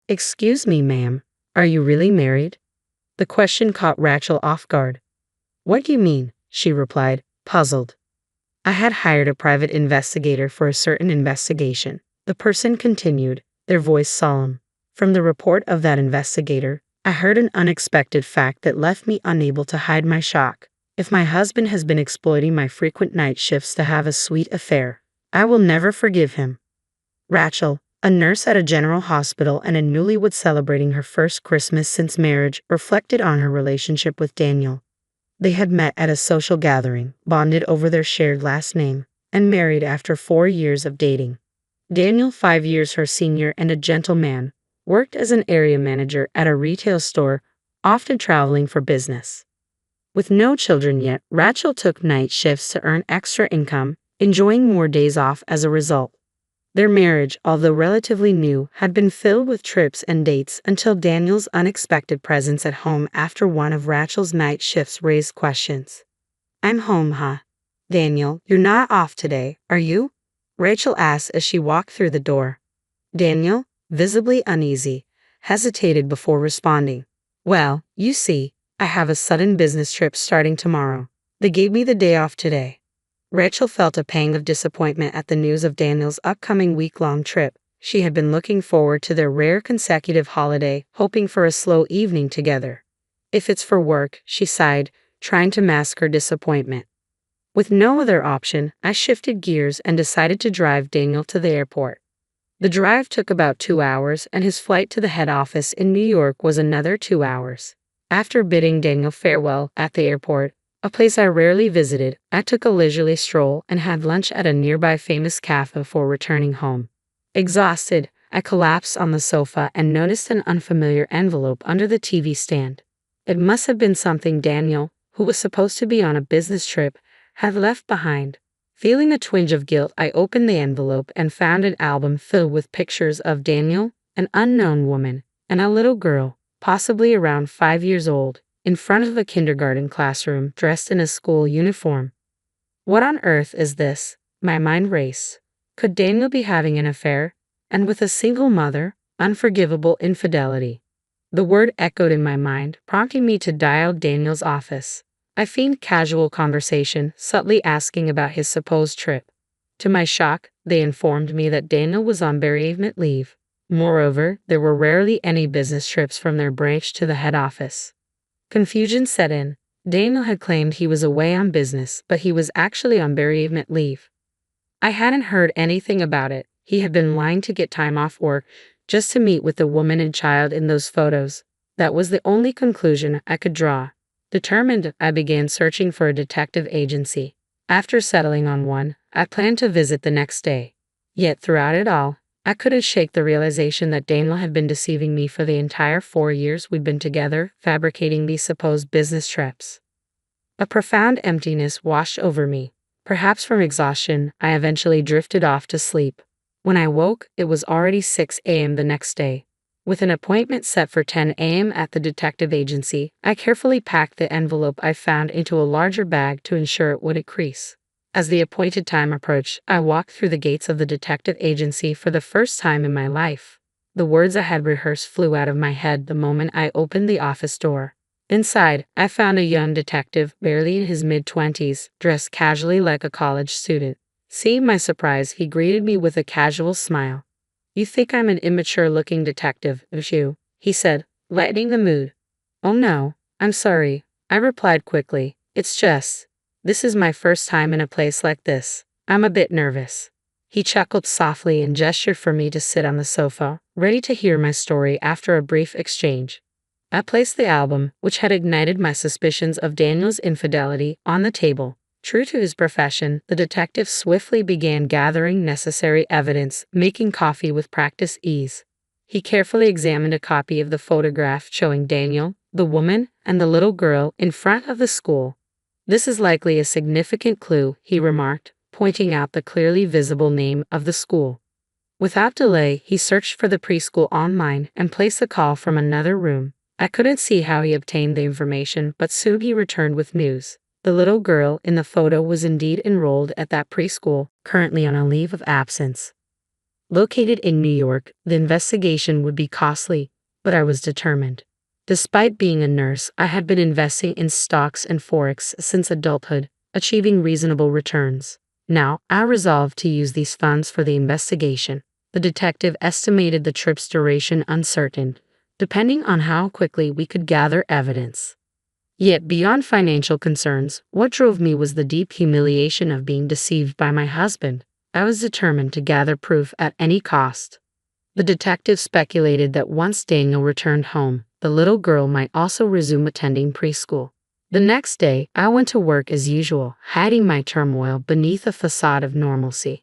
"Excuse me, ma'am, are you really married?" The question caught Rachel off guard. "What do you mean?" she replied, puzzled. "I had hired a private investigator for a certain investigation," the person continued, their voice solemn. "From the report of that investigator, I heard an unexpected fact that left me unable to hide my shock. If my husband has been exploiting my frequent night shifts to have a sweet affair, I will never forgive him." Rachel, a nurse at a general hospital and a newlywed celebrating her first Christmas since marriage, reflected on her relationship with Daniel. They had met at a social gathering, bonded over their shared last name, and married after 4 years of dating. Daniel, 5 years her senior and a gentleman, worked as an area manager at a retail store, often traveling for business. With no children yet, Rachel took night shifts to earn extra income, enjoying more days off as a result. Their marriage, although relatively new, had been filled with trips and dates until Daniel's unexpected presence at home after one of Rachel's night shifts raised questions. "I'm home, huh? Daniel, you're not off today, are you?" Rachel asked as she walked through the door. Daniel, visibly uneasy, hesitated before responding. "Well, you see, I have a sudden business trip starting tomorrow. They gave me the day off today." Rachel felt a pang of disappointment at the news of Daniel's upcoming week-long trip. She had been looking forward to their rare consecutive holiday, hoping for a slow evening together. "If it's for work," she sighed, trying to mask her disappointment. With no other option, I shifted gears and decided to drive Daniel to the airport. The drive took about 2 hours, and his flight to the head office in New York was another 2 hours. After bidding Daniel farewell at the airport, a place I rarely visited, I took a leisurely stroll and had lunch at a nearby famous cafe before returning home. Exhausted, I collapsed on the sofa and noticed an unfamiliar envelope under the TV stand. It must have been something Daniel, who was supposed to be on a business trip, had left behind. Feeling a twinge of guilt, I opened the envelope and found an album filled with pictures of Daniel, an unknown woman, and a little girl, possibly around 5 years old, in front of a kindergarten classroom dressed in a school uniform. What on earth is this? My mind raced. Could Daniel be having an affair? And with a single mother? Unforgivable infidelity. The word echoed in my mind, prompting me to dial Daniel's office. I feigned casual conversation, subtly asking about his supposed trip. To my shock, they informed me that Daniel was on bereavement leave. Moreover, there were rarely any business trips from their branch to the head office. Confusion set in. Daniel had claimed he was away on business, but he was actually on bereavement leave. I hadn't heard anything about it. He had been lying to get time off work just to meet with the woman and child in those photos. That was the only conclusion I could draw. Determined, I began searching for a detective agency. After settling on one, I planned to visit the next day. Yet throughout it all, I couldn't shake the realization that Daniel had been deceiving me for the entire 4 years we'd been together, fabricating these supposed business trips. A profound emptiness washed over me. Perhaps from exhaustion, I eventually drifted off to sleep. When I woke, it was already 6 a.m. the next day. With an appointment set for 10 a.m. at the detective agency, I carefully packed the envelope I found into a larger bag to ensure it wouldn't crease. As the appointed time approached, I walked through the gates of the detective agency for the first time in my life. The words I had rehearsed flew out of my head the moment I opened the office door. Inside, I found a young detective, barely in his mid-20s, dressed casually like a college student. Seeing my surprise, he greeted me with a casual smile. "You think I'm an immature-looking detective, don't you?" he said, lightening the mood. "Oh no, I'm sorry," I replied quickly. This is my first time in a place like this. I'm a bit nervous." He chuckled softly and gestured for me to sit on the sofa, ready to hear my story after a brief exchange. I placed the album, which had ignited my suspicions of Daniel's infidelity, on the table. True to his profession, the detective swiftly began gathering necessary evidence, making coffee with practiced ease. He carefully examined a copy of the photograph showing Daniel, the woman, and the little girl in front of the school. "This is likely a significant clue," he remarked, pointing out the clearly visible name of the school. Without delay, he searched for the preschool online and placed a call from another room. I couldn't see how he obtained the information, but soon he returned with news. The little girl in the photo was indeed enrolled at that preschool, currently on a leave of absence. Located in New York, the investigation would be costly, but I was determined. Despite being a nurse, I had been investing in stocks and forex since adulthood, achieving reasonable returns. Now, I resolved to use these funds for the investigation. The detective estimated the trip's duration uncertain, depending on how quickly we could gather evidence. Yet beyond financial concerns, what drove me was the deep humiliation of being deceived by my husband. I was determined to gather proof at any cost. The detective speculated that once Daniel returned home, the little girl might also resume attending preschool. The next day, I went to work as usual, hiding my turmoil beneath a facade of normalcy.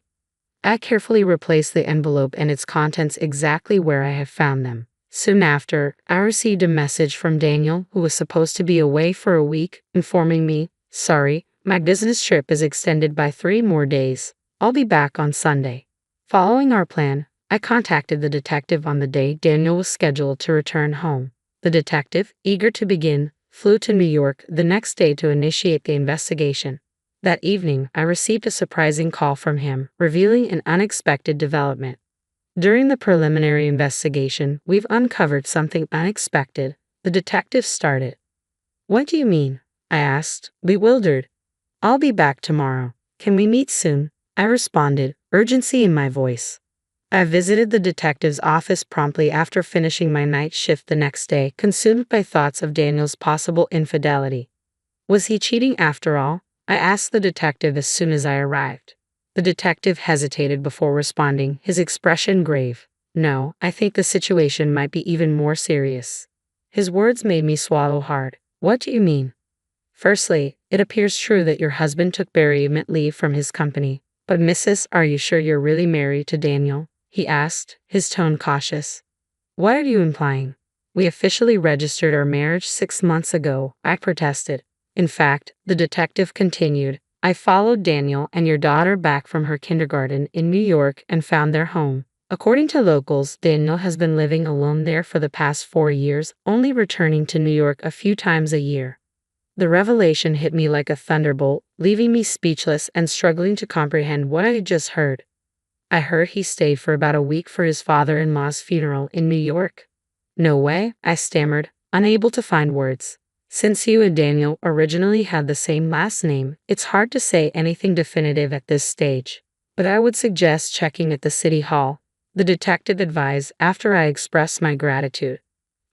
I carefully replaced the envelope and its contents exactly where I had found them. Soon after, I received a message from Daniel, who was supposed to be away for a week, informing me, "Sorry, my business trip is extended by 3 more days. I'll be back on Sunday." Following our plan, I contacted the detective on the day Daniel was scheduled to return home. The detective, eager to begin, flew to New York the next day to initiate the investigation. That evening, I received a surprising call from him, revealing an unexpected development. "During the preliminary investigation, we've uncovered something unexpected," the detective started. "What do you mean?" I asked, bewildered. "I'll be back tomorrow. Can we meet soon?" I responded, urgency in my voice. I visited the detective's office promptly after finishing my night shift the next day, consumed by thoughts of Daniel's possible infidelity. Was he cheating after all? I asked the detective as soon as I arrived. The detective hesitated before responding, his expression grave. "No, I think the situation might be even more serious." His words made me swallow hard. "What do you mean?" "Firstly, it appears true that your husband took bereavement leave from his company. But Mrs., are you sure you're really married to Daniel?" he asked, his tone cautious. "What are you implying?" "We officially registered our marriage 6 months ago," I protested. "In fact," the detective continued, "I followed Daniel and your daughter back from her kindergarten in New York and found their home. According to locals, Daniel has been living alone there for the past 4 years, only returning to New York a few times a year." The revelation hit me like a thunderbolt, leaving me speechless and struggling to comprehend what I had just heard. "I heard he stayed for about a week for his father-in-law's funeral in New York." "No way," I stammered, unable to find words. "Since you and Daniel originally had the same last name, it's hard to say anything definitive at this stage. But I would suggest checking at the city hall," the detective advised after I expressed my gratitude.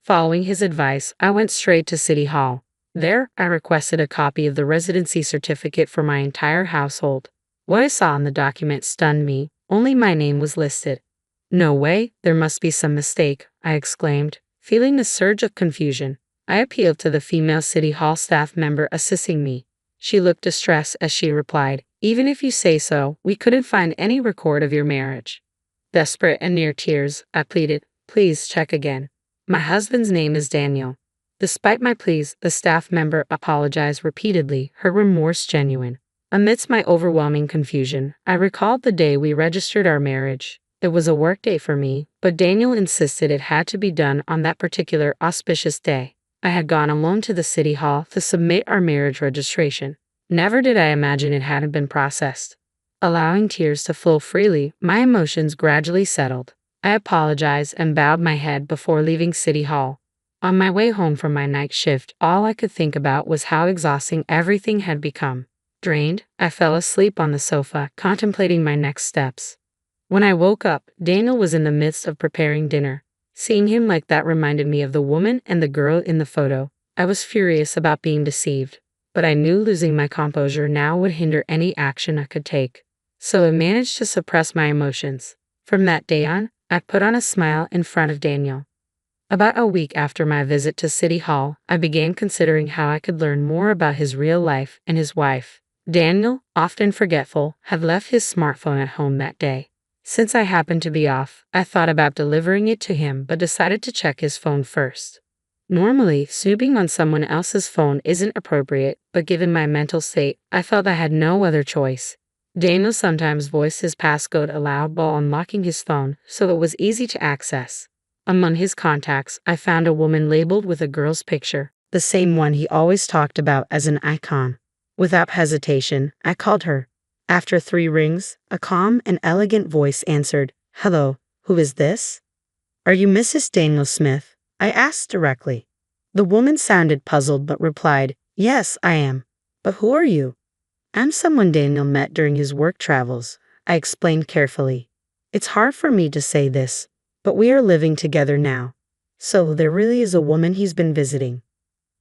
Following his advice, I went straight to City Hall. There, I requested a copy of the residency certificate for my entire household. What I saw in the document stunned me. Only my name was listed. "No way, there must be some mistake," I exclaimed, feeling a surge of confusion. I appealed to the female City Hall staff member assisting me. She looked distressed as she replied, "Even if you say so, we couldn't find any record of your marriage." Desperate and near tears, I pleaded, "Please check again. My husband's name is Daniel." Despite my pleas, the staff member apologized repeatedly, her remorse genuine. Amidst my overwhelming confusion, I recalled the day we registered our marriage. It was a work day for me, but Daniel insisted it had to be done on that particular auspicious day. I had gone alone to the city hall to submit our marriage registration. Never did I imagine it hadn't been processed. Allowing tears to flow freely, my emotions gradually settled. I apologized and bowed my head before leaving City Hall. On my way home from my night shift, all I could think about was how exhausting everything had become. Drained, I fell asleep on the sofa, contemplating my next steps. When I woke up, Daniel was in the midst of preparing dinner. Seeing him like that reminded me of the woman and the girl in the photo. I was furious about being deceived, but I knew losing my composure now would hinder any action I could take. So I managed to suppress my emotions. From that day on, I put on a smile in front of Daniel. About a week after my visit to City Hall, I began considering how I could learn more about his real life and his wife. Daniel, often forgetful, had left his smartphone at home that day. Since I happened to be off, I thought about delivering it to him but decided to check his phone first. Normally, snooping on someone else's phone isn't appropriate, but given my mental state, I felt I had no other choice. Daniel sometimes voiced his passcode aloud while unlocking his phone, so it was easy to access. Among his contacts, I found a woman labeled with a girl's picture, the same one he always talked about as an icon. Without hesitation, I called her. After 3 rings, a calm and elegant voice answered, Hello, who is this? Are you Mrs. Daniel Smith? I asked directly. The woman sounded puzzled but replied, Yes, I am. But who are you? I'm someone Daniel met during his work travels, I explained carefully. It's hard for me to say this, but we are living together now. So there really is a woman he's been visiting.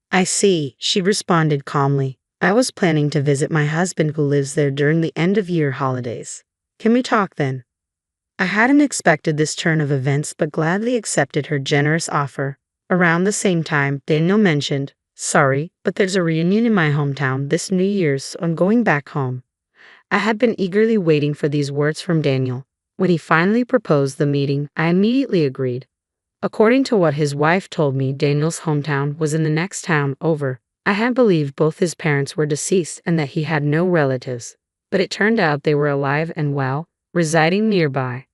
I see, she responded calmly. I was planning to visit my husband who lives there during the end-of-year holidays. Can we talk then? I hadn't expected this turn of events but gladly accepted her generous offer. Around the same time, Daniel mentioned, Sorry, but there's a reunion in my hometown this New Year's, so I'm going back home. I had been eagerly waiting for these words from Daniel. When he finally proposed the meeting, I immediately agreed. According to what his wife told me, Daniel's hometown was in the next town over. I had believed both his parents were deceased and that he had no relatives, but it turned out they were alive and well, residing nearby.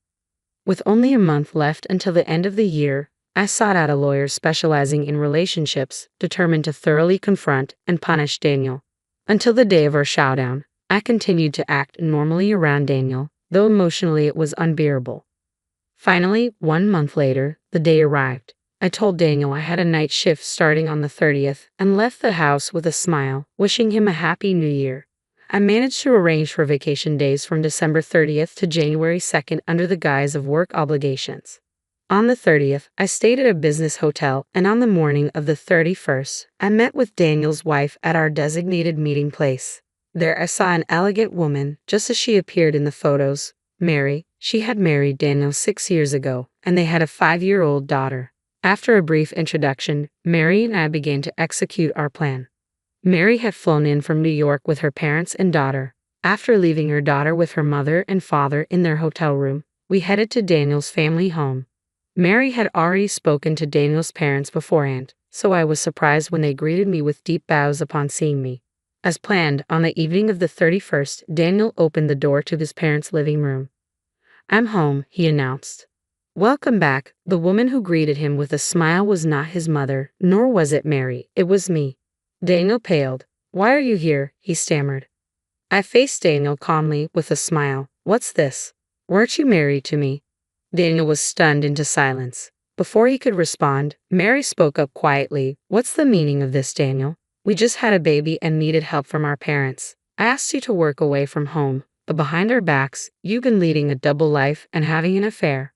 With only a month left until the end of the year, I sought out a lawyer specializing in relationships, determined to thoroughly confront and punish Daniel. Until the day of our showdown, I continued to act normally around Daniel, though emotionally it was unbearable. Finally, 1 month later, the day arrived. I told Daniel I had a night shift starting on the 30th and left the house with a smile, wishing him a happy new year. I managed to arrange for vacation days from December 30th to January 2nd under the guise of work obligations. On the 30th, I stayed at a business hotel, and on the morning of the 31st, I met with Daniel's wife at our designated meeting place. There I saw an elegant woman, just as she appeared in the photos, Mary. She had married Daniel 6 years ago, and they had a 5-year-old daughter. After a brief introduction, Mary and I began to execute our plan. Mary had flown in from New York with her parents and daughter. After leaving her daughter with her mother and father in their hotel room, we headed to Daniel's family home. Mary had already spoken to Daniel's parents beforehand, so I was surprised when they greeted me with deep bows upon seeing me. As planned, on the evening of the 31st, Daniel opened the door to his parents' living room. I'm home, he announced. Welcome back. The woman who greeted him with a smile was not his mother, nor was it Mary. It was me. Daniel paled. Why are you here? He stammered. I faced Daniel calmly with a smile. What's this? Weren't you married to me? Daniel was stunned into silence. Before he could respond, Mary spoke up quietly. What's the meaning of this, Daniel? We just had a baby and needed help from our parents. I asked you to work away from home, but behind our backs, you've been leading a double life and having an affair.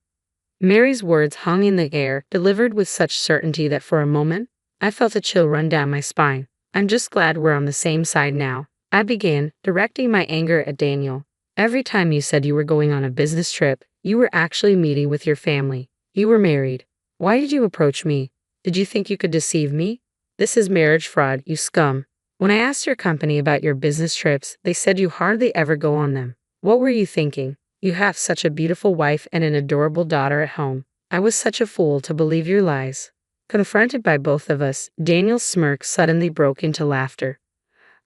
Mary's words hung in the air, delivered with such certainty that for a moment, I felt a chill run down my spine. I'm just glad we're on the same side now. I began, directing my anger at Daniel. Every time you said you were going on a business trip, you were actually meeting with your family. You were married. Why did you approach me? Did you think you could deceive me? This is marriage fraud, you scum. When I asked your company about your business trips, they said you hardly ever go on them. What were you thinking? You have such a beautiful wife and an adorable daughter at home. I was such a fool to believe your lies. Confronted by both of us, Daniel's smirk suddenly broke into laughter.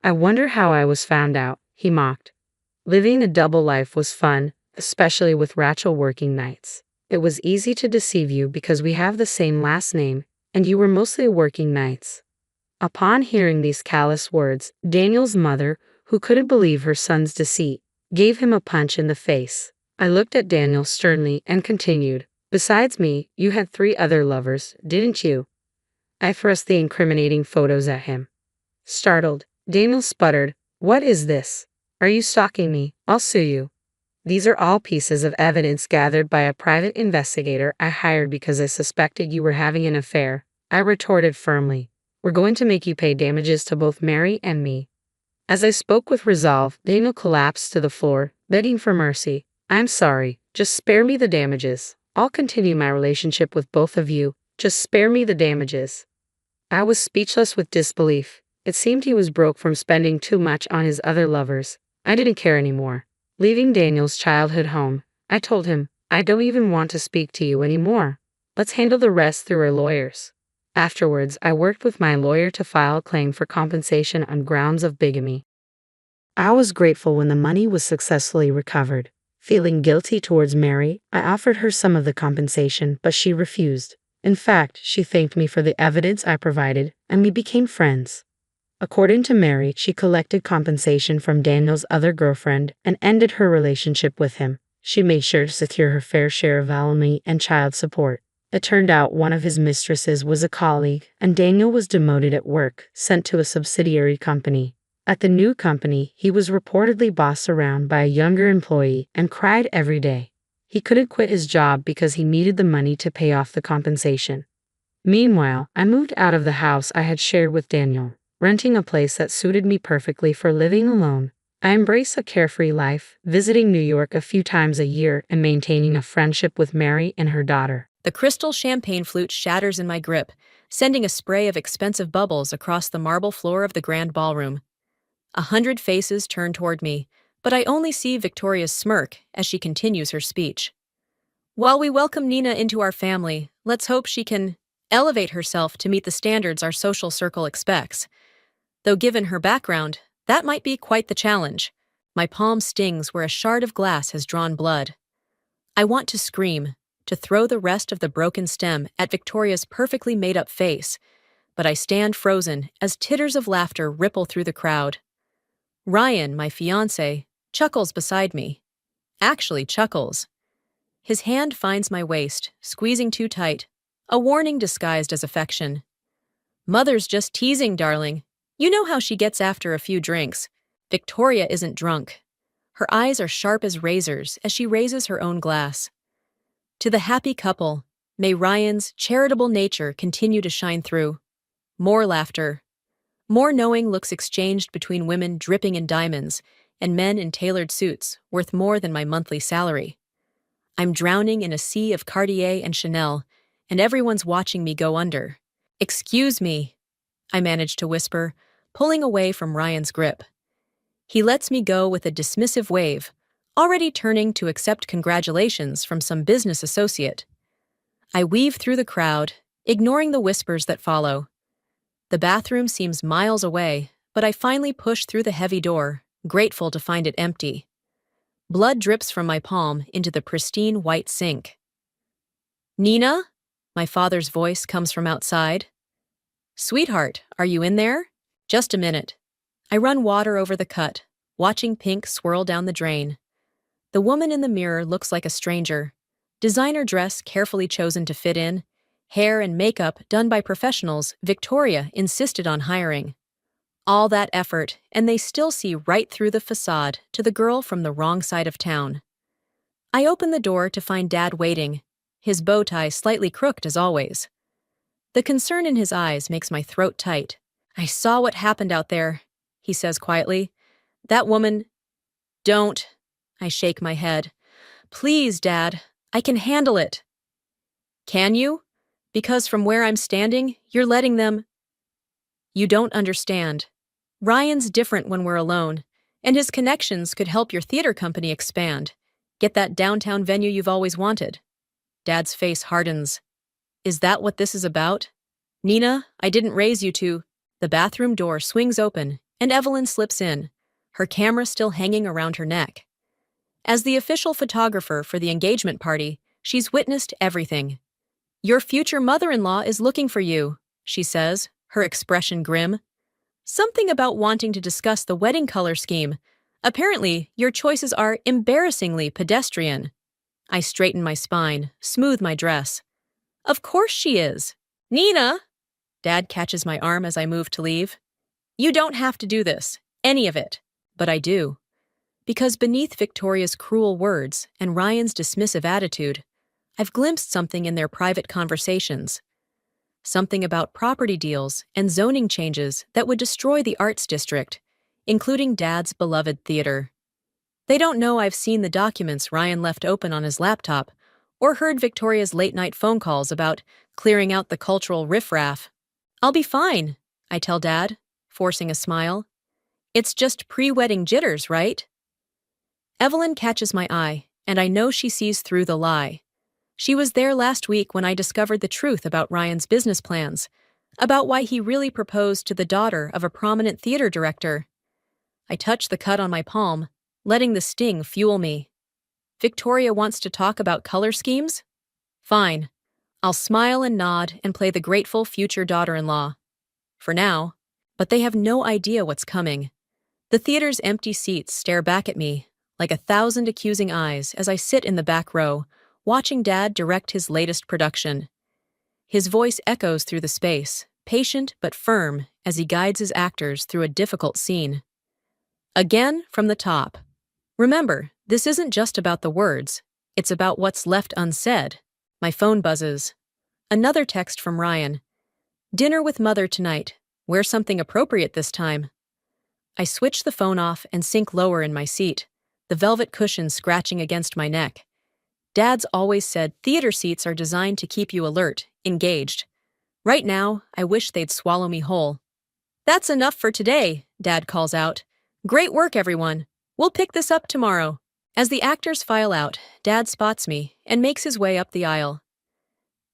I wonder how I was found out, he mocked. Living a double life was fun, especially with Rachel working nights. It was easy to deceive you because we have the same last name, and you were mostly working nights. Upon hearing these callous words, Daniel's mother, who couldn't believe her son's deceit, gave him a punch in the face. I looked at Daniel sternly and continued. Besides me, you had 3 other lovers, didn't you? I thrust the incriminating photos at him. Startled, Daniel sputtered, What is this? Are you stalking me? I'll sue you. These are all pieces of evidence gathered by a private investigator I hired because I suspected you were having an affair. I retorted firmly. We're going to make you pay damages to both Mary and me. As I spoke with resolve, Daniel collapsed to the floor, begging for mercy. I'm sorry. Just spare me the damages. I'll continue my relationship with both of you. Just spare me the damages. I was speechless with disbelief. It seemed he was broke from spending too much on his other lovers. I didn't care anymore. Leaving Daniel's childhood home, I told him, I don't even want to speak to you anymore. Let's handle the rest through our lawyers. Afterwards, I worked with my lawyer to file a claim for compensation on grounds of bigamy. I was grateful when the money was successfully recovered. Feeling guilty towards Mary, I offered her some of the compensation, but she refused. In fact, she thanked me for the evidence I provided, and we became friends. According to Mary, she collected compensation from Daniel's other girlfriend and ended her relationship with him. She made sure to secure her fair share of alimony and child support. It turned out one of his mistresses was a colleague, and Daniel was demoted at work, sent to a subsidiary company. At the new company, he was reportedly bossed around by a younger employee and cried every day. He couldn't quit his job because he needed the money to pay off the compensation. Meanwhile, I moved out of the house I had shared with Daniel, renting a place that suited me perfectly for living alone. I embrace a carefree life, visiting New York a few times a year and maintaining a friendship with Mary and her daughter. The crystal champagne flute shatters in my grip, sending a spray of expensive bubbles across the marble floor of the grand ballroom. 100 faces turn toward me, but I only see Victoria's smirk as she continues her speech. While we welcome Nina into our family, let's hope she can elevate herself to meet the standards our social circle expects. Though given her background, that might be quite the challenge. My palm stings where a shard of glass has drawn blood. I want to scream, to throw the rest of the broken stem at Victoria's perfectly made-up face, but I stand frozen as titters of laughter ripple through the crowd. Ryan, my fiancé, chuckles beside me. Actually chuckles. His hand finds my waist, squeezing too tight, a warning disguised as affection. Mother's just teasing, darling. You know how she gets after a few drinks. Victoria isn't drunk. Her eyes are sharp as razors as she raises her own glass. To the happy couple, may Ryan's charitable nature continue to shine through. More laughter. More knowing looks exchanged between women dripping in diamonds and men in tailored suits worth more than my monthly salary. I'm drowning in a sea of Cartier and Chanel, and everyone's watching me go under. Excuse me, I manage to whisper, pulling away from Ryan's grip. He lets me go with a dismissive wave, already turning to accept congratulations from some business associate. I weave through the crowd, ignoring the whispers that follow. The bathroom seems miles away, but I finally push through the heavy door, grateful to find it empty. Blood drips from my palm into the pristine white sink. Nina? My father's voice comes from outside. Sweetheart, are you in there? Just a minute. I run water over the cut, watching pink swirl down the drain. The woman in the mirror looks like a stranger. Designer dress carefully chosen to fit in, hair and makeup done by professionals Victoria insisted on hiring. All that effort, and they still see right through the facade to the girl from the wrong side of town. I open the door to find Dad waiting, his bow tie slightly crooked as always. The concern in his eyes makes my throat tight. I saw what happened out there, he says quietly. That woman... Don't. I shake my head. Please, Dad, I can handle it. Can you? Because from where I'm standing, you're letting them... You don't understand. Ryan's different when we're alone, and his connections could help your theater company expand. Get that downtown venue you've always wanted. Dad's face hardens. Is that what this is about? Nina, I didn't raise you to... The bathroom door swings open, and Evelyn slips in, her camera still hanging around her neck. As the official photographer for the engagement party, she's witnessed everything. Your future mother-in-law is looking for you, she says, her expression grim. Something about wanting to discuss the wedding color scheme. Apparently, your choices are embarrassingly pedestrian. I straighten my spine, smooth my dress. Of course she is. Nina! Dad catches my arm as I move to leave. You don't have to do this, any of it. But I do. Because beneath Victoria's cruel words and Ryan's dismissive attitude, I've glimpsed something in their private conversations. Something about property deals and zoning changes that would destroy the arts district, including Dad's beloved theater. They don't know I've seen the documents Ryan left open on his laptop or heard Victoria's late-night phone calls about clearing out the cultural riffraff. I'll be fine, I tell Dad, forcing a smile. It's just pre-wedding jitters, right? Evelyn catches my eye, and I know she sees through the lie. She was there last week when I discovered the truth about Ryan's business plans, about why he really proposed to the daughter of a prominent theater director. I touch the cut on my palm, letting the sting fuel me. Victoria wants to talk about color schemes? Fine. I'll smile and nod and play the grateful future daughter-in-law. For now. But they have no idea what's coming. The theater's empty seats stare back at me, like 1,000 accusing eyes as I sit in the back row, watching Dad direct his latest production. His voice echoes through the space, patient but firm as he guides his actors through a difficult scene. Again, from the top. Remember, this isn't just about the words, it's about what's left unsaid. My phone buzzes. Another text from Ryan. Dinner with Mother tonight. Wear something appropriate this time. I switch the phone off and sink lower in my seat, the velvet cushion scratching against my neck. Dad's always said theater seats are designed to keep you alert, engaged. Right now, I wish they'd swallow me whole. That's enough for today, Dad calls out. Great work, everyone. We'll pick this up tomorrow. As the actors file out, Dad spots me and makes his way up the aisle.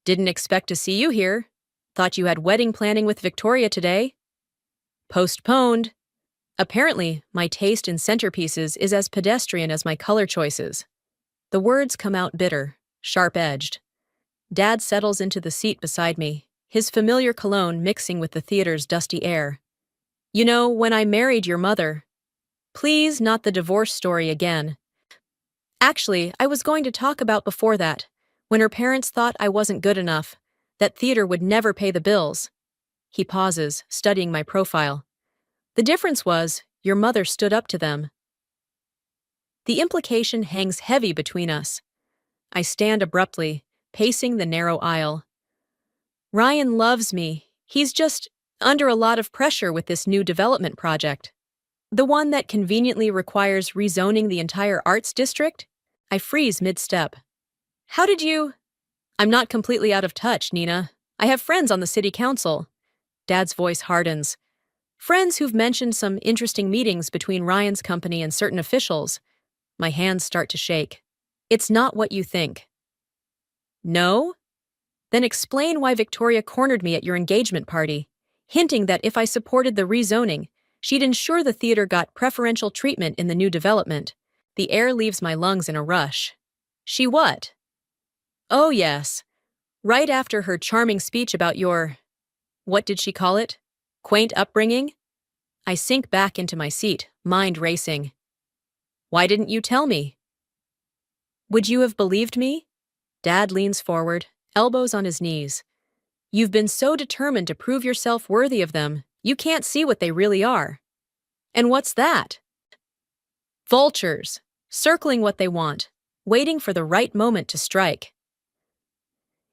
Didn't expect to see you here. Thought you had wedding planning with Victoria today. Postponed. Apparently, my taste in centerpieces is as pedestrian as my color choices. The words come out bitter, sharp-edged. Dad settles into the seat beside me, his familiar cologne mixing with the theater's dusty air. You know, when I married your mother. Please, not the divorce story again. Actually, I was going to talk about before that, when her parents thought I wasn't good enough, that theater would never pay the bills. He pauses, studying my profile. The difference was, your mother stood up to them. The implication hangs heavy between us. I stand abruptly, pacing the narrow aisle. Ryan loves me. He's just under a lot of pressure with this new development project. The one that conveniently requires rezoning the entire arts district? I freeze mid-step. How did you? I'm not completely out of touch, Nina. I have friends on the city council. Dad's voice hardens. Friends who've mentioned some interesting meetings between Ryan's company and certain officials. My hands start to shake. It's not what you think. No? Then explain why Victoria cornered me at your engagement party, hinting that if I supported the rezoning, she'd ensure the theater got preferential treatment in the new development. The air leaves my lungs in a rush. She what? Oh yes. Right after her charming speech about your, what did she call it? Quaint upbringing? I sink back into my seat, mind racing. Why didn't you tell me? Would you have believed me? Dad leans forward, elbows on his knees. You've been so determined to prove yourself worthy of them, you can't see what they really are. And what's that? Vultures, circling what they want, waiting for the right moment to strike.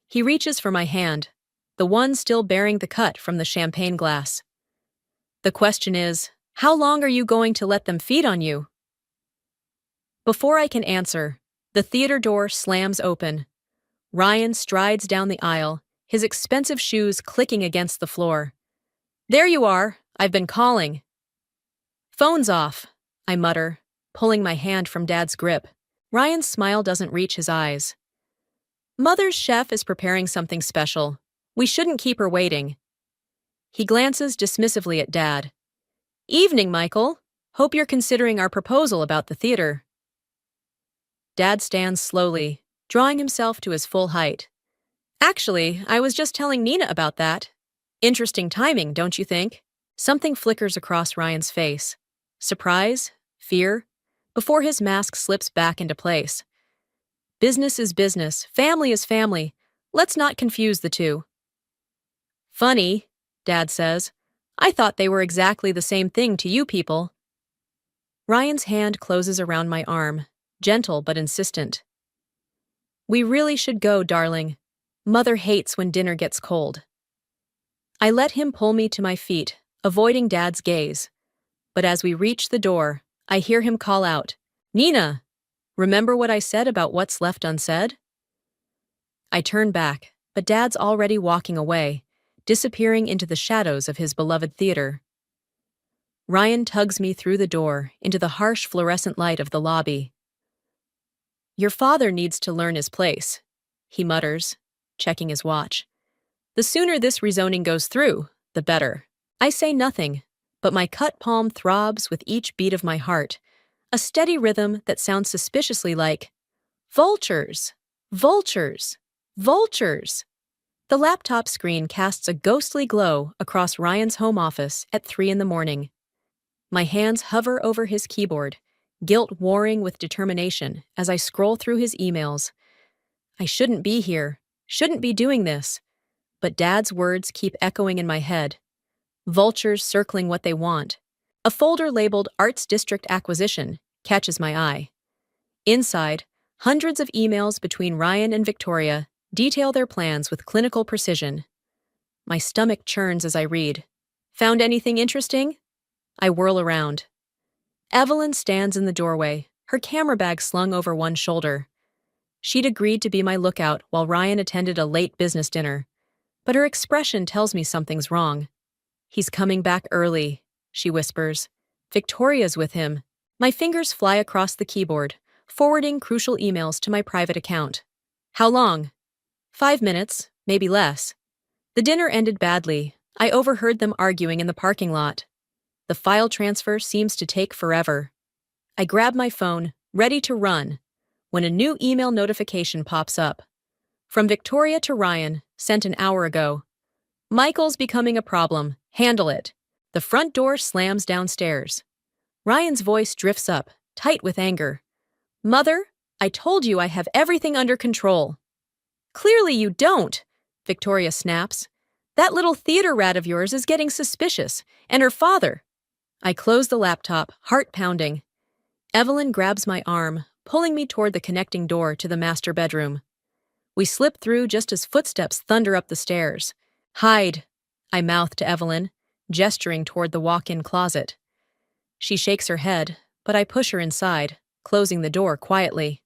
He reaches for my hand, the one still bearing the cut from the champagne glass. The question is, how long are you going to let them feed on you? Before I can answer, the theater door slams open. Ryan strides down the aisle, his expensive shoes clicking against the floor. There you are, I've been calling. Phone's off, I mutter, pulling my hand from Dad's grip. Ryan's smile doesn't reach his eyes. Mother's chef is preparing something special. We shouldn't keep her waiting. He glances dismissively at Dad. Evening, Michael. Hope you're considering our proposal about the theater. Dad stands slowly, drawing himself to his full height. Actually, I was just telling Nina about that. Interesting timing, don't you think? Something flickers across Ryan's face. Surprise? Fear? Before his mask slips back into place. Business is business, family is family. Let's not confuse the two. Funny, Dad says. I thought they were exactly the same thing to you people. Ryan's hand closes around my arm, gentle but insistent. We really should go, darling. Mother hates when dinner gets cold. I let him pull me to my feet, avoiding Dad's gaze. But as we reach the door, I hear him call out, Nina, remember what I said about what's left unsaid? I turn back, but Dad's already walking away, disappearing into the shadows of his beloved theater. Ryan tugs me through the door into the harsh fluorescent light of the lobby. Your father needs to learn his place, he mutters, checking his watch. The sooner this rezoning goes through, the better. I say nothing, but my cut palm throbs with each beat of my heart, a steady rhythm that sounds suspiciously like, vultures, vultures, vultures. The laptop screen casts a ghostly glow across Ryan's home office at 3 a.m. My hands hover over his keyboard, guilt warring with determination as I scroll through his emails. I shouldn't be here, shouldn't be doing this. But Dad's words keep echoing in my head. Vultures circling what they want. A folder labeled Arts District Acquisition catches my eye. Inside, hundreds of emails between Ryan and Victoria detail their plans with clinical precision. My stomach churns as I read. Found anything interesting? I whirl around. Evelyn stands in the doorway, her camera bag slung over one shoulder. She'd agreed to be my lookout while Ryan attended a late business dinner, but her expression tells me something's wrong. He's coming back early, she whispers. Victoria's with him. My fingers fly across the keyboard, forwarding crucial emails to my private account. How long? 5 minutes, maybe less. The dinner ended badly. I overheard them arguing in the parking lot. The file transfer seems to take forever. I grab my phone, ready to run, when a new email notification pops up. From Victoria to Ryan, sent an hour ago. Michael's becoming a problem. Handle it. The front door slams downstairs. Ryan's voice drifts up, tight with anger. Mother, I told you I have everything under control. Clearly you don't, Victoria snaps. That little theater rat of yours is getting suspicious, and her father. I close the laptop, heart pounding. Evelyn grabs my arm, pulling me toward the connecting door to the master bedroom. We slip through just as footsteps thunder up the stairs. Hide, I mouth to Evelyn, gesturing toward the walk-in closet. She shakes her head, but I push her inside, closing the door quietly.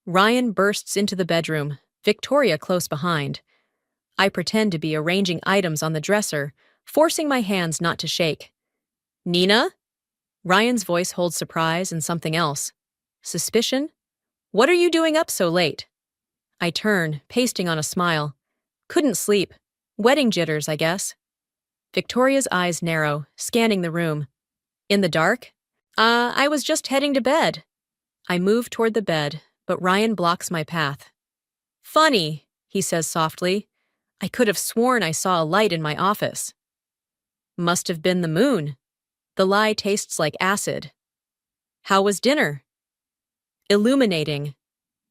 Ryan bursts into the bedroom, Victoria close behind. I pretend to be arranging items on the dresser, forcing my hands not to shake. Nina? Ryan's voice holds surprise and something else. Suspicion? What are you doing up so late? I turn, pasting on a smile. Couldn't sleep. Wedding jitters, I guess. Victoria's eyes narrow, scanning the room. In the dark? I was just heading to bed. I move toward the bed, but Ryan blocks my path. Funny, he says softly. I could have sworn I saw a light in my office. Must have been the moon. The lie tastes like acid. How was dinner? Illuminating.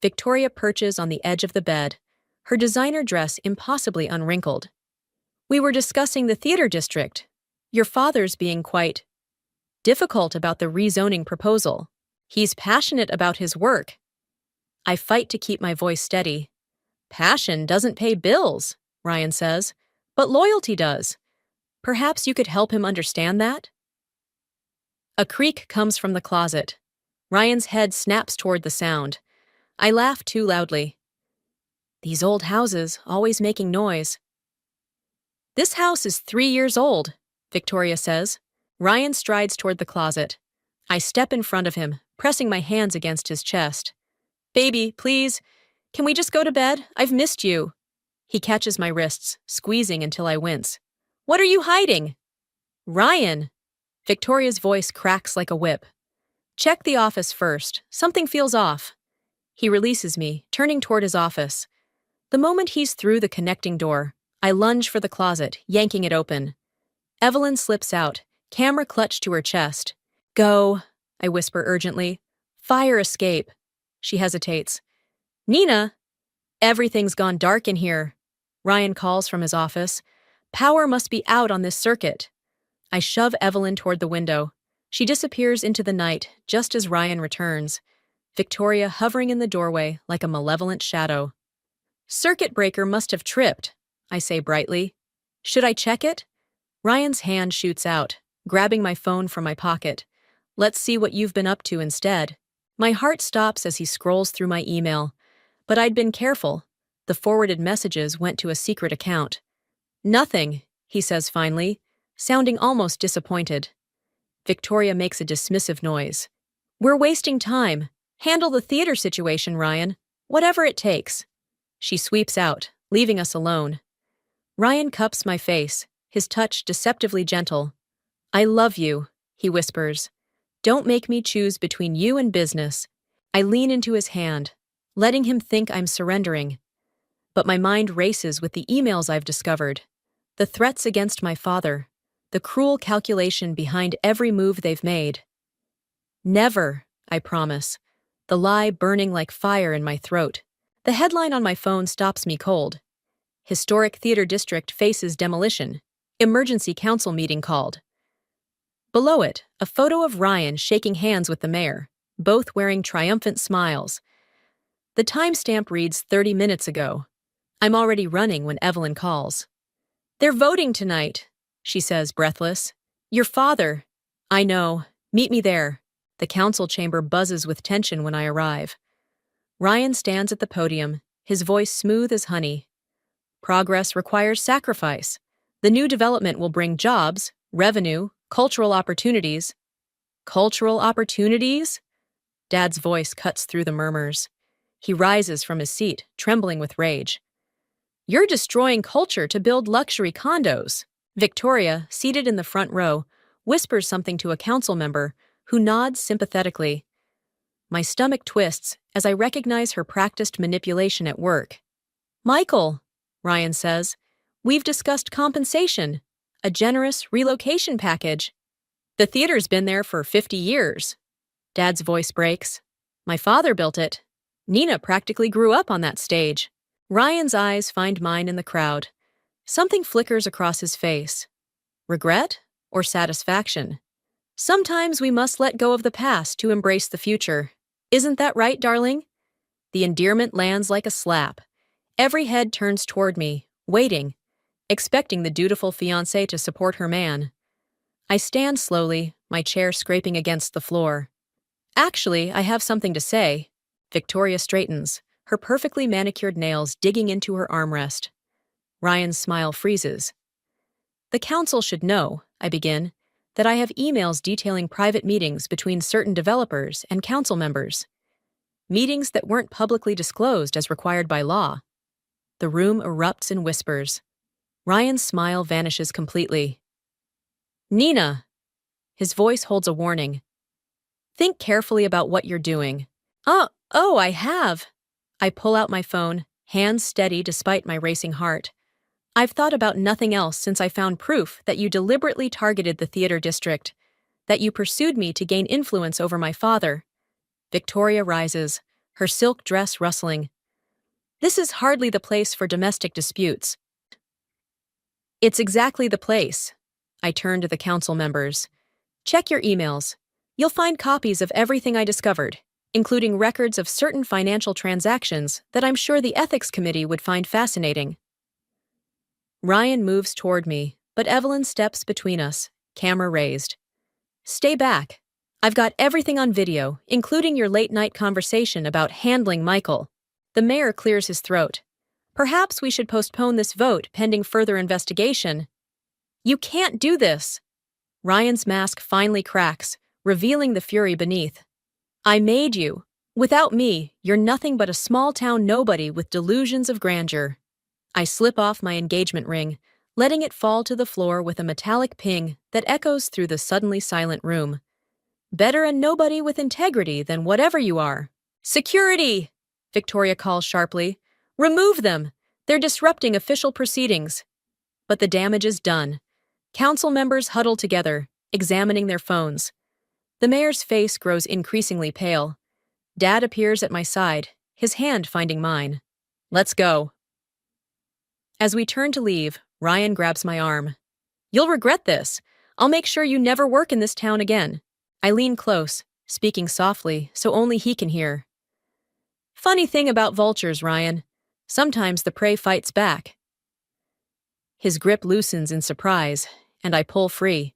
Victoria perches on the edge of the bed, her designer dress impossibly unwrinkled. We were discussing the theater district. Your father's being quite difficult about the rezoning proposal. He's passionate about his work. I fight to keep my voice steady. Passion doesn't pay bills, Ryan says, but loyalty does. Perhaps you could help him understand that? A creak comes from the closet. Ryan's head snaps toward the sound. I laugh too loudly. These old houses, always making noise. This house is 3 years old, Victoria says. Ryan strides toward the closet. I step in front of him, pressing my hands against his chest. Baby, please, can we just go to bed? I've missed you. He catches my wrists, squeezing until I wince. What are you hiding? Ryan! Victoria's voice cracks like a whip. Check the office first. Something feels off. He releases me, turning toward his office. The moment he's through the connecting door, I lunge for the closet, yanking it open. Evelyn slips out, camera clutched to her chest. Go, I whisper urgently. Fire escape. She hesitates. Nina! Everything's gone dark in here. Ryan calls from his office. Power must be out on this circuit. I shove Evelyn toward the window. She disappears into the night just as Ryan returns, Victoria hovering in the doorway like a malevolent shadow. Circuit breaker must have tripped, I say brightly. Should I check it? Ryan's hand shoots out, grabbing my phone from my pocket. Let's see what you've been up to instead. My heart stops as he scrolls through my email, but I'd been careful. The forwarded messages went to a secret account. Nothing, he says finally, sounding almost disappointed. Victoria makes a dismissive noise. We're wasting time. Handle the theater situation, Ryan. Whatever it takes. She sweeps out, leaving us alone. Ryan cups my face, his touch deceptively gentle. I love you, he whispers. Don't make me choose between you and business. I lean into his hand, letting him think I'm surrendering. But my mind races with the emails I've discovered. The threats against my father. The cruel calculation behind every move they've made. Never, I promise. The lie burning like fire in my throat. The headline on my phone stops me cold. Historic Theater District faces demolition. Emergency council meeting called. Below it, a photo of Ryan shaking hands with the mayor, both wearing triumphant smiles. The timestamp reads 30 minutes ago. I'm already running when Evelyn calls. They're voting tonight, she says, breathless. Your father. I know. Meet me there. The council chamber buzzes with tension when I arrive. Ryan stands at the podium, his voice smooth as honey. Progress requires sacrifice. The new development will bring jobs, revenue, cultural opportunities. Cultural opportunities? Dad's voice cuts through the murmurs. He rises from his seat, trembling with rage. You're destroying culture to build luxury condos. Victoria, seated in the front row, whispers something to a council member, who nods sympathetically. My stomach twists as I recognize her practiced manipulation at work. Michael, Ryan says, we've discussed compensation, a generous relocation package. The theater's been there for 50 years. Dad's voice breaks. My father built it. Nina practically grew up on that stage. Ryan's eyes find mine in the crowd. Something flickers across his face. Regret or satisfaction? Sometimes we must let go of the past to embrace the future. Isn't that right, darling? The endearment lands like a slap. Every head turns toward me, waiting, expecting the dutiful fiancée to support her man. I stand slowly, my chair scraping against the floor. Actually, I have something to say. Victoria straightens, her perfectly manicured nails digging into her armrest. Ryan's smile freezes. The council should know, I begin, that I have emails detailing private meetings between certain developers and council members. Meetings that weren't publicly disclosed as required by law. The room erupts in whispers. Ryan's smile vanishes completely. Nina! His voice holds a warning. Think carefully about what you're doing. Oh, I have. I pull out my phone, hands steady despite my racing heart. I've thought about nothing else since I found proof that you deliberately targeted the theater district, that you pursued me to gain influence over my father. Victoria rises, her silk dress rustling. This is hardly the place for domestic disputes. It's exactly the place. I turn to the council members. Check your emails. You'll find copies of everything I discovered, including records of certain financial transactions that I'm sure the ethics committee would find fascinating. Ryan moves toward me, but Evelyn steps between us, camera raised. Stay back. I've got everything on video, including your late-night conversation about handling Michael. The mayor clears his throat. Perhaps we should postpone this vote pending further investigation. You can't do this. Ryan's mask finally cracks, revealing the fury beneath. I made you. Without me, you're nothing but a small-town nobody with delusions of grandeur. I slip off my engagement ring, letting it fall to the floor with a metallic ping that echoes through the suddenly silent room. Better a nobody with integrity than whatever you are. Security! Victoria calls sharply. Remove them! They're disrupting official proceedings. But the damage is done. Council members huddle together, examining their phones. The mayor's face grows increasingly pale. Dad appears at my side, his hand finding mine. Let's go. As we turn to leave, Ryan grabs my arm. You'll regret this. I'll make sure you never work in this town again. I lean close, speaking softly so only he can hear. Funny thing about vultures, Ryan. Sometimes the prey fights back. His grip loosens in surprise, and I pull free.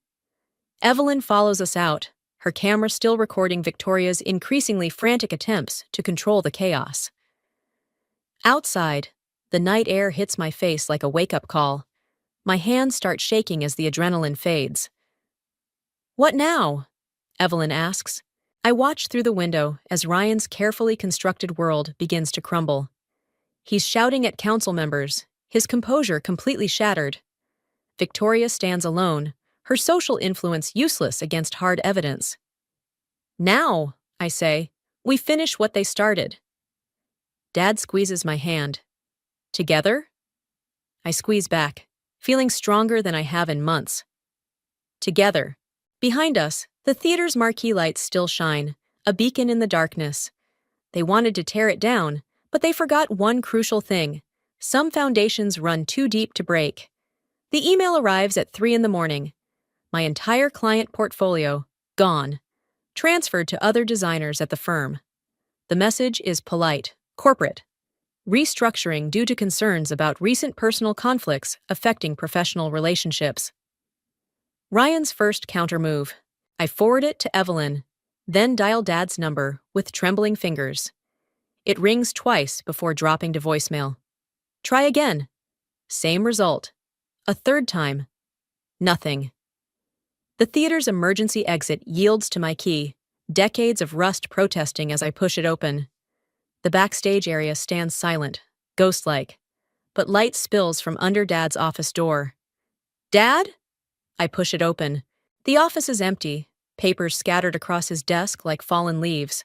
Evelyn follows us out, her camera still recording Victoria's increasingly frantic attempts to control the chaos. Outside, the night air hits my face like a wake-up call. My hands start shaking as the adrenaline fades. What now? Evelyn asks. I watch through the window as Ryan's carefully constructed world begins to crumble. He's shouting at council members, his composure completely shattered. Victoria stands alone, her social influence useless against hard evidence. Now, I say, we finish what they started. Dad squeezes my hand. Together? I squeeze back, feeling stronger than I have in months. Together. Behind us, The theater's marquee lights still shine, a beacon in the darkness. They wanted to tear it down, but they forgot one crucial thing. Some foundations run too deep to break. The email arrives at 3 in the morning. My entire client portfolio, gone. Transferred to other designers at the firm. The message is polite, corporate. Restructuring due to concerns about recent personal conflicts affecting professional relationships. Ryan's first countermove. I forward it to Evelyn, then dial Dad's number with trembling fingers. It rings twice before dropping to voicemail. Try again. Same result. A third time. Nothing. The theater's emergency exit yields to my key, decades of rust protesting as I push it open. The backstage area stands silent, ghost-like, but light spills from under Dad's office door. Dad? I push it open. The office is empty, papers scattered across his desk like fallen leaves.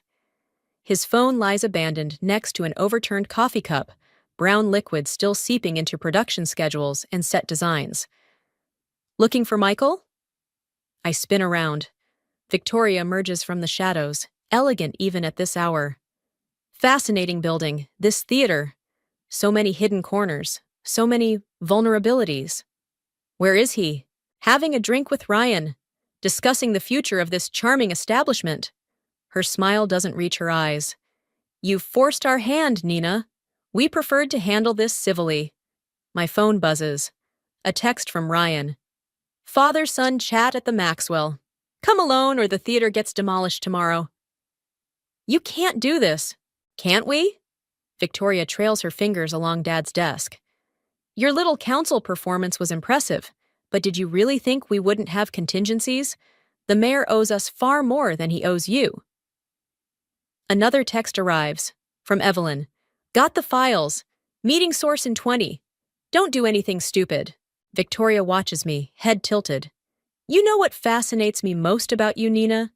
His phone lies abandoned next to an overturned coffee cup, brown liquid still seeping into production schedules and set designs. Looking for Michael? I spin around. Victoria emerges from the shadows, elegant even at this hour. Fascinating building, this theater. So many hidden corners, so many vulnerabilities. Where is he? Having a drink with Ryan, discussing the future of this charming establishment. Her smile doesn't reach her eyes. You've forced our hand, Nina. We preferred to handle this civilly. My phone buzzes. A text from Ryan. Father-son chat at the Maxwell. Come alone or the theater gets demolished tomorrow. You can't do this. Can't we? Victoria trails her fingers along Dad's desk. Your little council performance was impressive, but did you really think we wouldn't have contingencies? The mayor owes us far more than he owes you. Another text arrives, from Evelyn. Got the files. Meeting source in 20. Don't do anything stupid. Victoria watches me, head tilted. You know what fascinates me most about you, Nina?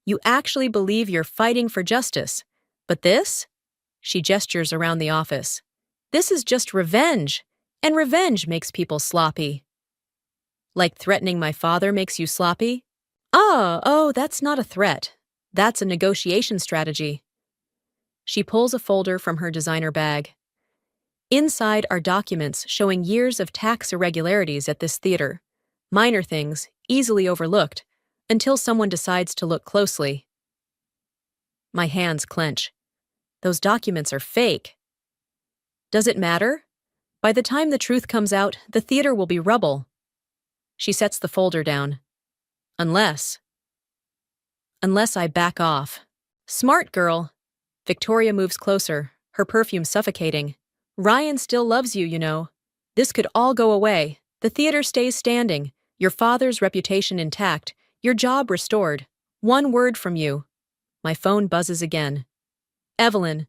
You actually believe you're fighting for justice. But this? She gestures around the office. This is just revenge, and revenge makes people sloppy. Like threatening my father makes you sloppy? Oh, that's not a threat. That's a negotiation strategy. She pulls a folder from her designer bag. Inside are documents showing years of tax irregularities at this theater. Minor things, easily overlooked, until someone decides to look closely. My hands clench. Those documents are fake. Does it matter? By the time the truth comes out, the theater will be rubble. She sets the folder down. Unless I back off. Smart girl. Victoria moves closer, her perfume suffocating. Ryan still loves you, you know. This could all go away. The theater stays standing, your father's reputation intact, your job restored. One word from you. My phone buzzes again. Evelyn.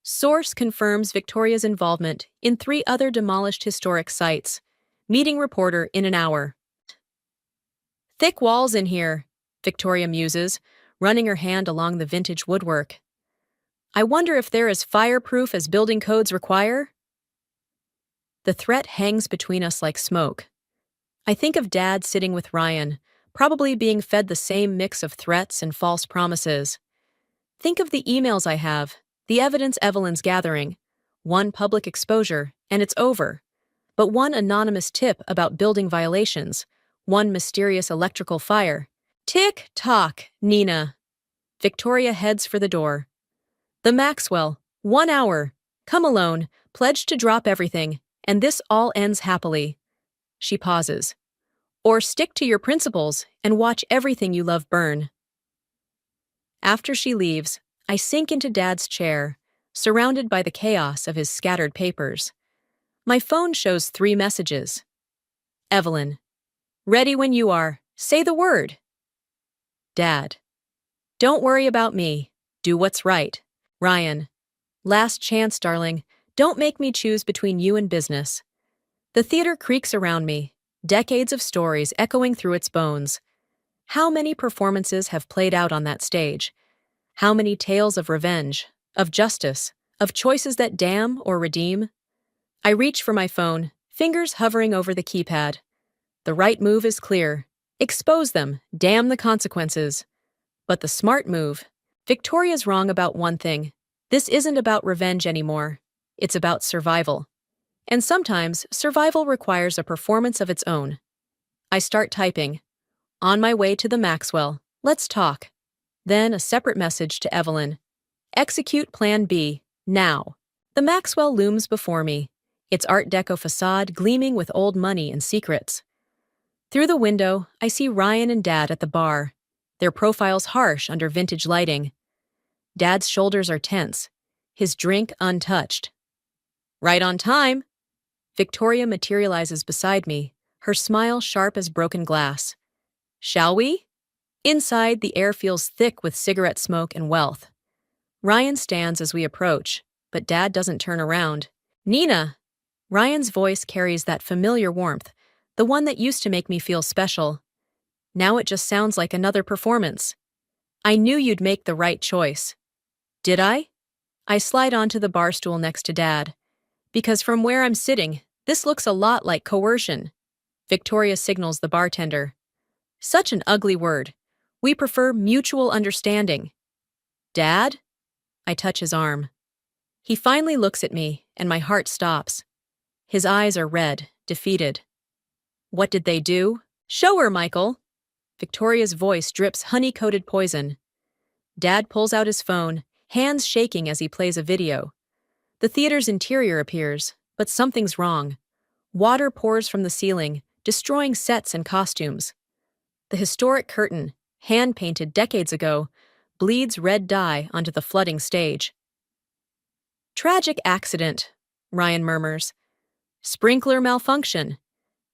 Source confirms Victoria's involvement in 3 other demolished historic sites. Meeting reporter in an hour. Thick walls in here, Victoria muses, running her hand along the vintage woodwork. I wonder if they're as fireproof as building codes require? The threat hangs between us like smoke. I think of Dad sitting with Ryan, probably being fed the same mix of threats and false promises. Think of the emails I have, the evidence Evelyn's gathering. One public exposure, and it's over. But one anonymous tip about building violations, one mysterious electrical fire. Tick-tock, Nina. Victoria heads for the door. The Maxwell, 1 hour. Come alone, pledge to drop everything, and this all ends happily. She pauses. Or stick to your principles and watch everything you love burn. After she leaves, I sink into Dad's chair, surrounded by the chaos of his scattered papers. My phone shows 3 messages. Evelyn. Ready when you are. Say the word. Dad. Don't worry about me. Do what's right. Ryan. Last chance, darling. Don't make me choose between you and business. The theater creaks around me, decades of stories echoing through its bones. How many performances have played out on that stage? How many tales of revenge, of justice, of choices that damn or redeem? I reach for my phone, fingers hovering over the keypad. The right move is clear. Expose them, damn the consequences. But the smart move. Victoria's wrong about one thing. This isn't about revenge anymore. It's about survival. And sometimes, survival requires a performance of its own. I start typing. On my way to the Maxwell. Let's talk. Then a separate message to Evelyn. Execute Plan B, now. The Maxwell looms before me, its Art Deco facade gleaming with old money and secrets. Through the window, I see Ryan and Dad at the bar, their profiles harsh under vintage lighting. Dad's shoulders are tense, his drink untouched. Right on time. Victoria materializes beside me, her smile sharp as broken glass. Shall we? Inside, the air feels thick with cigarette smoke and wealth. Ryan stands as we approach, but Dad doesn't turn around. Nina! Ryan's voice carries that familiar warmth, the one that used to make me feel special. Now it just sounds like another performance. I knew you'd make the right choice. Did I? I slide onto the bar stool next to Dad. Because from where I'm sitting, this looks a lot like coercion. Victoria signals the bartender. Such an ugly word. We prefer mutual understanding. Dad? I touch his arm. He finally looks at me, and my heart stops. His eyes are red, defeated. What did they do? Show her, Michael. Victoria's voice drips honey-coated poison. Dad pulls out his phone, hands shaking as he plays a video. The theater's interior appears, but something's wrong. Water pours from the ceiling, destroying sets and costumes. The historic curtain, hand-painted decades ago, bleeds red dye onto the flooding stage. Tragic accident, Ryan murmurs. Sprinkler malfunction.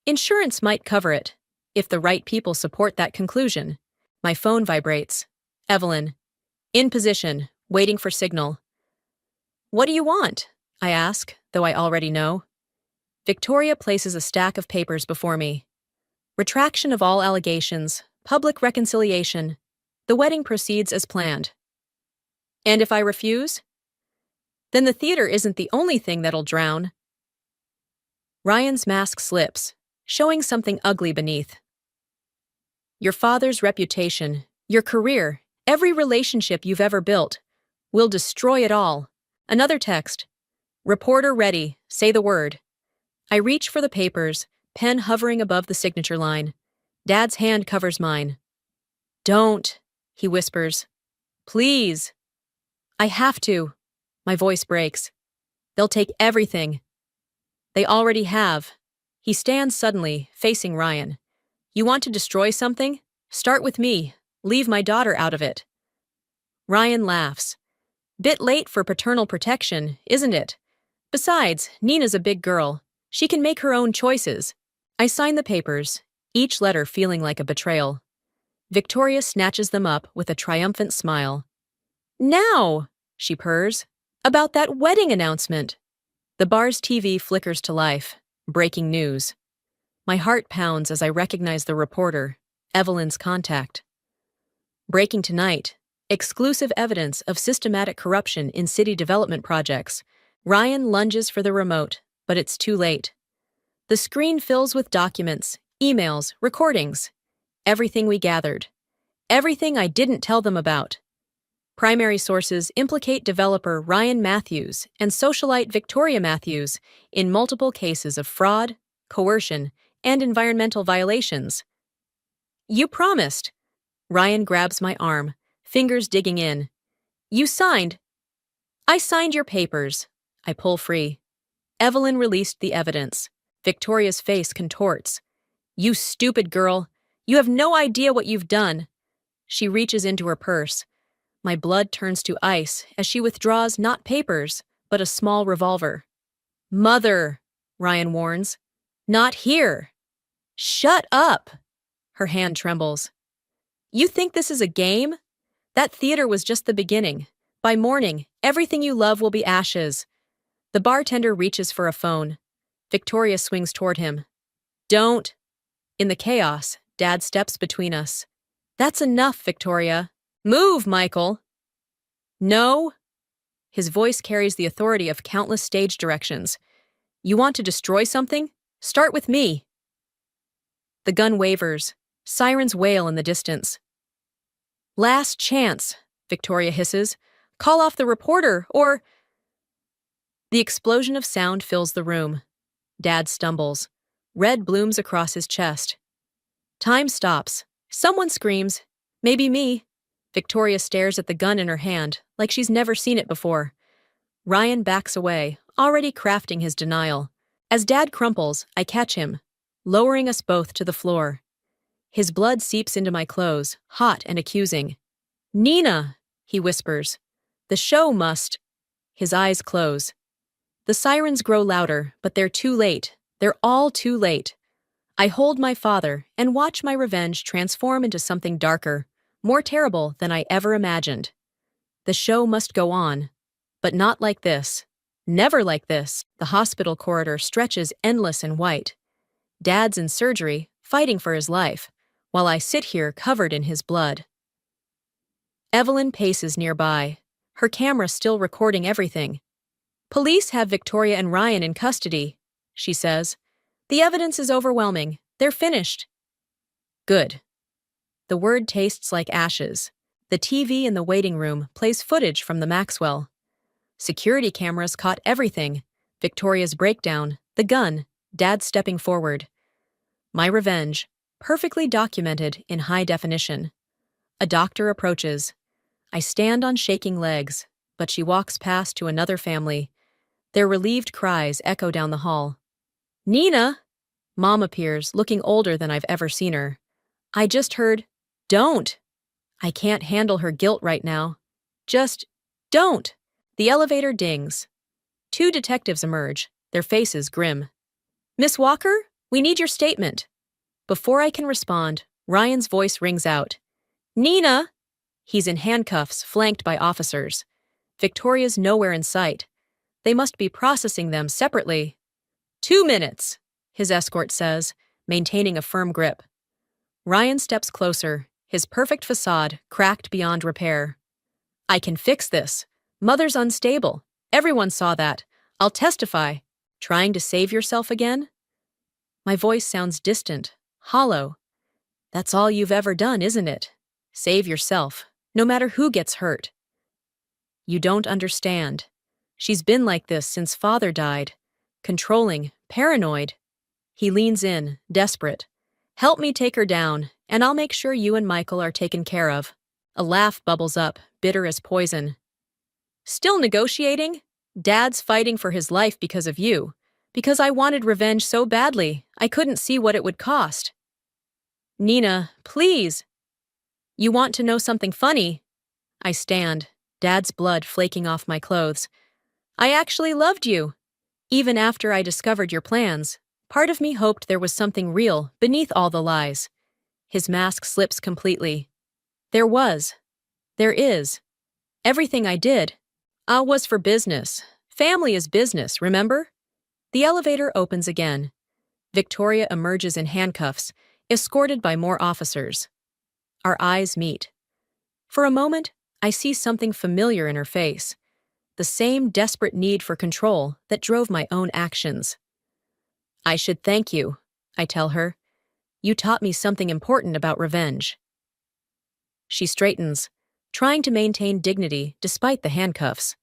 Insurance might cover it, if the right people support that conclusion. My phone vibrates. Evelyn. In position, waiting for signal. What do you want? I ask, though I already know. Victoria places a stack of papers before me. Retraction of all allegations, public reconciliation. The wedding proceeds as planned. And if I refuse? Then the theater isn't the only thing that'll drown. Ryan's mask slips, showing something ugly beneath. Your father's reputation, your career, every relationship you've ever built. We'll destroy it all. Another text. Reporter ready, say the word. I reach for the papers, pen hovering above the signature line. Dad's hand covers mine. Don't, he whispers. Please. I have to. My voice breaks. They'll take everything. They already have. He stands suddenly, facing Ryan. You want to destroy something? Start with me. Leave my daughter out of it. Ryan laughs. Bit late for paternal protection, isn't it? Besides, Nina's a big girl. She can make her own choices. I sign the papers, each letter feeling like a betrayal. Victoria snatches them up with a triumphant smile. Now, she purrs, about that wedding announcement. The bar's TV flickers to life. Breaking news. My heart pounds as I recognize the reporter, Evelyn's contact. Breaking tonight. Exclusive evidence of systematic corruption in city development projects. Ryan lunges for the remote, but it's too late. The screen fills with documents, emails, recordings. Everything we gathered. Everything I didn't tell them about. Primary sources implicate developer Ryan Matthews and socialite Victoria Matthews in multiple cases of fraud, coercion, and environmental violations. You promised. Ryan grabs my arm, fingers digging in. You signed. I signed your papers. I pull free. Evelyn released the evidence. Victoria's face contorts. You stupid girl. You have no idea what you've done. She reaches into her purse. My blood turns to ice as she withdraws not papers, but a small revolver. Mother, Ryan warns. Not here. Shut up. Her hand trembles. You think this is a game? That theater was just the beginning. By morning, everything you love will be ashes. The bartender reaches for a phone. Victoria swings toward him. Don't. In the chaos, Dad steps between us. That's enough, Victoria. Move, Michael. No. His voice carries the authority of countless stage directions. You want to destroy something? Start with me. The gun wavers. Sirens wail in the distance. Last chance, Victoria hisses. Call off the reporter, or... The explosion of sound fills the room. Dad stumbles. Red blooms across his chest. Time stops. Someone screams. Maybe me. Victoria stares at the gun in her hand, like she's never seen it before. Ryan backs away, already crafting his denial. As Dad crumples, I catch him, lowering us both to the floor. His blood seeps into my clothes, hot and accusing. "Nina," he whispers. "The show must..." His eyes close. The sirens grow louder, but they're too late. They're all too late. I hold my father and watch my revenge transform into something darker, more terrible than I ever imagined. The show must go on. But not like this. Never like this. The hospital corridor stretches endless and white. Dad's in surgery, fighting for his life, while I sit here covered in his blood. Evelyn paces nearby, her camera still recording everything. "Police have Victoria and Ryan in custody," she says. "The evidence is overwhelming. They're finished." Good. The word tastes like ashes. The TV in the waiting room plays footage from the Maxwell. Security cameras caught everything. Victoria's breakdown, the gun, Dad stepping forward. My revenge, perfectly documented in high definition. A doctor approaches. I stand on shaking legs, but she walks past to another family. Their relieved cries echo down the hall. "Nina!" Mom appears, looking older than I've ever seen her. "I just heard, 'Don't!' I can't handle her guilt right now. Just, don't!" The elevator dings. 2 detectives emerge, their faces grim. "Miss Walker, we need your statement." Before I can respond, Ryan's voice rings out. "Nina!" He's in handcuffs, flanked by officers. Victoria's nowhere in sight. They must be processing them separately. 2 minutes, his escort says, maintaining a firm grip. Ryan steps closer, his perfect facade cracked beyond repair. "I can fix this. Mother's unstable. Everyone saw that. I'll testify." Trying to save yourself again? My voice sounds distant, hollow. That's all you've ever done, isn't it? Save yourself, no matter who gets hurt. You don't understand. She's been like this since Father died. Controlling, paranoid. He leans in, desperate. "Help me take her down, and I'll make sure you and Michael are taken care of." A laugh bubbles up, bitter as poison. "Still negotiating? Dad's fighting for his life because of you. Because I wanted revenge so badly, I couldn't see what it would cost." "Nina, please." "You want to know something funny?" I stand, Dad's blood flaking off my clothes. "I actually loved you. Even after I discovered your plans, part of me hoped there was something real beneath all the lies." His mask slips completely. "There was. There is. Everything I did was for business. Family is business, remember?" The elevator opens again. Victoria emerges in handcuffs, escorted by more officers. Our eyes meet. For a moment, I see something familiar in her face. The same desperate need for control that drove my own actions. "I should thank you," I tell her. "You taught me something important about revenge." She straightens, trying to maintain dignity despite the handcuffs.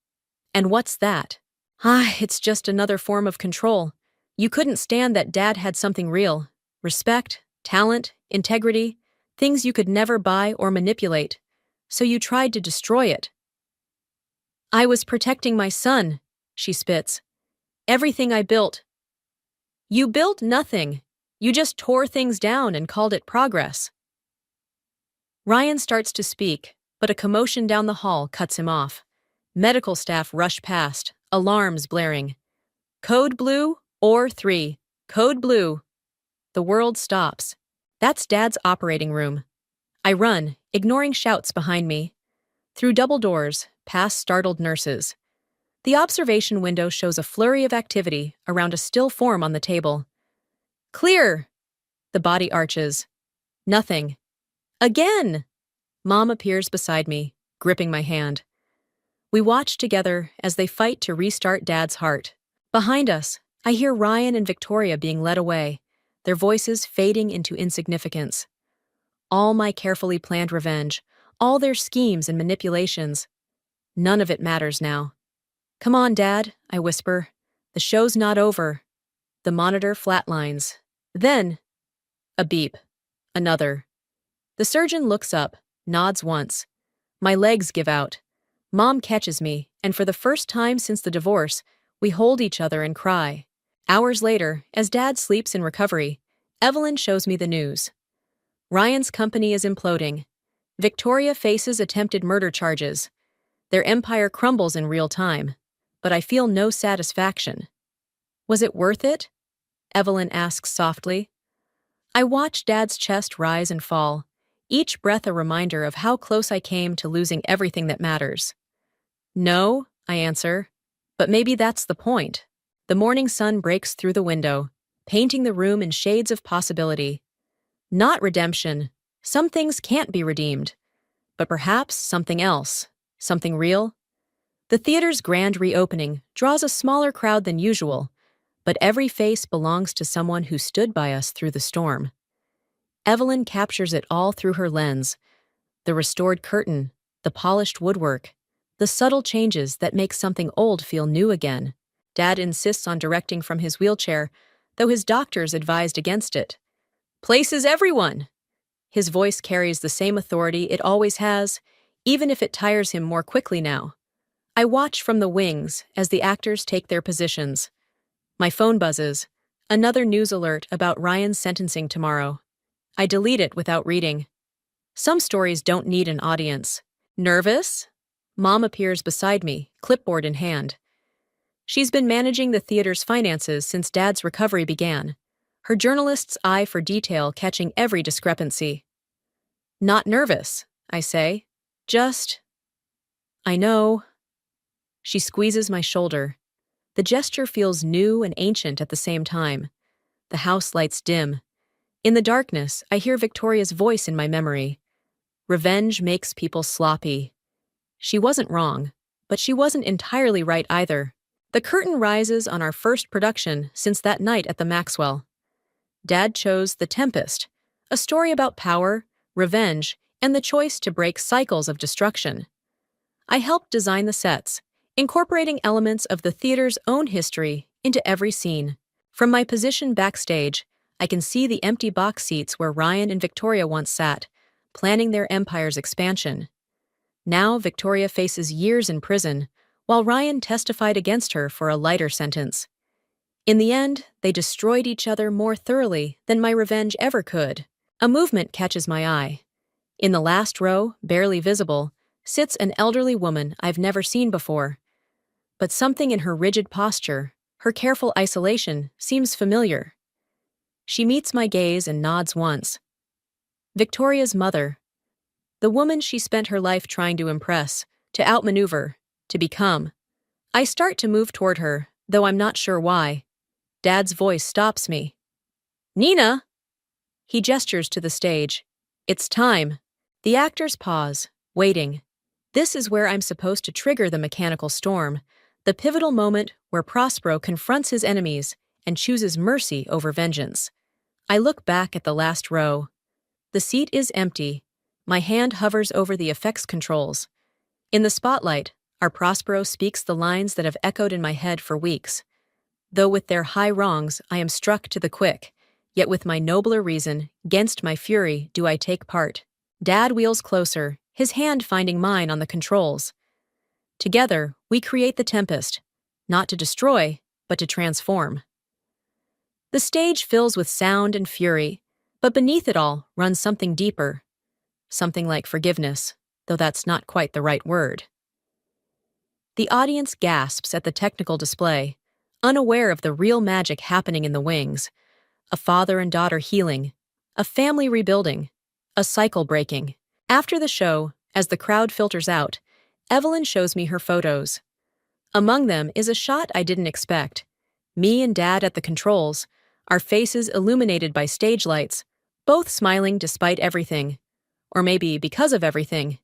"And what's that?" It's just another form of control. You couldn't stand that Dad had something real. Respect, talent, integrity, things you could never buy or manipulate. So you tried to destroy it." "I was protecting my son," she spits. "Everything I built." "You built nothing. You just tore things down and called it progress." Ryan starts to speak, but a commotion down the hall cuts him off. Medical staff rush past, alarms blaring. "Code blue, or 3. Code blue." The world stops. That's Dad's operating room. I run, ignoring shouts behind me. Through double doors, past startled nurses. The observation window shows a flurry of activity around a still form on the table. "Clear!" The body arches. Nothing. Again! Mom appears beside me, gripping my hand. We watch together as they fight to restart Dad's heart. Behind us, I hear Ryan and Victoria being led away, their voices fading into insignificance. All my carefully planned revenge, All their schemes and manipulations. None of it matters now. "Come on, Dad," I whisper. "The show's not over." The monitor flatlines. Then, a beep. Another. The surgeon looks up, nods once. My legs give out. Mom catches me, and for the first time since the divorce, we hold each other and cry. Hours later, as Dad sleeps in recovery, Evelyn shows me the news. Ryan's company is imploding. Victoria faces attempted murder charges. Their empire crumbles in real time, but I feel no satisfaction. "Was it worth it?" Evelyn asks softly. I watch Dad's chest rise and fall, each breath a reminder of how close I came to losing everything that matters. "No," I answer, "but maybe that's the point." The morning sun breaks through the window, painting the room in shades of possibility. Not redemption. Some things can't be redeemed. But perhaps something else. Something real. The theater's grand reopening draws a smaller crowd than usual, but every face belongs to someone who stood by us through the storm. Evelyn captures it all through her lens. The restored curtain, the polished woodwork, the subtle changes that make something old feel new again. Dad insists on directing from his wheelchair, though his doctors advised against it. "Places everyone!" His voice carries the same authority it always has, even if it tires him more quickly now. I watch from the wings as the actors take their positions. My phone buzzes. Another news alert about Ryan's sentencing tomorrow. I delete it without reading. Some stories don't need an audience. "Nervous?" Mom appears beside me, clipboard in hand. She's been managing the theater's finances since Dad's recovery began, her journalist's eye for detail catching every discrepancy. "Not nervous," I say. "Just—" "I know." She squeezes my shoulder. The gesture feels new and ancient at the same time. The house lights dim. In the darkness, I hear Victoria's voice in my memory. "Revenge makes people sloppy." She wasn't wrong, but she wasn't entirely right either. The curtain rises on our first production since that night at the Maxwell. Dad chose The Tempest, a story about power, revenge, and the choice to break cycles of destruction. I helped design the sets, incorporating elements of the theater's own history into every scene. From my position backstage, I can see the empty box seats where Ryan and Victoria once sat, planning their empire's expansion. Now Victoria faces years in prison, while Ryan testified against her for a lighter sentence. In the end, they destroyed each other more thoroughly than my revenge ever could. A movement catches my eye. In the last row, barely visible, sits an elderly woman I've never seen before. But something in her rigid posture, her careful isolation, seems familiar. She meets my gaze and nods once. Victoria's mother. The woman she spent her life trying to impress, to outmaneuver, to become. I start to move toward her, though I'm not sure why. Dad's voice stops me. "Nina!" He gestures to the stage. "It's time." The actors pause, waiting. This is where I'm supposed to trigger the mechanical storm, the pivotal moment where Prospero confronts his enemies and chooses mercy over vengeance. I look back at the last row. The seat is empty. My hand hovers over the effects controls. In the spotlight, our Prospero speaks the lines that have echoed in my head for weeks. Though with their high wrongs I am struck to the quick, yet with my nobler reason, 'gainst my fury, do I take part. Dad wheels closer, his hand finding mine on the controls. Together, we create the Tempest, not to destroy, but to transform. The stage fills with sound and fury, but beneath it all runs something deeper. Something like forgiveness, though that's not quite the right word. The audience gasps at the technical display, unaware of the real magic happening in the wings. A father and daughter healing, a family rebuilding, a cycle breaking. After the show, as the crowd filters out, Evelyn shows me her photos. Among them is a shot I didn't expect. Me and Dad at the controls, our faces illuminated by stage lights, both smiling despite everything. Or maybe because of everything.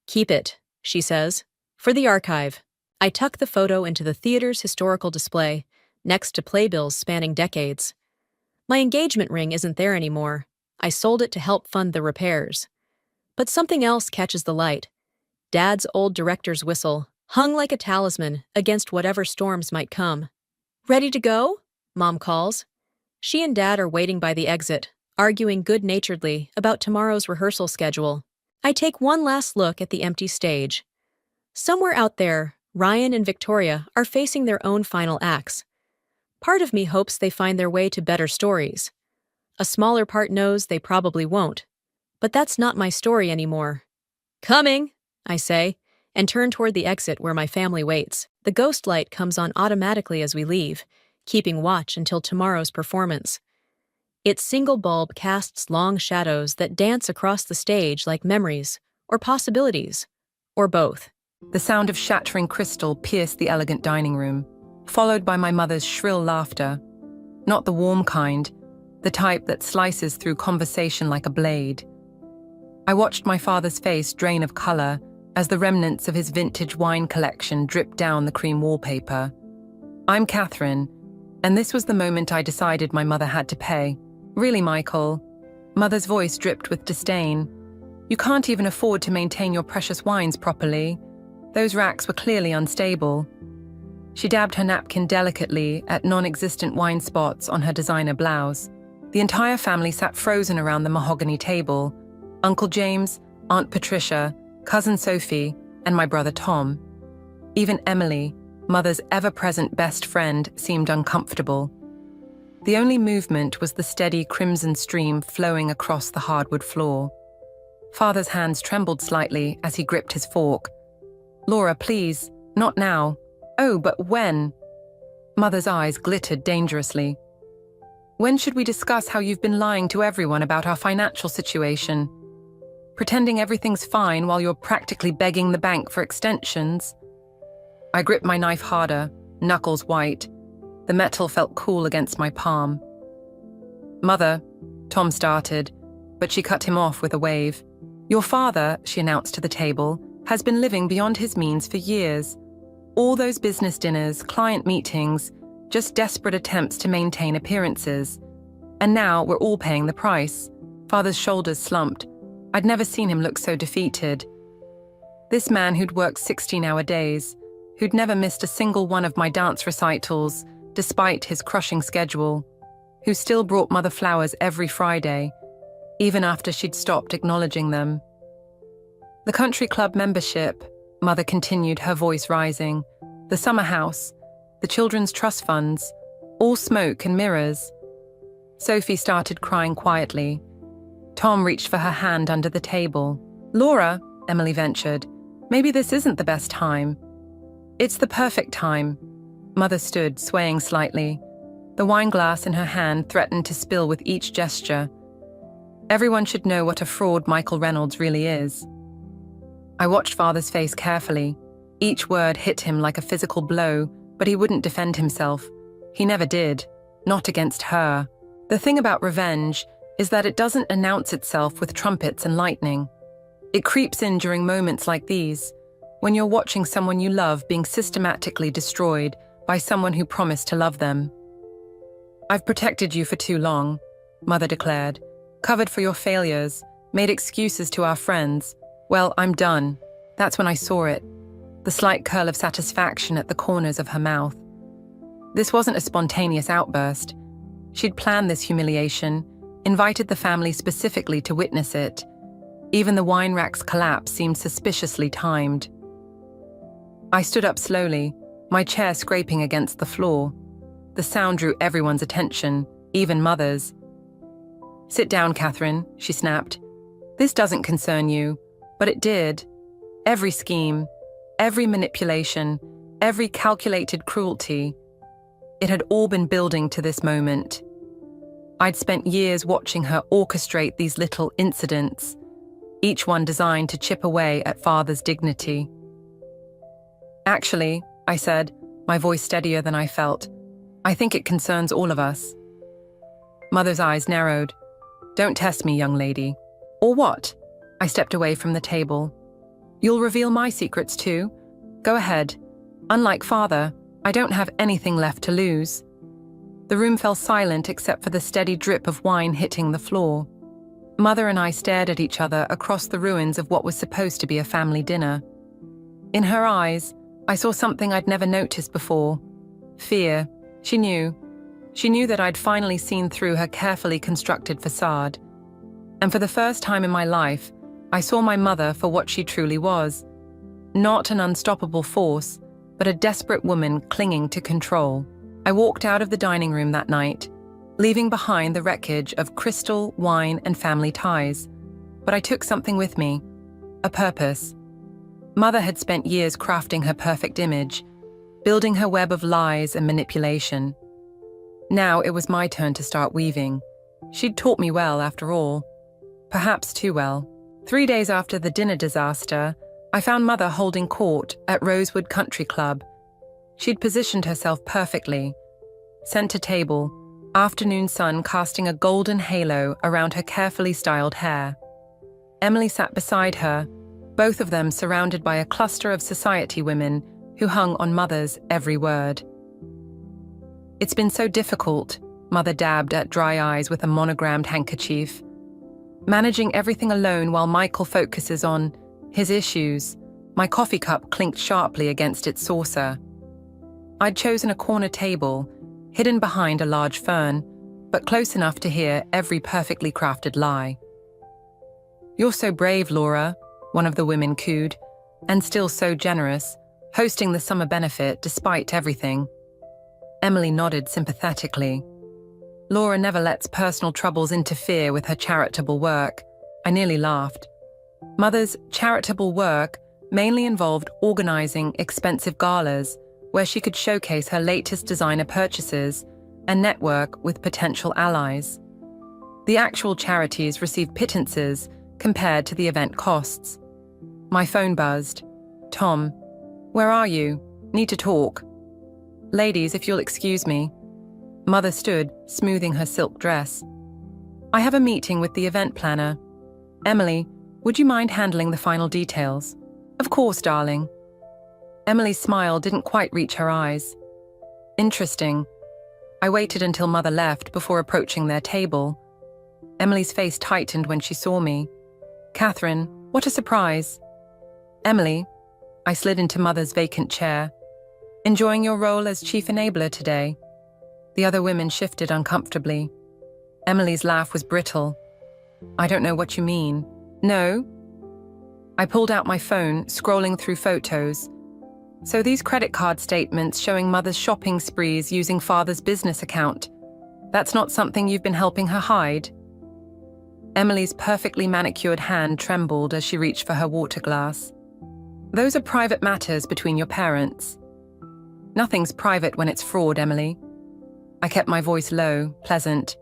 "Keep it," she says, "for the archive." I tuck the photo into the theater's historical display, next to playbills spanning decades. My engagement ring isn't there anymore. I sold it to help fund the repairs. But something else catches the light. Dad's old director's whistle, hung like a talisman against whatever storms might come. Ready to go? Mom calls. She and Dad are waiting by the exit, arguing good-naturedly about tomorrow's rehearsal schedule. I take one last look at the empty stage. Somewhere out there, Ryan and Victoria are facing their own final acts. Part of me hopes they find their way to better stories. A smaller part knows they probably won't. But that's not my story anymore. Coming, I say, and turn toward the exit where my family waits. The ghost light comes on automatically as we leave, keeping watch until tomorrow's performance. Its single bulb casts long shadows that dance across the stage like memories, or possibilities, or both. The sound of shattering crystal pierced the elegant dining room, followed by my mother's shrill laughter. Not the warm kind, the type that slices through conversation like a blade. I watched my father's face drain of color as the remnants of his vintage wine collection dripped down the cream wallpaper. I'm Catherine, and this was the moment I decided my mother had to pay. Really, Michael? Mother's voice dripped with disdain. You can't even afford to maintain your precious wines properly. Those racks were clearly unstable. She dabbed her napkin delicately at non-existent wine spots on her designer blouse. The entire family sat frozen around the mahogany table. Uncle James, Aunt Patricia, Cousin Sophie, and my brother Tom. Even Emily, Mother's ever-present best friend, seemed uncomfortable. The only movement was the steady crimson stream flowing across the hardwood floor. Father's hands trembled slightly as he gripped his fork. Laura, please, not now. Oh, but when? Mother's eyes glittered dangerously. When should we discuss how you've been lying to everyone about our financial situation? Pretending everything's fine while you're practically begging the bank for extensions? I gripped my knife harder, knuckles white. The metal felt cool against my palm. Mother, Tom started, but she cut him off with a wave. Your father, she announced to the table, has been living beyond his means for years. All those business dinners, client meetings, just desperate attempts to maintain appearances. And now we're all paying the price. Father's shoulders slumped. I'd never seen him look so defeated. This man who'd worked 16-hour days, who'd never missed a single one of my dance recitals, despite his crushing schedule, who still brought Mother flowers every Friday, even after she'd stopped acknowledging them. The country club membership, Mother continued, her voice rising, the summer house, the children's trust funds, all smoke and mirrors. Sophie started crying quietly. Tom reached for her hand under the table. Laura, Emily ventured, maybe this isn't the best time. It's the perfect time. Mother stood, swaying slightly. The wine glass in her hand threatened to spill with each gesture. Everyone should know what a fraud Michael Reynolds really is. I watched Father's face carefully. Each word hit him like a physical blow, but he wouldn't defend himself. He never did. Not against her. The thing about revenge is that it doesn't announce itself with trumpets and lightning. It creeps in during moments like these, when you're watching someone you love being systematically destroyed by someone who promised to love them. I've protected you for too long, Mother declared, covered for your failures, made excuses to our friends. Well, I'm done. That's when I saw it, the slight curl of satisfaction at the corners of her mouth. This wasn't a spontaneous outburst. She'd planned this humiliation, invited the family specifically to witness it. Even the wine rack's collapse seemed suspiciously timed. I stood up slowly, my chair scraping against the floor. The sound drew everyone's attention, even Mother's. Sit down, Catherine, she snapped. This doesn't concern you, but it did. Every scheme, every manipulation, every calculated cruelty. It had all been building to this moment. I'd spent years watching her orchestrate these little incidents, each one designed to chip away at Father's dignity. Actually, I said, my voice steadier than I felt, I think it concerns all of us. Mother's eyes narrowed. Don't test me, young lady. Or what? I stepped away from the table. You'll reveal my secrets too? Go ahead. Unlike Father, I don't have anything left to lose. The room fell silent except for the steady drip of wine hitting the floor. Mother and I stared at each other across the ruins of what was supposed to be a family dinner. In her eyes, I saw something I'd never noticed before. Fear. She knew. She knew that I'd finally seen through her carefully constructed facade. And for the first time in my life, I saw my mother for what she truly was. Not an unstoppable force, but a desperate woman clinging to control. I walked out of the dining room that night, leaving behind the wreckage of crystal, wine, and family ties. But I took something with me, a purpose. Mother had spent years crafting her perfect image, building her web of lies and manipulation. Now it was my turn to start weaving. She'd taught me well, after all. Perhaps too well. 3 days after the dinner disaster, I found Mother holding court at Rosewood Country Club. She'd positioned herself perfectly. Center table, afternoon sun casting a golden halo around her carefully styled hair. Emily sat beside her, both of them surrounded by a cluster of society women who hung on Mother's every word. "It's been so difficult," Mother dabbed at dry eyes with a monogrammed handkerchief. "Managing everything alone while Michael focuses on his issues." My coffee cup clinked sharply against its saucer. I'd chosen a corner table, hidden behind a large fern, but close enough to hear every perfectly crafted lie. "You're so brave, Laura," one of the women cooed, "and still so generous, hosting the summer benefit despite everything." Emily nodded sympathetically. Laura never lets personal troubles interfere with her charitable work. I nearly laughed. Mother's charitable work mainly involved organizing expensive galas where she could showcase her latest designer purchases and network with potential allies. The actual charities received pittances compared to the event costs. My phone buzzed. "Tom, where are you? Need to talk." "Ladies, if you'll excuse me." Mother stood, smoothing her silk dress. "I have a meeting with the event planner. Emily, would you mind handling the final details?" "Of course, darling." Emily's smile didn't quite reach her eyes. "Interesting." I waited until Mother left before approaching their table. Emily's face tightened when she saw me. "Catherine, what a surprise." "Emily," I slid into Mother's vacant chair. "Enjoying your role as chief enabler today?" The other women shifted uncomfortably. Emily's laugh was brittle. "I don't know what you mean." "No?" I pulled out my phone, scrolling through photos. "So these credit card statements showing Mother's shopping sprees using Father's business account, that's not something you've been helping her hide?" Emily's perfectly manicured hand trembled as she reached for her water glass. "Those are private matters between your parents." "Nothing's private when it's fraud, Emily." I kept my voice low, pleasant.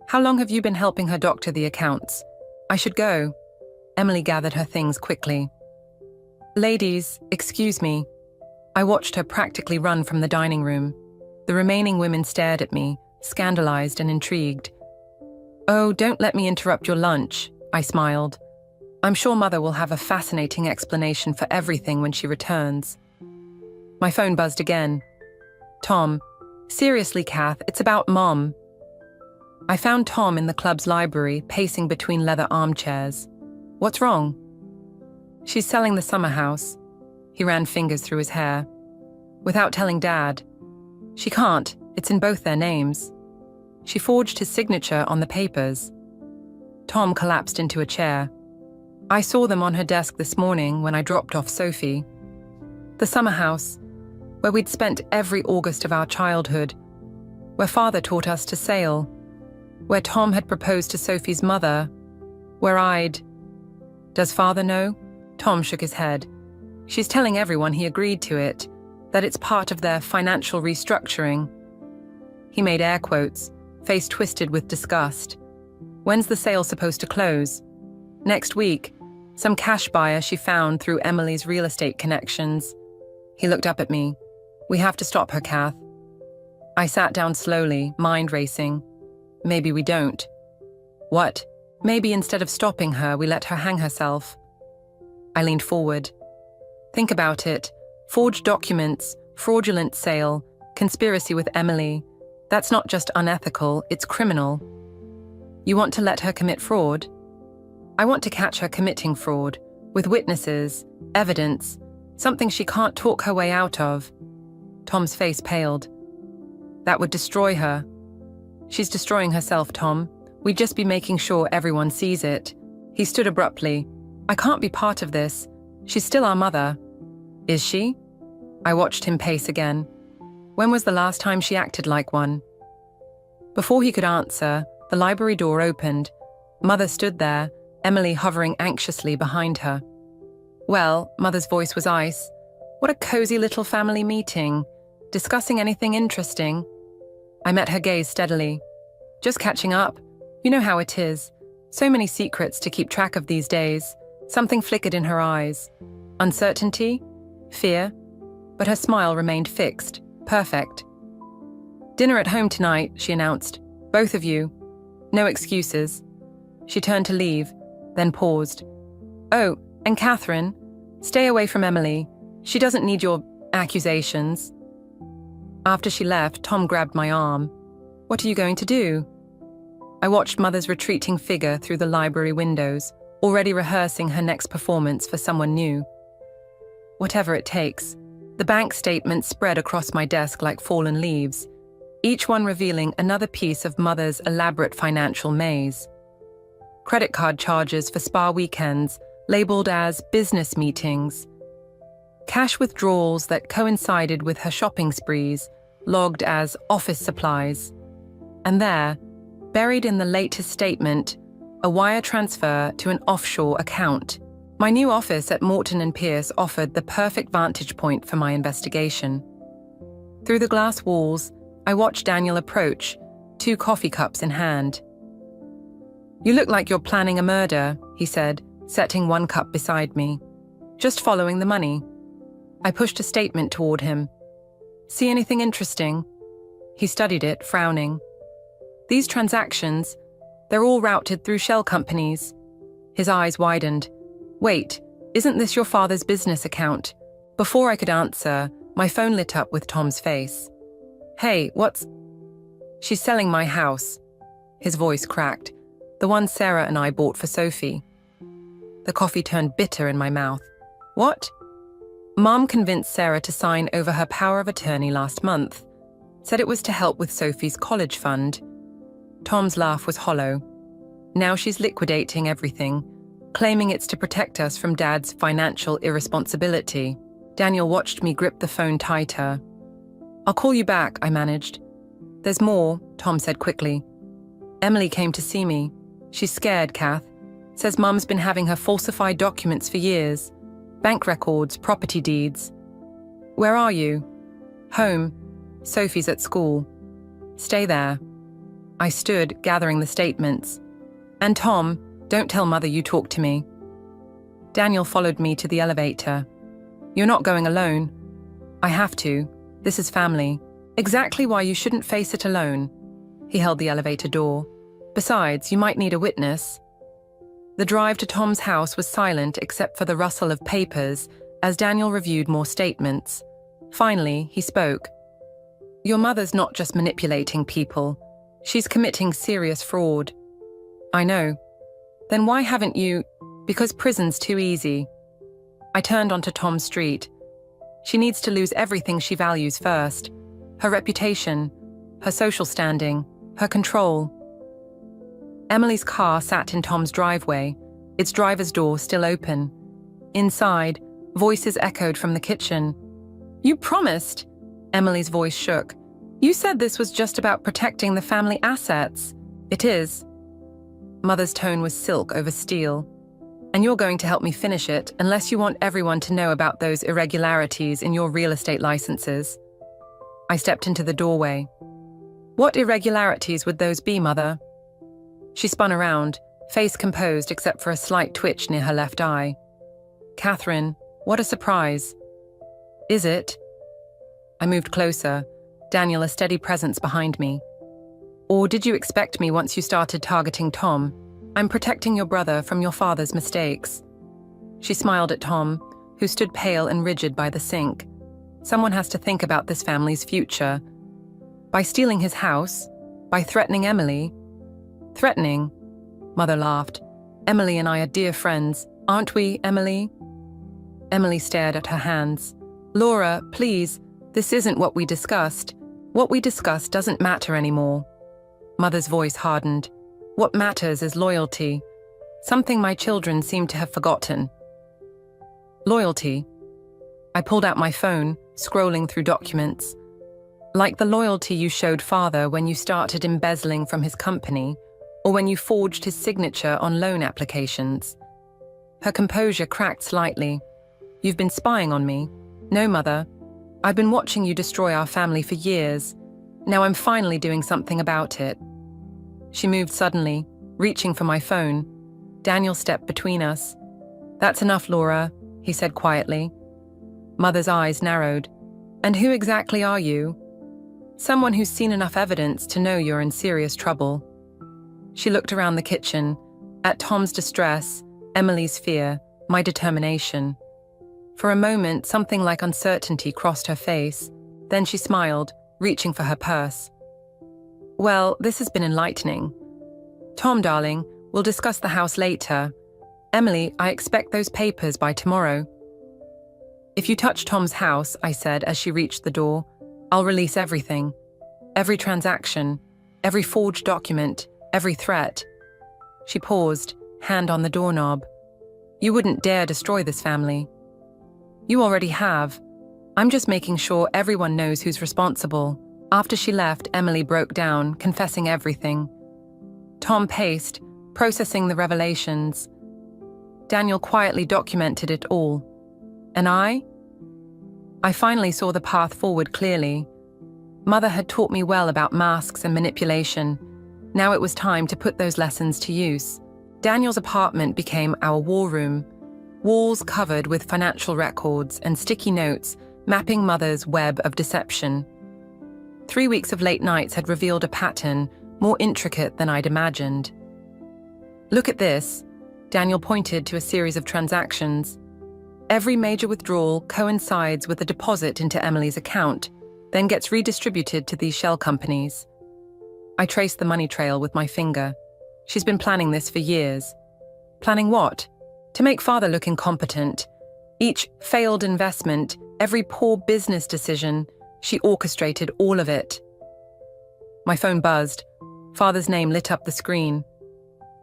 "How long have you been helping her doctor the accounts? I should go." Emily gathered her things quickly. "Ladies, excuse me." I watched her practically run from the dining room. The remaining women stared at me, scandalized and intrigued. "Oh, don't let me interrupt your lunch," I smiled. "I'm sure Mother will have a fascinating explanation for everything when she returns." My phone buzzed again. "Tom, seriously, Kath, it's about Mom." I found Tom in the club's library, pacing between leather armchairs. "What's wrong?" "She's selling the summer house." He ran fingers through his hair. "Without telling Dad." "She can't, it's in both their names." She forged his signature on the papers. Tom collapsed into a chair. "I saw them on her desk this morning when I dropped off Sophie. The summer house, where we'd spent every August of our childhood, where Father taught us to sail, where Tom had proposed to Sophie's mother, where I'd... Does Father know?" Tom shook his head. "She's telling everyone he agreed to it, that it's part of their financial restructuring." He made air quotes, face twisted with disgust. "When's the sale supposed to close?" "Next week. Some cash buyer she found through Emily's real estate connections." He looked up at me. "We have to stop her, Kath." I sat down slowly, mind racing. "Maybe we don't." "What?" "Maybe instead of stopping her, we let her hang herself." I leaned forward. "Think about it. Forged documents, fraudulent sale, conspiracy with Emily. That's not just unethical, it's criminal." "You want to let her commit fraud?" I want to catch her committing fraud, with witnesses, evidence, something she can't talk her way out of. Tom's face paled. That would destroy her. She's destroying herself, Tom. We'd just be making sure everyone sees it. He stood abruptly. I can't be part of this. She's still our mother. Is she? I watched him pace again. When was the last time she acted like one? Before he could answer, the library door opened. Mother stood there, Emily hovering anxiously behind her. Well, Mother's voice was ice. What a cozy little family meeting. Discussing anything interesting? I met her gaze steadily. Just catching up. You know how it is. So many secrets to keep track of these days. Something flickered in her eyes. Uncertainty? Fear? But her smile remained fixed, perfect. Dinner at home tonight, she announced. Both of you. No excuses. She turned to leave, then paused. Oh, and Catherine, stay away from Emily. She doesn't need your accusations. After she left, Tom grabbed my arm. What are you going to do? I watched Mother's retreating figure through the library windows, already rehearsing her next performance for someone new. Whatever it takes. The bank statements spread across my desk like fallen leaves, each one revealing another piece of Mother's elaborate financial maze. Credit card charges for spa weekends, labeled as business meetings. Cash withdrawals that coincided with her shopping sprees, logged as office supplies. And there, buried in the latest statement, a wire transfer to an offshore account. My new office at Morton & Pierce offered the perfect vantage point for my investigation. Through the glass walls, I watched Daniel approach, 2 coffee cups in hand. You look like you're planning a murder, he said, setting 1 cup beside me. Just following the money. I pushed a statement toward him. See anything interesting? He studied it, frowning. These transactions, they're all routed through shell companies. His eyes widened. Wait, isn't this your father's business account? Before I could answer, my phone lit up with Tom's face. Hey, what's... She's selling my house. His voice cracked. The one Sarah and I bought for Sophie. The coffee turned bitter in my mouth. What? Mom convinced Sarah to sign over her power of attorney last month. Said it was to help with Sophie's college fund. Tom's laugh was hollow. Now she's liquidating everything, claiming it's to protect us from Dad's financial irresponsibility. Daniel watched me grip the phone tighter. I'll call you back, I managed. There's more, Tom said quickly. Emily came to see me. She's scared, Kath. Says Mum's been having her falsified documents for years. Bank records, property deeds. Where are you? Home. Sophie's at school. Stay there. I stood, gathering the statements. And Tom, don't tell Mother you talked to me. Daniel followed me to the elevator. You're not going alone. I have to. This is family. Exactly why you shouldn't face it alone. He held the elevator door. Besides, you might need a witness. The drive to Tom's house was silent except for the rustle of papers as Daniel reviewed more statements. Finally, he spoke. Your mother's not just manipulating people. She's committing serious fraud. I know. Then why haven't you... Because prison's too easy. I turned onto Tom Street. She needs to lose everything she values first. Her reputation, her social standing, her control. Emily's car sat in Tom's driveway, its driver's door still open. Inside, voices echoed from the kitchen. You promised, Emily's voice shook. You said this was just about protecting the family assets. It is. Mother's tone was silk over steel. And you're going to help me finish it unless you want everyone to know about those irregularities in your real estate licenses. I stepped into the doorway. What irregularities would those be, Mother? She spun around, face composed except for a slight twitch near her left eye. Catherine, what a surprise. Is it? I moved closer, Daniel a steady presence behind me. Or did you expect me once you started targeting Tom? I'm protecting your brother from your father's mistakes. She smiled at Tom, who stood pale and rigid by the sink. Someone has to think about this family's future. By stealing his house? By threatening Emily? Threatening? Mother laughed. Emily and I are dear friends, aren't we, Emily? Emily stared at her hands. Laura, please, this isn't what we discussed. What we discussed doesn't matter anymore. Mother's voice hardened. What matters is loyalty. Something my children seem to have forgotten. Loyalty. I pulled out my phone, scrolling through documents. Like the loyalty you showed father when you started embezzling from his company, or when you forged his signature on loan applications. Her composure cracked slightly. You've been spying on me. No, Mother. I've been watching you destroy our family for years. Now I'm finally doing something about it. She moved suddenly, reaching for my phone. Daniel stepped between us. That's enough, Laura, he said quietly. Mother's eyes narrowed. And who exactly are you? Someone who's seen enough evidence to know you're in serious trouble. She looked around the kitchen, at Tom's distress, Emily's fear, my determination. For a moment, something like uncertainty crossed her face. Then she smiled, reaching for her purse. Well, this has been enlightening. Tom, darling, we'll discuss the house later. Emily, I expect those papers by tomorrow. If you touch Tom's house, I said as she reached the door, I'll release everything. Every transaction, every forged document, every threat. She paused, hand on the doorknob. You wouldn't dare destroy this family. You already have. I'm just making sure everyone knows who's responsible. After she left, Emily broke down, confessing everything. Tom paced, processing the revelations. Daniel quietly documented it all. And I finally saw the path forward clearly. Mother had taught me well about masks and manipulation. Now it was time to put those lessons to use. Daniel's apartment became our war room, walls covered with financial records and sticky notes mapping Mother's web of deception. 3 weeks of late nights had revealed a pattern more intricate than I'd imagined. Look at this. Daniel pointed to a series of transactions. Every major withdrawal coincides with a deposit into Emily's account, then gets redistributed to these shell companies. I traced the money trail with my finger. She's been planning this for years. Planning what? To make father look incompetent. Each failed investment, every poor business decision, she orchestrated all of it. My phone buzzed. Father's name lit up the screen.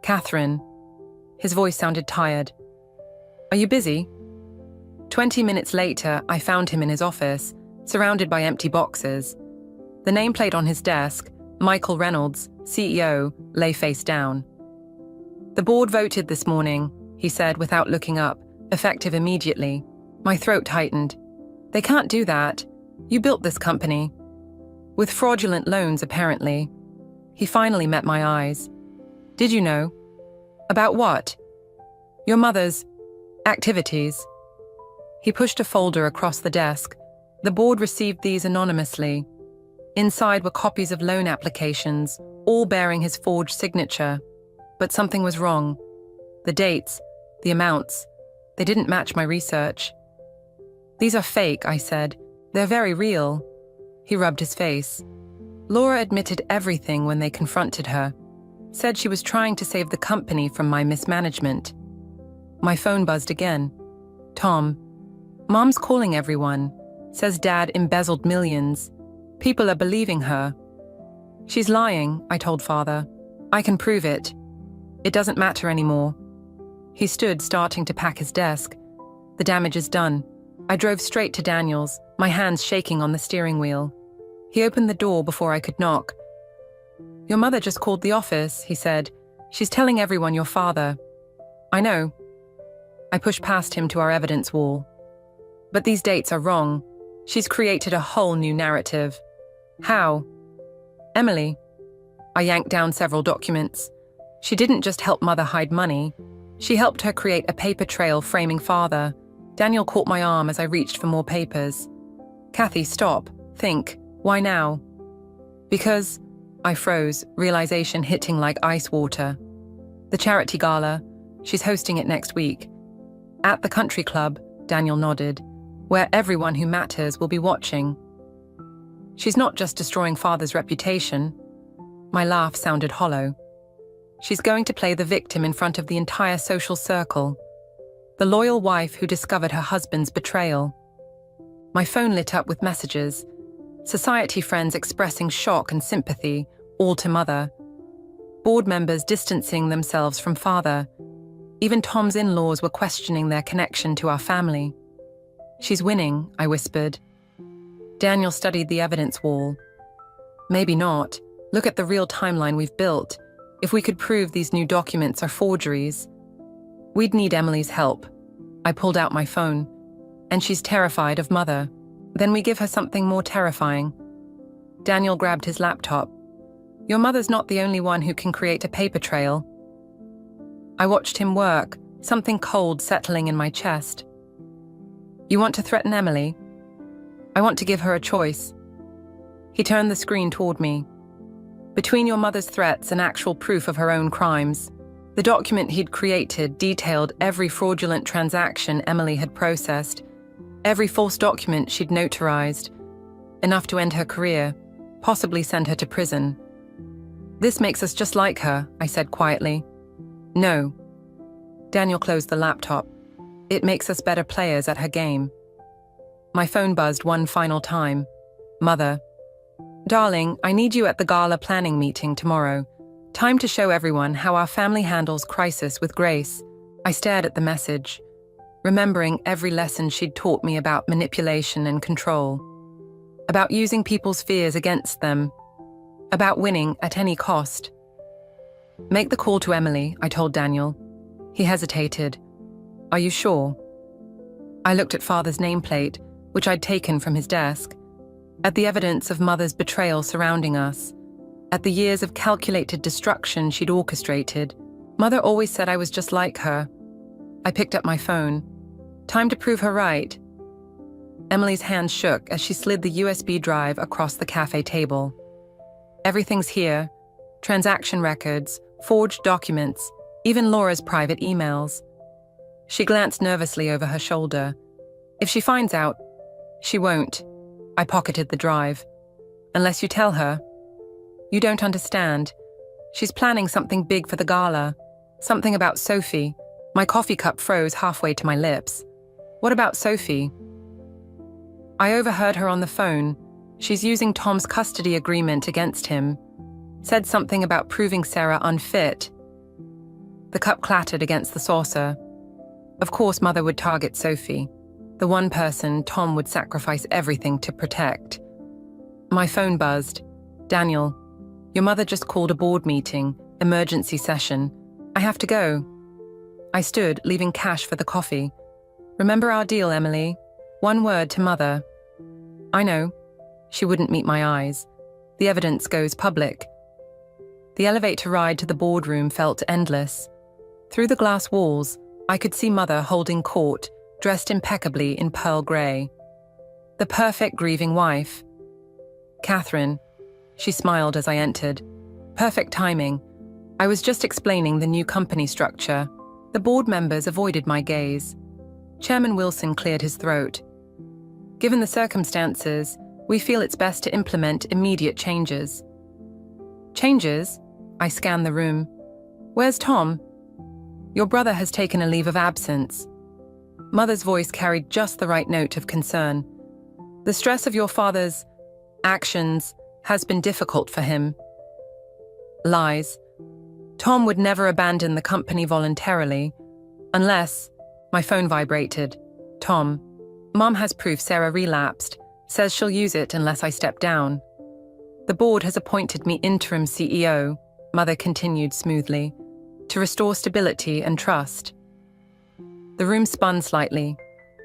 Catherine. His voice sounded tired. Are you busy? 20 minutes later, I found him in his office, surrounded by empty boxes. The nameplate on his desk, Michael Reynolds, CEO, lay face down. The board voted this morning, he said without looking up, effective immediately. My throat tightened. They can't do that. You built this company. With fraudulent loans, apparently. He finally met my eyes. Did you know? About what? Your mother's activities. He pushed a folder across the desk. The board received these anonymously. Inside were copies of loan applications, all bearing his forged signature. But something was wrong. The dates, the amounts, they didn't match my research. These are fake, I said. They're very real. He rubbed his face. Laura admitted everything when they confronted her. Said she was trying to save the company from my mismanagement. My phone buzzed again. Tom. Mom's calling everyone. Says Dad embezzled millions. People are believing her. She's lying, I told Father. I can prove it. It doesn't matter anymore. He stood, starting to pack his desk. The damage is done. I drove straight to Daniel's, my hands shaking on the steering wheel. He opened the door before I could knock. Your mother just called the office, he said. She's telling everyone your father. I know. I pushed past him to our evidence wall. But these dates are wrong. She's created a whole new narrative. How? Emily. I yanked down several documents. She didn't just help Mother hide money. She helped her create a paper trail framing father. Daniel caught my arm as I reached for more papers. Kathy, stop. Think. Why now? Because... I froze, realization hitting like ice water. The charity gala. She's hosting it next week. At the country club, Daniel nodded, where everyone who matters will be watching. She's not just destroying Father's reputation. My laugh sounded hollow. She's going to play the victim in front of the entire social circle. The loyal wife who discovered her husband's betrayal. My phone lit up with messages. Society friends expressing shock and sympathy, all to mother. Board members distancing themselves from father. Even Tom's in-laws were questioning their connection to our family. She's winning, I whispered. Daniel studied the evidence wall. Maybe not. Look at the real timeline we've built. If we could prove these new documents are forgeries, we'd need Emily's help. I pulled out my phone. And she's terrified of mother. Then we give her something more terrifying. Daniel grabbed his laptop. Your mother's not the only one who can create a paper trail. I watched him work, something cold settling in my chest. You want to threaten Emily? I want to give her a choice. He turned the screen toward me. Between your mother's threats and actual proof of her own crimes, the document he'd created detailed every fraudulent transaction Emily had processed, every false document she'd notarized, enough to end her career, possibly send her to prison. This makes us just like her, I said quietly. No. Daniel closed the laptop. It makes us better players at her game. My phone buzzed one final time. Mother. Darling, I need you at the gala planning meeting tomorrow. Time to show everyone how our family handles crisis with grace. I stared at the message, remembering every lesson she'd taught me about manipulation and control, about using people's fears against them, about winning at any cost. Make the call to Emily, I told Daniel. He hesitated. Are you sure? I looked at Father's nameplate, which I'd taken from his desk, at the evidence of Mother's betrayal surrounding us, at the years of calculated destruction she'd orchestrated. Mother always said I was just like her. I picked up my phone. Time to prove her right. Emily's hand shook as she slid the USB drive across the cafe table. Everything's here. Transaction records, forged documents, even Laura's private emails. She glanced nervously over her shoulder. If she finds out, she won't. I pocketed the drive. Unless you tell her. You don't understand. She's planning something big for the gala. Something about Sophie. My coffee cup froze halfway to my lips. What about Sophie? I overheard her on the phone. She's using Tom's custody agreement against him. Said something about proving Sarah unfit. The cup clattered against the saucer. Of course, Mother would target Sophie, the one person Tom would sacrifice everything to protect. My phone buzzed. Daniel, your mother just called a board meeting, emergency session. I have to go. I stood, leaving cash for the coffee. Remember our deal, Emily? One word to Mother. I know. She wouldn't meet my eyes. The evidence goes public. The elevator ride to the boardroom felt endless. Through the glass walls, I could see Mother holding court, dressed impeccably in pearl grey. The perfect grieving wife. Catherine. She smiled as I entered. Perfect timing. I was just explaining the new company structure. The board members avoided my gaze. Chairman Wilson cleared his throat. Given the circumstances, we feel it's best to implement immediate changes. Changes? I scanned the room. Where's Tom? Your brother has taken a leave of absence. Mother's voice carried just the right note of concern. The stress of your father's actions has been difficult for him. Lies. Tom would never abandon the company voluntarily, unless... My phone vibrated. Tom. Mom has proof Sarah relapsed, says she'll use it unless I step down. The board has appointed me interim CEO, Mother continued smoothly, to restore stability and trust. The room spun slightly.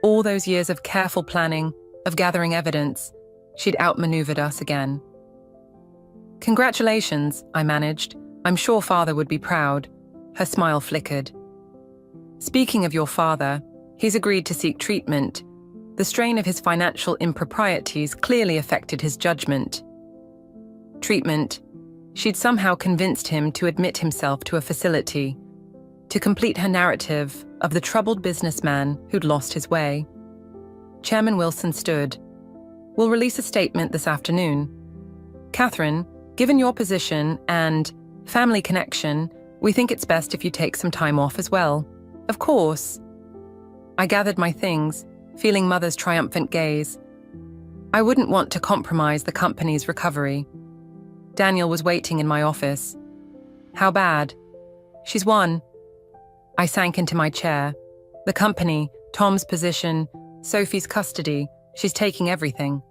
All those years of careful planning, of gathering evidence, she'd outmaneuvered us again. Congratulations, I managed. I'm sure Father would be proud. Her smile flickered. Speaking of your father, he's agreed to seek treatment. The strain of his financial improprieties clearly affected his judgment. Treatment. She'd somehow convinced him to admit himself to a facility, to complete her narrative of the troubled businessman who'd lost his way. Chairman Wilson stood. We'll release a statement this afternoon. Catherine, given your position and family connection, We think it's best if you take some time off as well. Of course. I gathered my things, feeling Mother's triumphant gaze. I wouldn't want to compromise the company's recovery. Daniel was waiting in my office. How bad? She's won. I sank into my chair. The company, Tom's position, Sophie's custody, she's taking everything.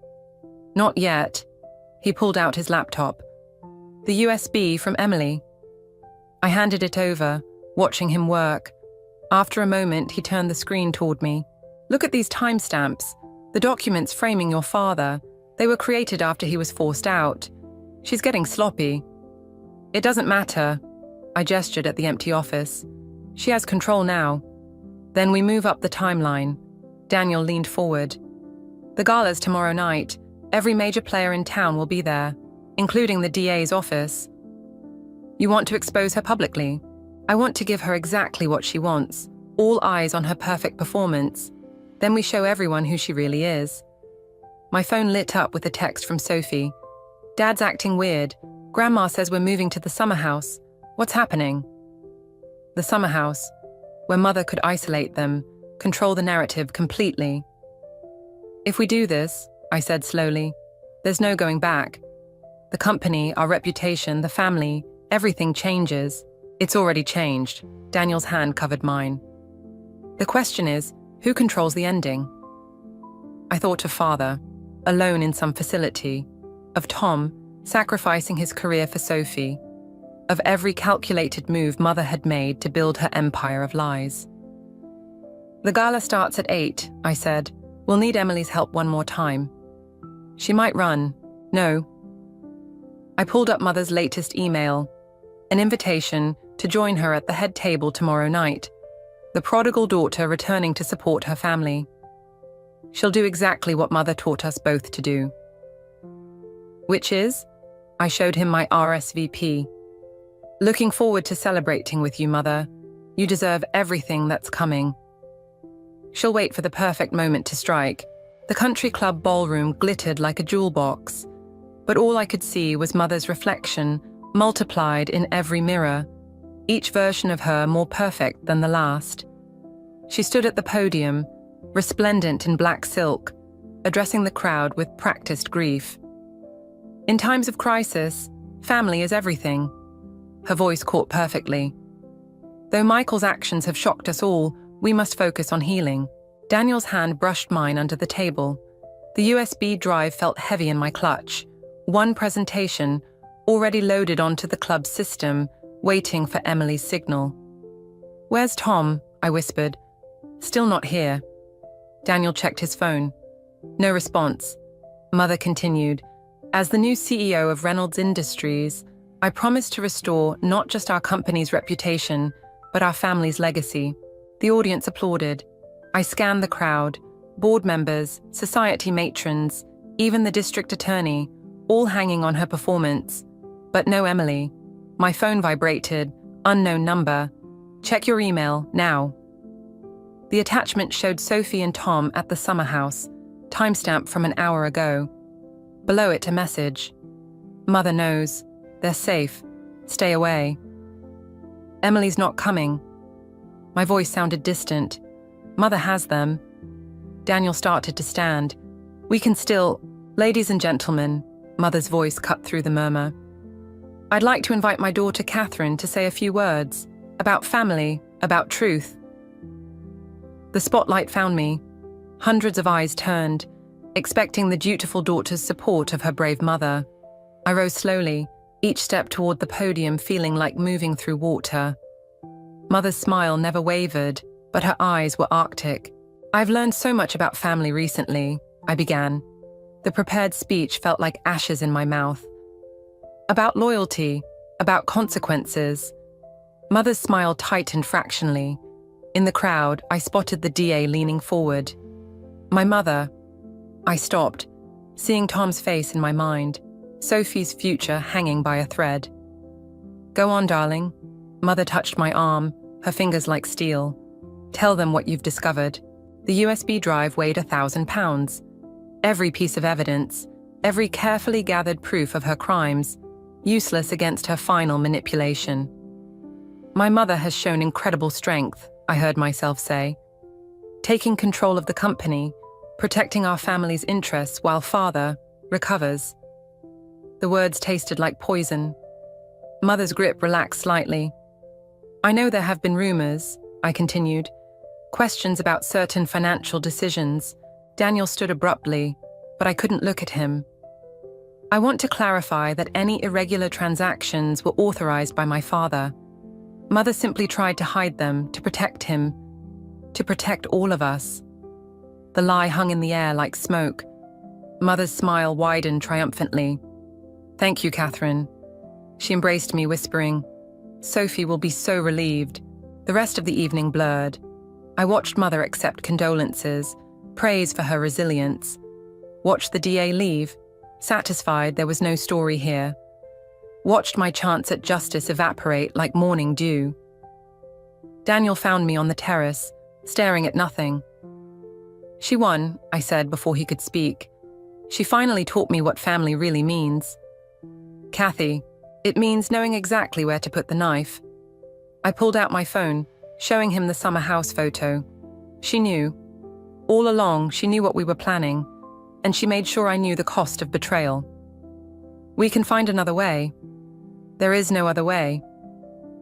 Not yet. He pulled out his laptop. The USB from Emily. I handed it over, watching him work. After a moment, he turned the screen toward me. Look at these timestamps. The documents framing your father. They were created after he was forced out. She's getting sloppy. It doesn't matter. I gestured at the empty office. She has control now. Then we move up the timeline. Daniel leaned forward. The gala's tomorrow night. Every major player in town will be there, including the DA's office. You want to expose her publicly? I want to give her exactly what she wants, all eyes on her perfect performance. Then we show everyone who she really is. My phone lit up with a text from Sophie. Dad's acting weird. Grandma says we're moving to the summer house. What's happening? The summer house, where Mother could isolate them, control the narrative completely. If we do this, I said slowly, there's no going back. The company, our reputation, the family, everything changes. It's already changed. Daniel's hand covered mine. The question is, who controls the ending? I thought of Father, alone in some facility, of Tom, sacrificing his career for Sophie, of every calculated move Mother had made to build her empire of lies. The gala starts at 8, I said. We'll need Emily's help one more time. She might run. No. I pulled up Mother's latest email, an invitation to join her at the head table tomorrow night, the prodigal daughter returning to support her family. She'll do exactly what Mother taught us both to do. Which is? I showed him my RSVP. Looking forward to celebrating with you, Mother. You deserve everything that's coming. She'll wait for the perfect moment to strike. The country club ballroom glittered like a jewel box, but all I could see was Mother's reflection, multiplied in every mirror, each version of her more perfect than the last. She stood at the podium, resplendent in black silk, addressing the crowd with practiced grief. In times of crisis, family is everything. Her voice caught perfectly. Though Michael's actions have shocked us all, we must focus on healing. Daniel's hand brushed mine under the table. The USB drive felt heavy in my clutch. One presentation, already loaded onto the club's system, waiting for Emily's signal. Where's Tom? I whispered. Still not here. Daniel checked his phone. No response. Mother continued. As the new CEO of Reynolds Industries, I promised to restore not just our company's reputation, but our family's legacy. The audience applauded. I scanned the crowd, board members, society matrons, even the district attorney, all hanging on her performance. But no Emily. My phone vibrated. Unknown number. Check your email, now. The attachment showed Sophie and Tom at the summer house, timestamp from an hour ago. Below it, a message. Mother knows. They're safe. Stay away. Emily's not coming. My voice sounded distant. Mother has them. Daniel started to stand. We can still... Ladies and gentlemen, Mother's voice cut through the murmur. I'd like to invite my daughter Catherine to say a few words about family, about truth. The spotlight found me. Hundreds of eyes turned, expecting the dutiful daughter's support of her brave mother. I rose slowly, each step toward the podium feeling like moving through water. Mother's smile never wavered, but her eyes were arctic. I've learned so much about family recently, I began. The prepared speech felt like ashes in my mouth. About loyalty, about consequences. Mother's smile tightened fractionally. In the crowd, I spotted the DA leaning forward. My mother. I stopped, seeing Tom's face in my mind, Sophie's future hanging by a thread. Go on, darling. Mother touched my arm, her fingers like steel. Tell them what you've discovered. The USB drive weighed 1,000 pounds. Every piece of evidence, every carefully gathered proof of her crimes, useless against her final manipulation. My mother has shown incredible strength, I heard myself say. Taking control of the company, protecting our family's interests while father recovers. The words tasted like poison. Mother's grip relaxed slightly. I know there have been rumors, I continued. Questions about certain financial decisions. Daniel stood abruptly, but I couldn't look at him. I want to clarify that any irregular transactions were authorized by my father. Mother simply tried to hide them, to protect him, to protect all of us. The lie hung in the air like smoke. Mother's smile widened triumphantly. Thank you, Catherine. She embraced me, whispering, Sophie will be so relieved. The rest of the evening blurred. I watched Mother accept condolences, praise for her resilience. Watched the DA leave, satisfied there was no story here. Watched my chance at justice evaporate like morning dew. Daniel found me on the terrace, staring at nothing. She won, I said before he could speak. She finally taught me what family really means. Kathy, it means knowing exactly where to put the knife. I pulled out my phone, showing him the summer house photo. She knew. All along, she knew what we were planning, and she made sure I knew the cost of betrayal. We can find another way. There is no other way.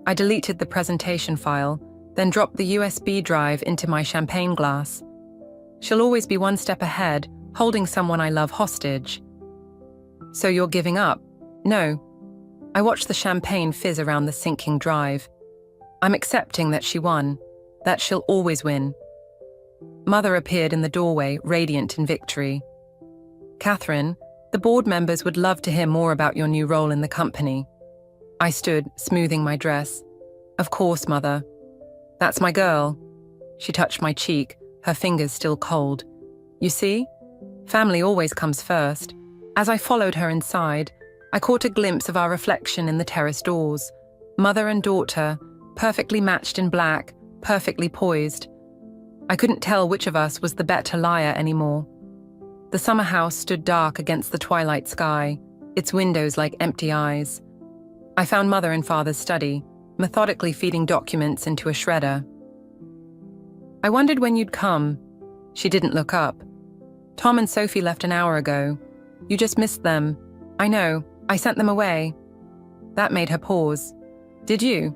I deleted the presentation file, then dropped the USB drive into my champagne glass. She'll always be one step ahead, holding someone I love hostage. So you're giving up? No. I watched the champagne fizz around the sinking drive. I'm accepting that she won, that she'll always win. Mother appeared in the doorway, radiant in victory. Catherine, the board members would love to hear more about your new role in the company. I stood, smoothing my dress. Of course, Mother. That's my girl. She touched my cheek, her fingers still cold. You see? Family always comes first. As I followed her inside, I caught a glimpse of our reflection in the terrace doors. Mother and daughter, perfectly matched in black, perfectly poised. I couldn't tell which of us was the better liar anymore. The summer house stood dark against the twilight sky, its windows like empty eyes. I found Mother in Father's study, methodically feeding documents into a shredder. I wondered when you'd come. She didn't look up. Tom and Sophie left an hour ago. You just missed them. I know. I sent them away. That made her pause. Did you?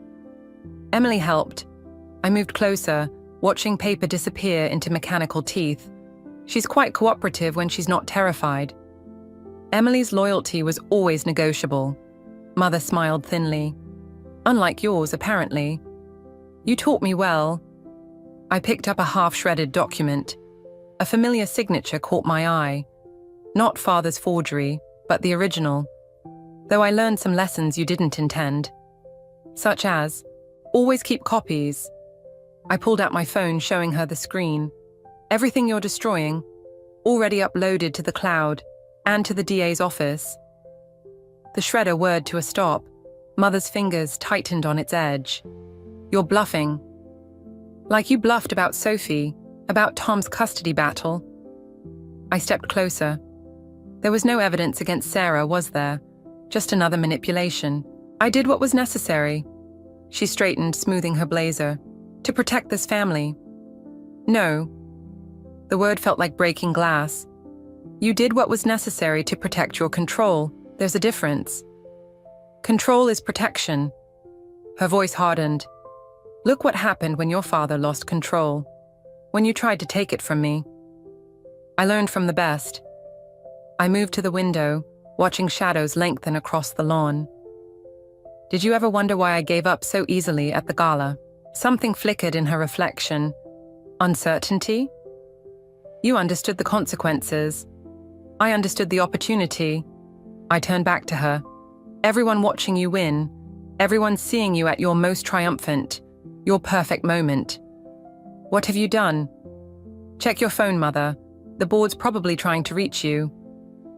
Emily helped. I moved closer, watching paper disappear into mechanical teeth. She's quite cooperative when she's not terrified. Emily's loyalty was always negotiable. Mother smiled thinly. Unlike yours, apparently. You taught me well. I picked up a half-shredded document. A familiar signature caught my eye. Not Father's forgery, but the original. Though I learned some lessons you didn't intend. Such as, always keep copies. I pulled out my phone, showing her the screen. Everything you're destroying, already uploaded to the cloud and to the DA's office. The shredder whirred to a stop. Mother's fingers tightened on its edge. You're bluffing. Like you bluffed about Sophie, about Tom's custody battle. I stepped closer. There was no evidence against Sarah, was there? Just another manipulation. I did what was necessary. She straightened, smoothing her blazer. To protect this family. No. The word felt like breaking glass. You did what was necessary to protect your control. There's a difference. Control is protection. Her voice hardened. Look what happened when your father lost control. When you tried to take it from me. I learned from the best. I moved to the window, watching shadows lengthen across the lawn. Did you ever wonder why I gave up so easily at the gala? Something flickered in her reflection. Uncertainty? You understood the consequences. I understood the opportunity. I turned back to her. Everyone watching you win. Everyone seeing you at your most triumphant. Your perfect moment. What have you done? Check your phone, Mother. The board's probably trying to reach you.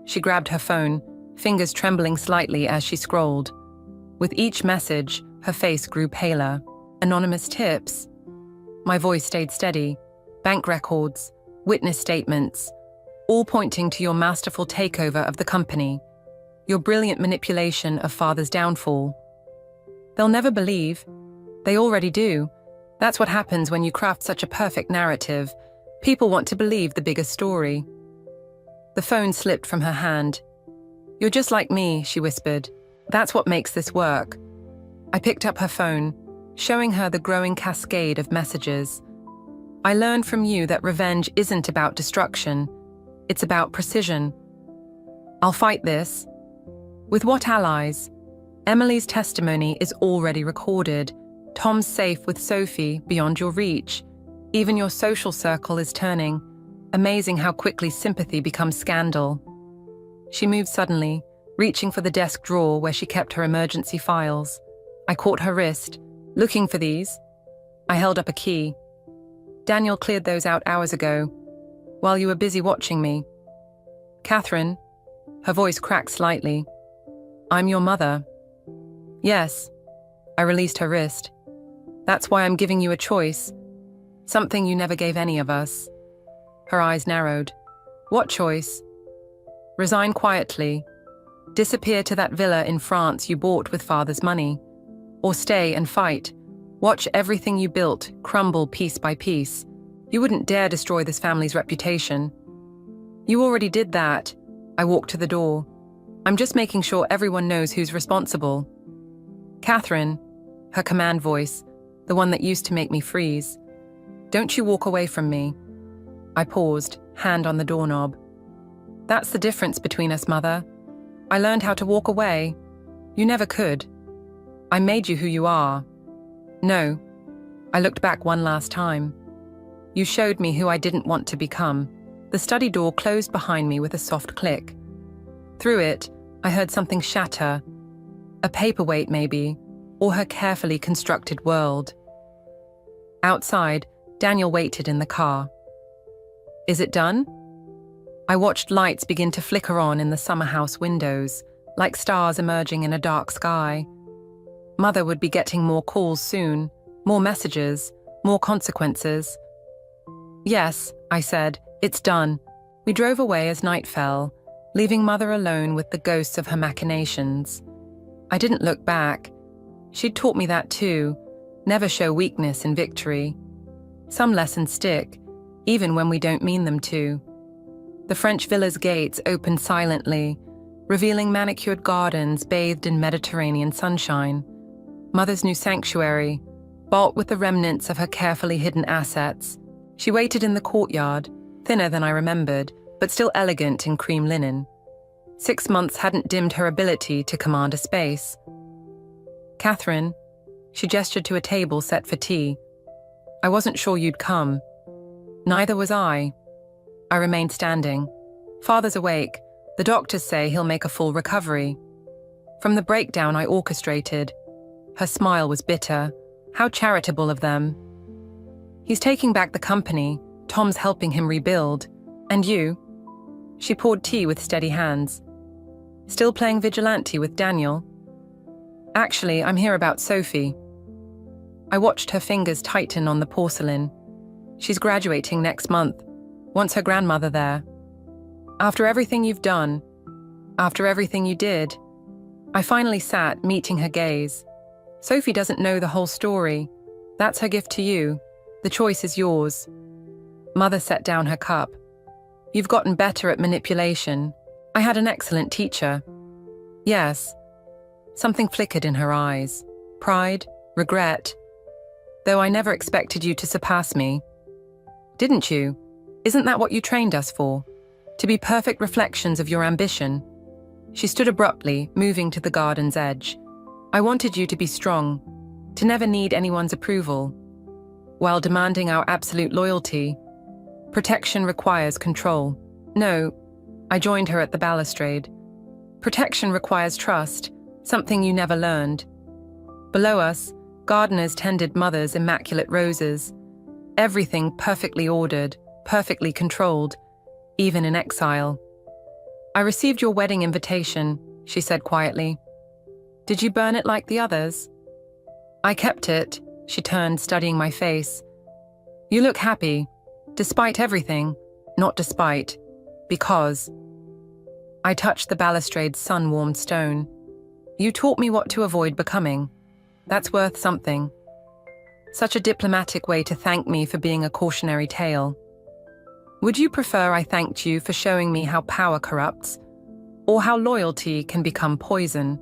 She grabbed her phone, fingers trembling slightly as she scrolled. With each message, her face grew paler. Anonymous tips. My voice stayed steady. Bank records, witness statements, all pointing to your masterful takeover of the company, your brilliant manipulation of Father's downfall. They'll never believe. They already do. That's what happens when you craft such a perfect narrative. People want to believe the bigger story. The phone slipped from her hand. "You're just like me," she whispered. "That's what makes this work." I picked up her phone, showing her the growing cascade of messages. "I learned from you that revenge isn't about destruction. It's about precision. I'll fight this. With what allies? Emily's testimony is already recorded. Tom's safe with Sophie, beyond your reach. Even your social circle is turning. Amazing how quickly sympathy becomes scandal." She moved suddenly, reaching for the desk drawer where she kept her emergency files. I caught her wrist. "Looking for these?" I held up a key. "Daniel cleared those out hours ago, while you were busy watching me." "Catherine," her voice cracked slightly. "I'm your mother." "Yes." I released her wrist. "That's why I'm giving you a choice. Something you never gave any of us." Her eyes narrowed. "What choice?" "Resign quietly. Disappear to that villa in France you bought with father's money. Or stay and fight. Watch everything you built crumble piece by piece. You wouldn't dare destroy this family's reputation." "You already did that." I walked to the door. "I'm just making sure everyone knows who's responsible." "Catherine," her command voice, the one that used to make me freeze. "Don't you walk away from me." I paused, hand on the doorknob. "That's the difference between us, Mother. I learned how to walk away. You never could. I made you who you are." "No." I looked back one last time. "You showed me who I didn't want to become." The study door closed behind me with a soft click. Through it, I heard something shatter. A paperweight, maybe, or her carefully constructed world. Outside, Daniel waited in the car. "Is it done?" I watched lights begin to flicker on in the summer house windows, like stars emerging in a dark sky. Mother would be getting more calls soon, more messages, more consequences. "Yes," I said, "it's done." We drove away as night fell, leaving Mother alone with the ghosts of her machinations. I didn't look back. She'd taught me that too. Never show weakness in victory. Some lessons stick, even when we don't mean them to. The French villa's gates opened silently, revealing manicured gardens bathed in Mediterranean sunshine. Mother's new sanctuary, bought with the remnants of her carefully hidden assets. She waited in the courtyard, thinner than I remembered, but still elegant in cream linen. 6 months hadn't dimmed her ability to command a space. "Catherine," she gestured to a table set for tea. "I wasn't sure you'd come." Neither was I. I remained standing. "Father's awake. The doctors say he'll make a full recovery." From the breakdown I orchestrated. Her smile was bitter. How charitable of them. "He's taking back the company. Tom's helping him rebuild. And you?" She poured tea with steady hands. "Still playing vigilante with Daniel?" "Actually, I'm here about Sophie." I watched her fingers tighten on the porcelain. "She's graduating next month. Wants her grandmother there. After everything you've done, after everything you did." I finally sat, meeting her gaze. "Sophie doesn't know the whole story. That's her gift to you. The choice is yours." Mother set down her cup. "You've gotten better at manipulation. I had an excellent teacher." "Yes." Something flickered in her eyes. Pride, regret. "Though I never expected you to surpass me." "Didn't you? Isn't that what you trained us for? To be perfect reflections of your ambition?" She stood abruptly, moving to the garden's edge. "I wanted you to be strong, to never need anyone's approval, while demanding our absolute loyalty. Protection requires control." "No," I joined her at the balustrade. "Protection requires trust, something you never learned." Below us, gardeners tended Mother's immaculate roses. Everything perfectly ordered, perfectly controlled, even in exile. "I received your wedding invitation," she said quietly. "Did you burn it like the others?" "I kept it," she turned, studying my face. "You look happy, despite everything." "Not despite, because." I touched the balustrade's sun-warmed stone. "You taught me what to avoid becoming. That's worth something." Such a diplomatic way to thank me for being a cautionary tale. Would you prefer I thanked you for showing me how power corrupts, or how loyalty can become poison?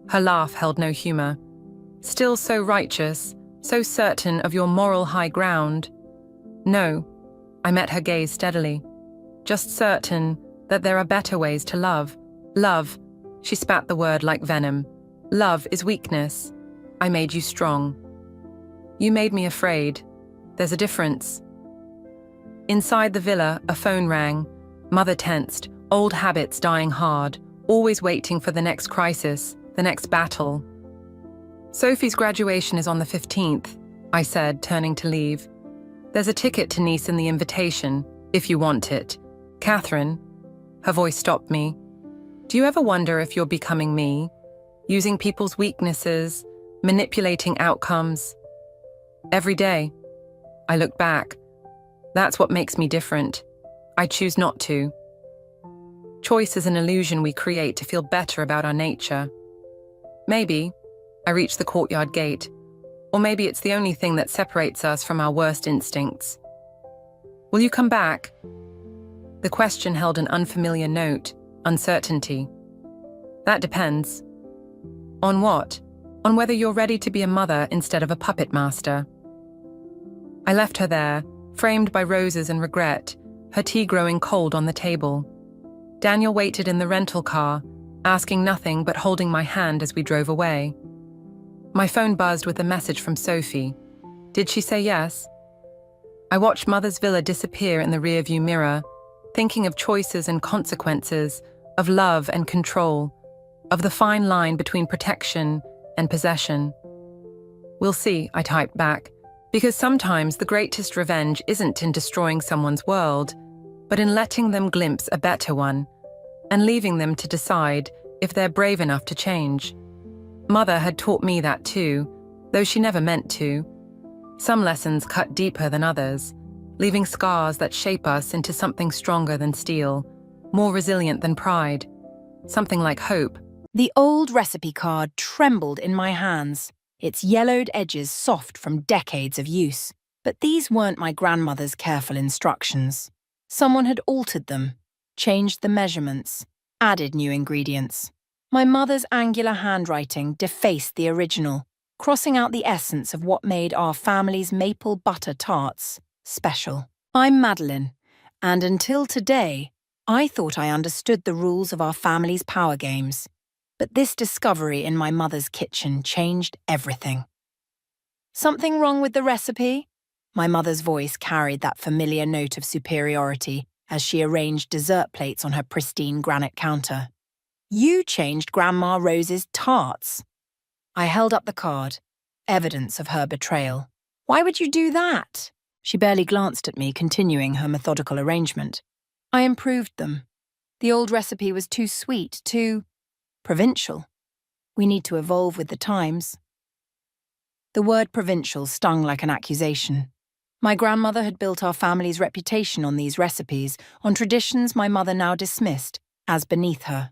Her laugh held no humor. Still so righteous, so certain of your moral high ground. No, I met her gaze steadily. Just certain that there are better ways to love. Love, she spat the word like venom. Love is weakness. I made you strong. You made me afraid. There's a difference. Inside the villa, a phone rang. Mother tensed, old habits dying hard, always waiting for the next crisis, the next battle. Sophie's graduation is on the 15th, I said, turning to leave. There's a ticket to Nice in the invitation, if you want it. Catherine, her voice stopped me. Do you ever wonder if you're becoming me? Using people's weaknesses, manipulating outcomes? Every day. I look back. That's what makes me different. I choose not to. Choice is an illusion we create to feel better about our nature. Maybe I reach the courtyard gate, or maybe it's the only thing that separates us from our worst instincts. Will you come back? The question held an unfamiliar note, uncertainty. That depends. On what? On whether you're ready to be a mother instead of a puppet master. I left her there, framed by roses and regret, her tea growing cold on the table. Daniel waited in the rental car, asking nothing but holding my hand as we drove away. My phone buzzed with a message from Sophie. Did she say yes? I watched Mother's villa disappear in the rearview mirror, thinking of choices and consequences, of love and control, of the fine line between protection and possession. We'll see, I typed back, because sometimes the greatest revenge isn't in destroying someone's world, but in letting them glimpse a better one, and leaving them to decide if they're brave enough to change. Mother had taught me that too, though she never meant to. Some lessons cut deeper than others, leaving scars that shape us into something stronger than steel, more resilient than pride, something like hope. The old recipe card trembled in my hands, its yellowed edges soft from decades of use. But these weren't my grandmother's careful instructions. Someone had altered them, changed the measurements, added new ingredients. My mother's angular handwriting defaced the original, crossing out the essence of what made our family's maple butter tarts special. I'm Madeline, and until today, I thought I understood the rules of our family's power games. But this discovery in my mother's kitchen changed everything. Something wrong with the recipe? My mother's voice carried that familiar note of superiority as she arranged dessert plates on her pristine granite counter. You changed Grandma Rose's tarts. I held up the card, evidence of her betrayal. Why would you do that? She barely glanced at me, continuing her methodical arrangement. I improved them. The old recipe was too sweet, too provincial. We need to evolve with the times. The word provincial stung like an accusation. My grandmother had built our family's reputation on these recipes, on traditions my mother now dismissed as beneath her.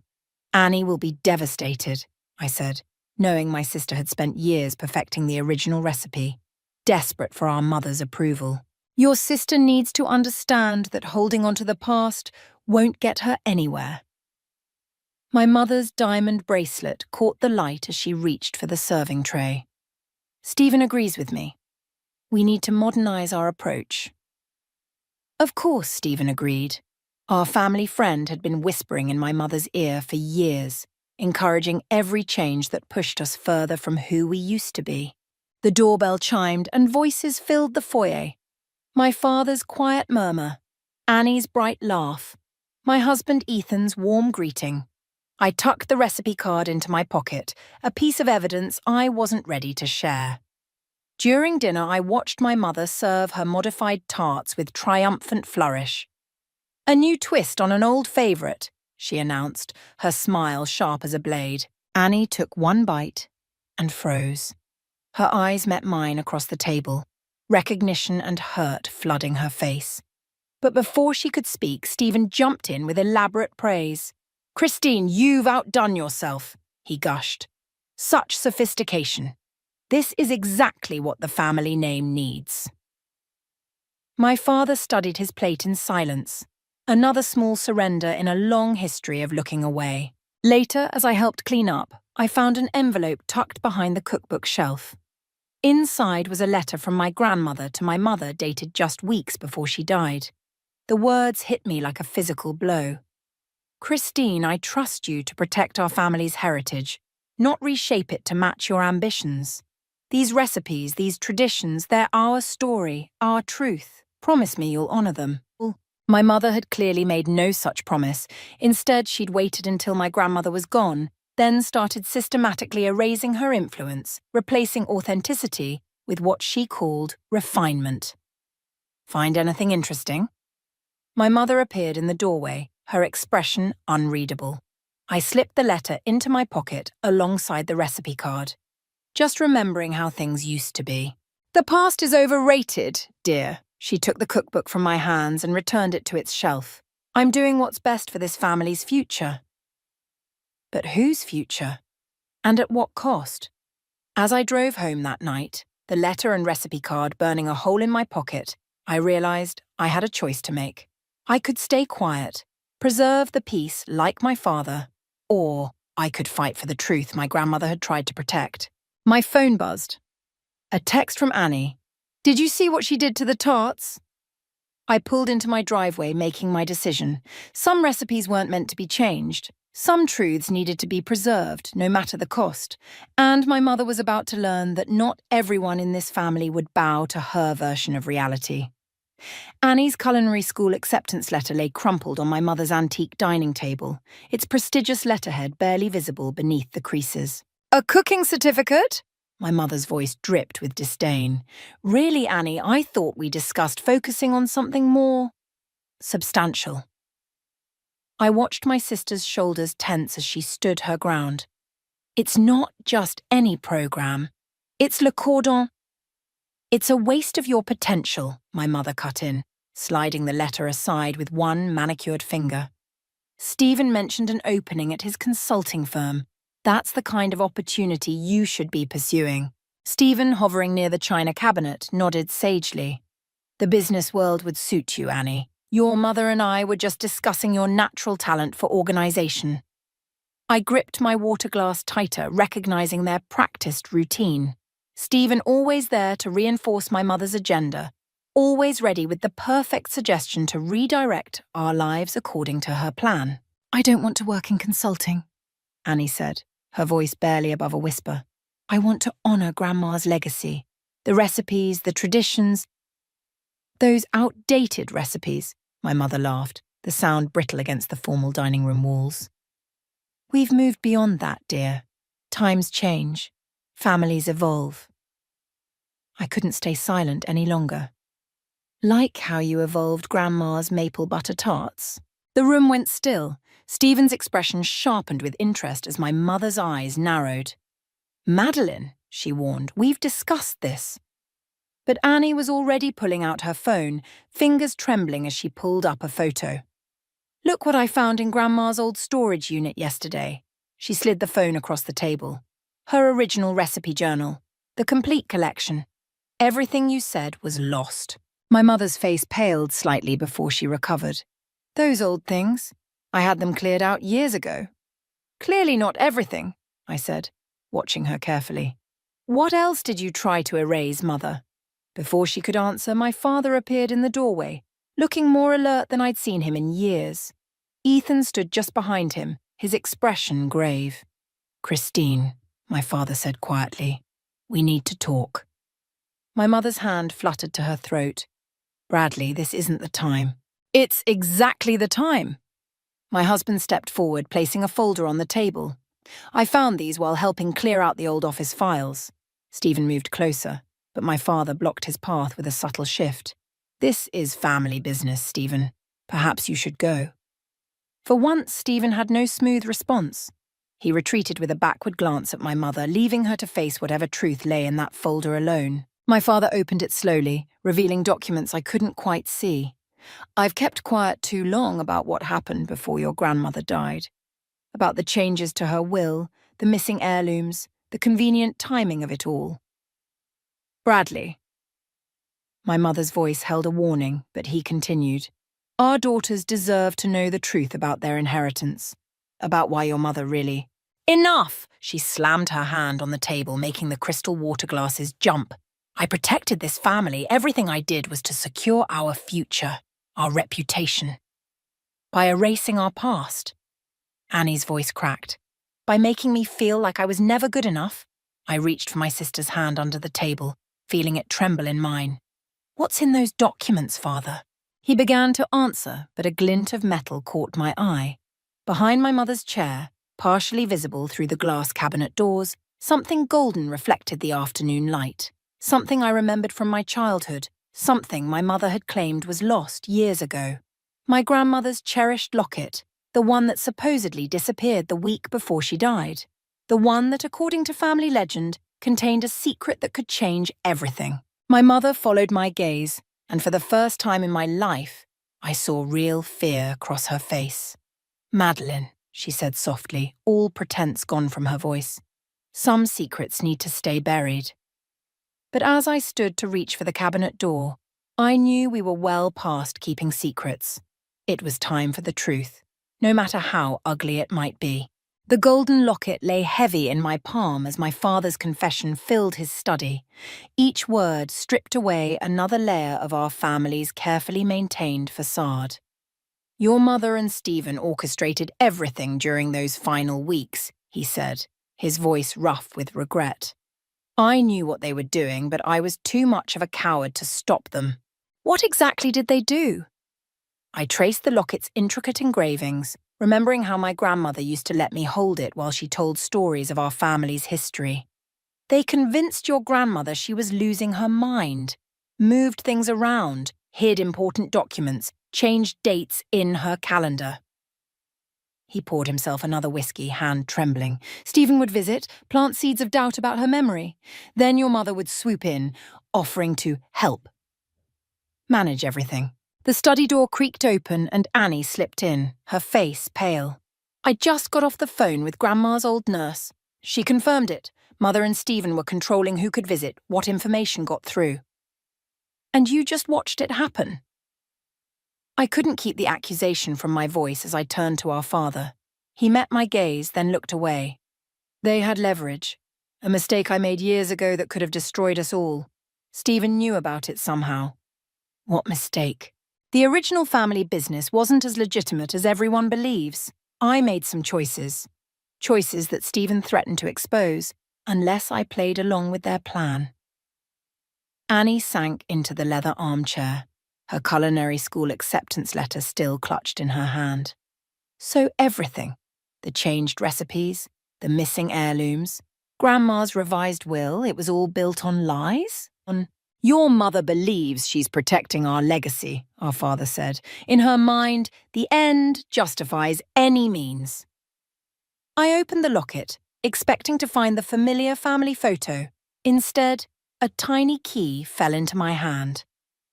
Annie will be devastated, I said, knowing my sister had spent years perfecting the original recipe, desperate for our mother's approval. Your sister needs to understand that holding on to the past won't get her anywhere. My mother's diamond bracelet caught the light as she reached for the serving tray. Stephen agrees with me. We need to modernize our approach. Of course, Stephen agreed. Our family friend had been whispering in my mother's ear for years, encouraging every change that pushed us further from who we used to be. The doorbell chimed and voices filled the foyer. My father's quiet murmur, Annie's bright laugh, my husband Ethan's warm greeting. I tucked the recipe card into my pocket, a piece of evidence I wasn't ready to share. During dinner, I watched my mother serve her modified tarts with triumphant flourish. A new twist on an old favourite, she announced, her smile sharp as a blade. Annie took one bite and froze. Her eyes met mine across the table, recognition and hurt flooding her face. But before she could speak, Stephen jumped in with elaborate praise. Christine, you've outdone yourself, he gushed. Such sophistication. This is exactly what the family name needs. My father studied his plate in silence, another small surrender in a long history of looking away. Later, as I helped clean up, I found an envelope tucked behind the cookbook shelf. Inside was a letter from my grandmother to my mother dated just weeks before she died. The words hit me like a physical blow. Christine, I trust you to protect our family's heritage, not reshape it to match your ambitions. These recipes, these traditions, they're our story, our truth. Promise me you'll honor them. My mother had clearly made no such promise. Instead, she'd waited until my grandmother was gone, then started systematically erasing her influence, replacing authenticity with what she called refinement. Find anything interesting? My mother appeared in the doorway, her expression unreadable. I slipped the letter into my pocket alongside the recipe card, just remembering how things used to be. The past is overrated, dear. She took the cookbook from my hands and returned it to its shelf. I'm doing what's best for this family's future. But whose future? And at what cost? As I drove home that night, the letter and recipe card burning a hole in my pocket, I realized I had a choice to make. I could stay quiet, preserve the peace like my father, or I could fight for the truth my grandmother had tried to protect. My phone buzzed. A text from Annie. Did you see what she did to the tarts? I pulled into my driveway, making my decision. Some recipes weren't meant to be changed. Some truths needed to be preserved, no matter the cost. And my mother was about to learn that not everyone in this family would bow to her version of reality. Annie's culinary school acceptance letter lay crumpled on my mother's antique dining table, its prestigious letterhead barely visible beneath the creases. A cooking certificate? My mother's voice dripped with disdain. Really, Annie, I thought we discussed focusing on something more substantial. I watched my sister's shoulders tense as she stood her ground. It's not just any program. It's le cordon. It's a waste of your potential, my mother cut in, sliding the letter aside with one manicured finger. Stephen mentioned an opening at his consulting firm. That's the kind of opportunity you should be pursuing. Stephen, hovering near the china cabinet, nodded sagely. The business world would suit you, Annie. Your mother and I were just discussing your natural talent for organization. I gripped my water glass tighter, recognizing their practiced routine. Stephen always there to reinforce my mother's agenda, always ready with the perfect suggestion to redirect our lives according to her plan. I don't want to work in consulting, Annie said, her voice barely above a whisper. I want to honor Grandma's legacy, the recipes, the traditions. Those outdated recipes, my mother laughed, the sound brittle against the formal dining room walls. We've moved beyond that, dear. Times change. Families evolve. I couldn't stay silent any longer. Like how you evolved Grandma's maple butter tarts. The room went still. Stephen's expression sharpened with interest as my mother's eyes narrowed. Madeline, she warned, we've discussed this. But Annie was already pulling out her phone, fingers trembling as she pulled up a photo. Look what I found in Grandma's old storage unit yesterday. She slid the phone across the table. Her original recipe journal, the complete collection. Everything you said was lost. My mother's face paled slightly before she recovered. Those old things. I had them cleared out years ago. Clearly not everything, I said, watching her carefully. What else did you try to erase, Mother? Before she could answer, my father appeared in the doorway, looking more alert than I'd seen him in years. Ethan stood just behind him, his expression grave. Christine, my father said quietly, we need to talk. My mother's hand fluttered to her throat. Bradley, this isn't the time. It's exactly the time. My husband stepped forward, placing a folder on the table. I found these while helping clear out the old office files. Stephen moved closer, but my father blocked his path with a subtle shift. This is family business, Stephen. Perhaps you should go. For once, Stephen had no smooth response. He retreated with a backward glance at my mother, leaving her to face whatever truth lay in that folder alone. My father opened it slowly, revealing documents I couldn't quite see. I've kept quiet too long about what happened before your grandmother died. About the changes to her will, the missing heirlooms, the convenient timing of it all. Bradley. My mother's voice held a warning, but he continued. Our daughters deserve to know the truth about their inheritance, about why your mother really... Enough! She slammed her hand on the table, making the crystal water glasses jump. I protected this family. Everything I did was to secure our future, our reputation. By erasing our past. Annie's voice cracked. By making me feel like I was never good enough. I reached for my sister's hand under the table, feeling it tremble in mine. What's in those documents, Father? He began to answer, but a glint of metal caught my eye. Behind my mother's chair, partially visible through the glass cabinet doors, something golden reflected the afternoon light. Something I remembered from my childhood, something my mother had claimed was lost years ago. My grandmother's cherished locket, the one that supposedly disappeared the week before she died. The one that, according to family legend, contained a secret that could change everything. My mother followed my gaze, and for the first time in my life, I saw real fear cross her face. Madeline, she said softly, all pretense gone from her voice. Some secrets need to stay buried. But as I stood to reach for the cabinet door, I knew we were well past keeping secrets. It was time for the truth, no matter how ugly it might be. The golden locket lay heavy in my palm as my father's confession filled his study. Each word stripped away another layer of our family's carefully maintained facade. Your mother and Stephen orchestrated everything during those final weeks, he said, his voice rough with regret. I knew what they were doing, but I was too much of a coward to stop them. What exactly did they do? I traced the locket's intricate engravings, remembering how my grandmother used to let me hold it while she told stories of our family's history. They convinced your grandmother she was losing her mind, moved things around, hid important documents, changed dates in her calendar. He poured himself another whiskey, hand trembling. Stephen would visit, plant seeds of doubt about her memory. Then your mother would swoop in, offering to help. Manage everything. The study door creaked open and Annie slipped in, her face pale. I just got off the phone with Grandma's old nurse. She confirmed it. Mother and Stephen were controlling who could visit, what information got through. And you just watched it happen? I couldn't keep the accusation from my voice as I turned to our father. He met my gaze, then looked away. They had leverage. A mistake I made years ago that could have destroyed us all. Stephen knew about it somehow. What mistake? The original family business wasn't as legitimate as everyone believes. I made some choices. Choices that Stephen threatened to expose, unless I played along with their plan. Annie sank into the leather armchair, her culinary school acceptance letter still clutched in her hand. So everything, the changed recipes, the missing heirlooms, Grandma's revised will, it was all built on lies? Your mother believes she's protecting our legacy, our father said. In her mind, the end justifies any means. I opened the locket, expecting to find the familiar family photo. Instead, a tiny key fell into my hand.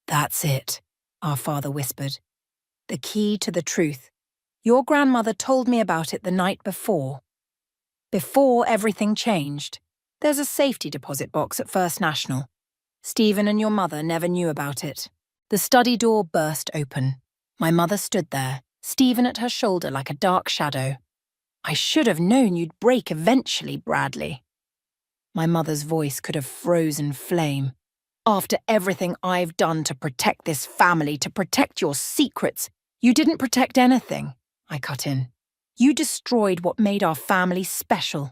That's it, our father whispered. The key to the truth. Your grandmother told me about it the night before. Before everything changed. There's a safety deposit box at First National. Stephen and your mother never knew about it. The study door burst open. My mother stood there, Stephen at her shoulder like a dark shadow. I should have known you'd break eventually, Bradley. My mother's voice could have frozen flame. After everything I've done to protect this family, to protect your secrets, you didn't protect anything, I cut in. You destroyed what made our family special.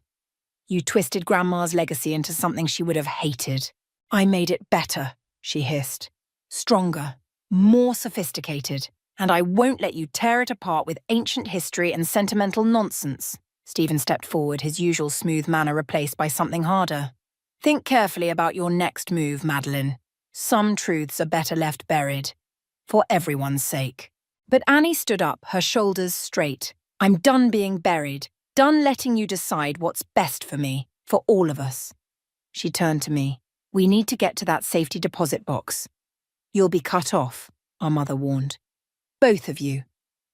You twisted Grandma's legacy into something she would have hated. I made it better, she hissed. Stronger, more sophisticated, and I won't let you tear it apart with ancient history and sentimental nonsense. Stephen stepped forward, his usual smooth manner replaced by something harder. Think carefully about your next move, Madeline. Some truths are better left buried, for everyone's sake. But Annie stood up, her shoulders straight. I'm done being buried, done letting you decide what's best for me, for all of us. She turned to me. We need to get to that safety deposit box. You'll be cut off, our mother warned. Both of you.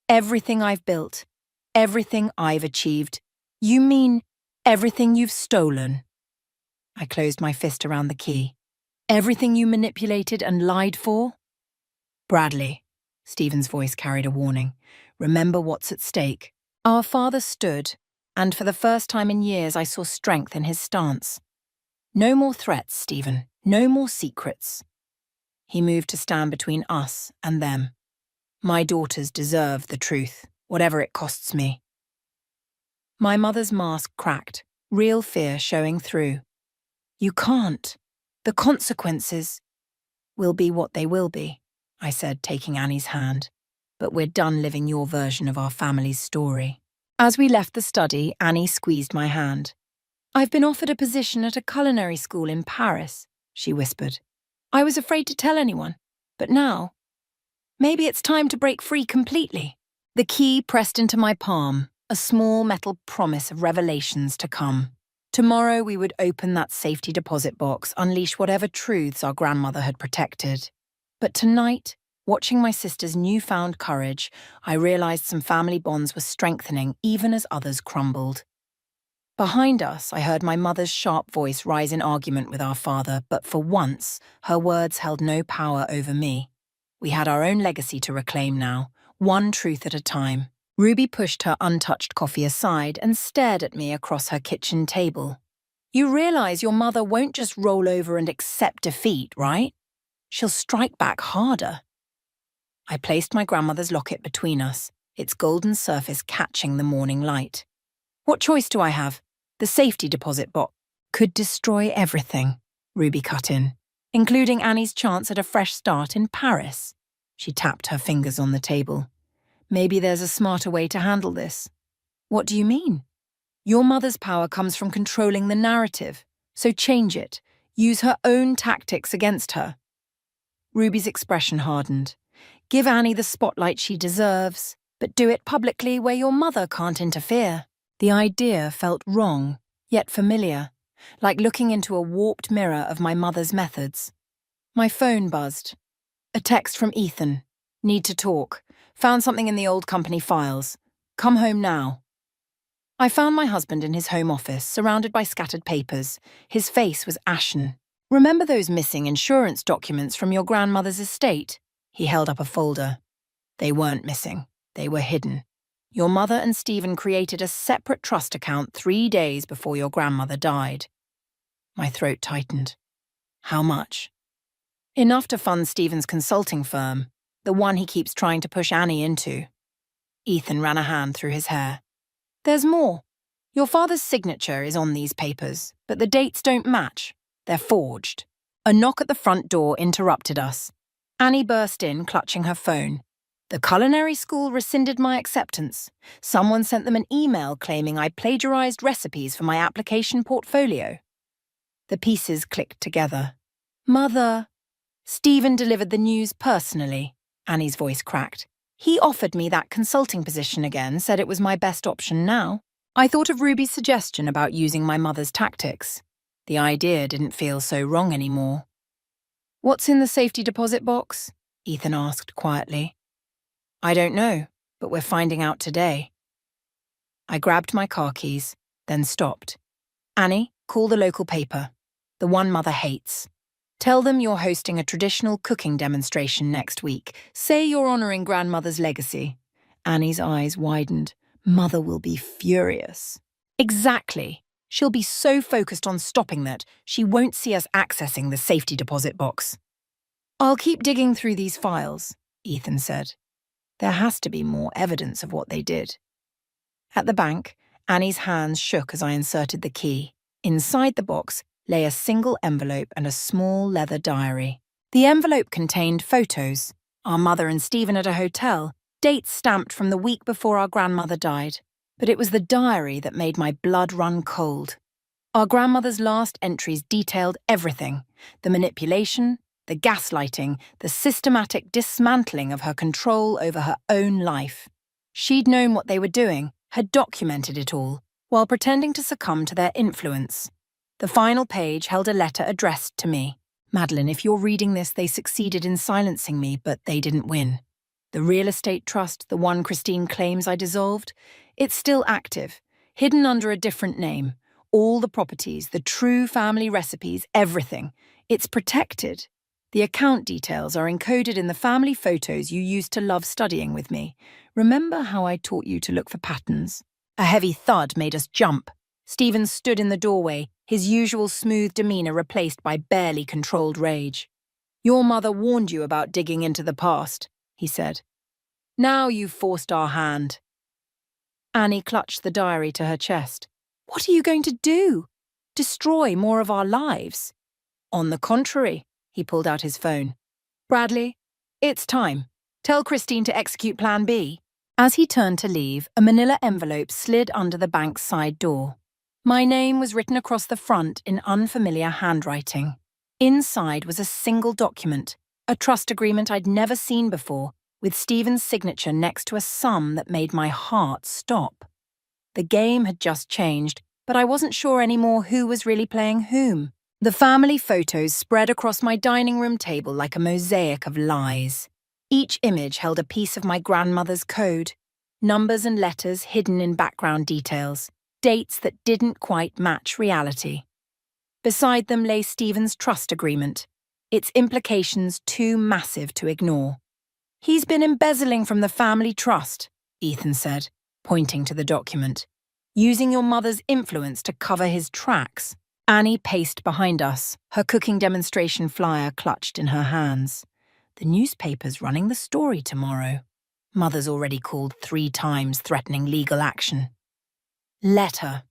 Everything I've built, everything I've achieved. You mean everything you've stolen? I closed my fist around the key. Everything you manipulated and lied for? Bradley, Stephen's voice carried a warning. Remember what's at stake. Our father stood, and for the first time in years I saw strength in his stance. No more threats, Stephen. No more secrets. He moved to stand between us and them. My daughters deserve the truth, whatever it costs me. My mother's mask cracked, real fear showing through. You can't. The consequences will be what they will be, I said, taking Annie's hand. But we're done living your version of our family's story. As we left the study, Annie squeezed my hand. I've been offered a position at a culinary school in Paris, she whispered. I was afraid to tell anyone, but now, maybe it's time to break free completely. The key pressed into my palm, a small metal promise of revelations to come. Tomorrow we would open that safety deposit box, unleash whatever truths our grandmother had protected. But tonight, watching my sister's newfound courage, I realized some family bonds were strengthening even as others crumbled. Behind us, I heard my mother's sharp voice rise in argument with our father, but for once, her words held no power over me. We had our own legacy to reclaim now, one truth at a time. Ruby pushed her untouched coffee aside and stared at me across her kitchen table. You realize your mother won't just roll over and accept defeat, right? She'll strike back harder. I placed my grandmother's locket between us, its golden surface catching the morning light. What choice do I have? The safety deposit box could destroy everything, Ruby cut in, including Annie's chance at a fresh start in Paris. She tapped her fingers on the table. Maybe there's a smarter way to handle this. What do you mean? Your mother's power comes from controlling the narrative, so change it. Use her own tactics against her. Ruby's expression hardened. Give Annie the spotlight she deserves, but do it publicly where your mother can't interfere. The idea felt wrong, yet familiar, like looking into a warped mirror of my mother's methods. My phone buzzed. A text from Ethan. Need to talk. Found something in the old company files. Come home now. I found my husband in his home office, surrounded by scattered papers. His face was ashen. Remember those missing insurance documents from your grandmother's estate? He held up a folder. They weren't missing. They were hidden. Your mother and Stephen created a separate trust account 3 days before your grandmother died. My throat tightened. How much? Enough to fund Stephen's consulting firm, the one he keeps trying to push Annie into. Ethan ran a hand through his hair. There's more. Your father's signature is on these papers, but the dates don't match. They're forged. A knock at the front door interrupted us. Annie burst in, clutching her phone. The culinary school rescinded my acceptance. Someone sent them an email claiming I plagiarized recipes for my application portfolio. The pieces clicked together. Mother. Stephen delivered the news personally. Annie's voice cracked. He offered me that consulting position again, said it was my best option now. I thought of Ruby's suggestion about using my mother's tactics. The idea didn't feel so wrong anymore. What's in the safety deposit box? Ethan asked quietly. I don't know, but we're finding out today. I grabbed my car keys, then stopped. Annie, call the local paper. The one Mother hates. Tell them you're hosting a traditional cooking demonstration next week. Say you're honoring Grandmother's legacy. Annie's eyes widened. Mother will be furious. Exactly. She'll be so focused on stopping that she won't see us accessing the safety deposit box. I'll keep digging through these files, Ethan said. There has to be more evidence of what they did. At the bank, Annie's hands shook as I inserted the key. Inside the box lay a single envelope and a small leather diary. The envelope contained photos, our mother and Stephen at a hotel, dates stamped from the week before our grandmother died. But it was the diary that made my blood run cold. Our grandmother's last entries detailed everything: the manipulation, the gaslighting, the systematic dismantling of her control over her own life. She'd known what they were doing, had documented it all, while pretending to succumb to their influence. The final page held a letter addressed to me. Madeline, if you're reading this, they succeeded in silencing me, but they didn't win. The real estate trust, the one Christine claims I dissolved, it's still active, hidden under a different name. All the properties, the true family recipes, everything. It's protected. The account details are encoded in the family photos you used to love studying with me. Remember how I taught you to look for patterns? A heavy thud made us jump. Stephen stood in the doorway, his usual smooth demeanor replaced by barely controlled rage. Your mother warned you about digging into the past, he said. Now you've forced our hand. Annie clutched the diary to her chest. What are you going to do? Destroy more of our lives? On the contrary, he pulled out his phone. Bradley, it's time. Tell Christine to execute Plan B. As he turned to leave, a manila envelope slid under the bank's side door. My name was written across the front in unfamiliar handwriting. Inside was a single document, a trust agreement I'd never seen before, with Stephen's signature next to a sum that made my heart stop. The game had just changed, but I wasn't sure anymore who was really playing whom. The family photos spread across my dining room table like a mosaic of lies. Each image held a piece of my grandmother's code, numbers and letters hidden in background details, dates that didn't quite match reality. Beside them lay Stephen's trust agreement, its implications too massive to ignore. He's been embezzling from the family trust, Ethan said, pointing to the document, using your mother's influence to cover his tracks. Annie paced behind us, her cooking demonstration flyer clutched in her hands. The newspaper's running the story tomorrow. Mother's already called 3 times threatening legal action. Let her.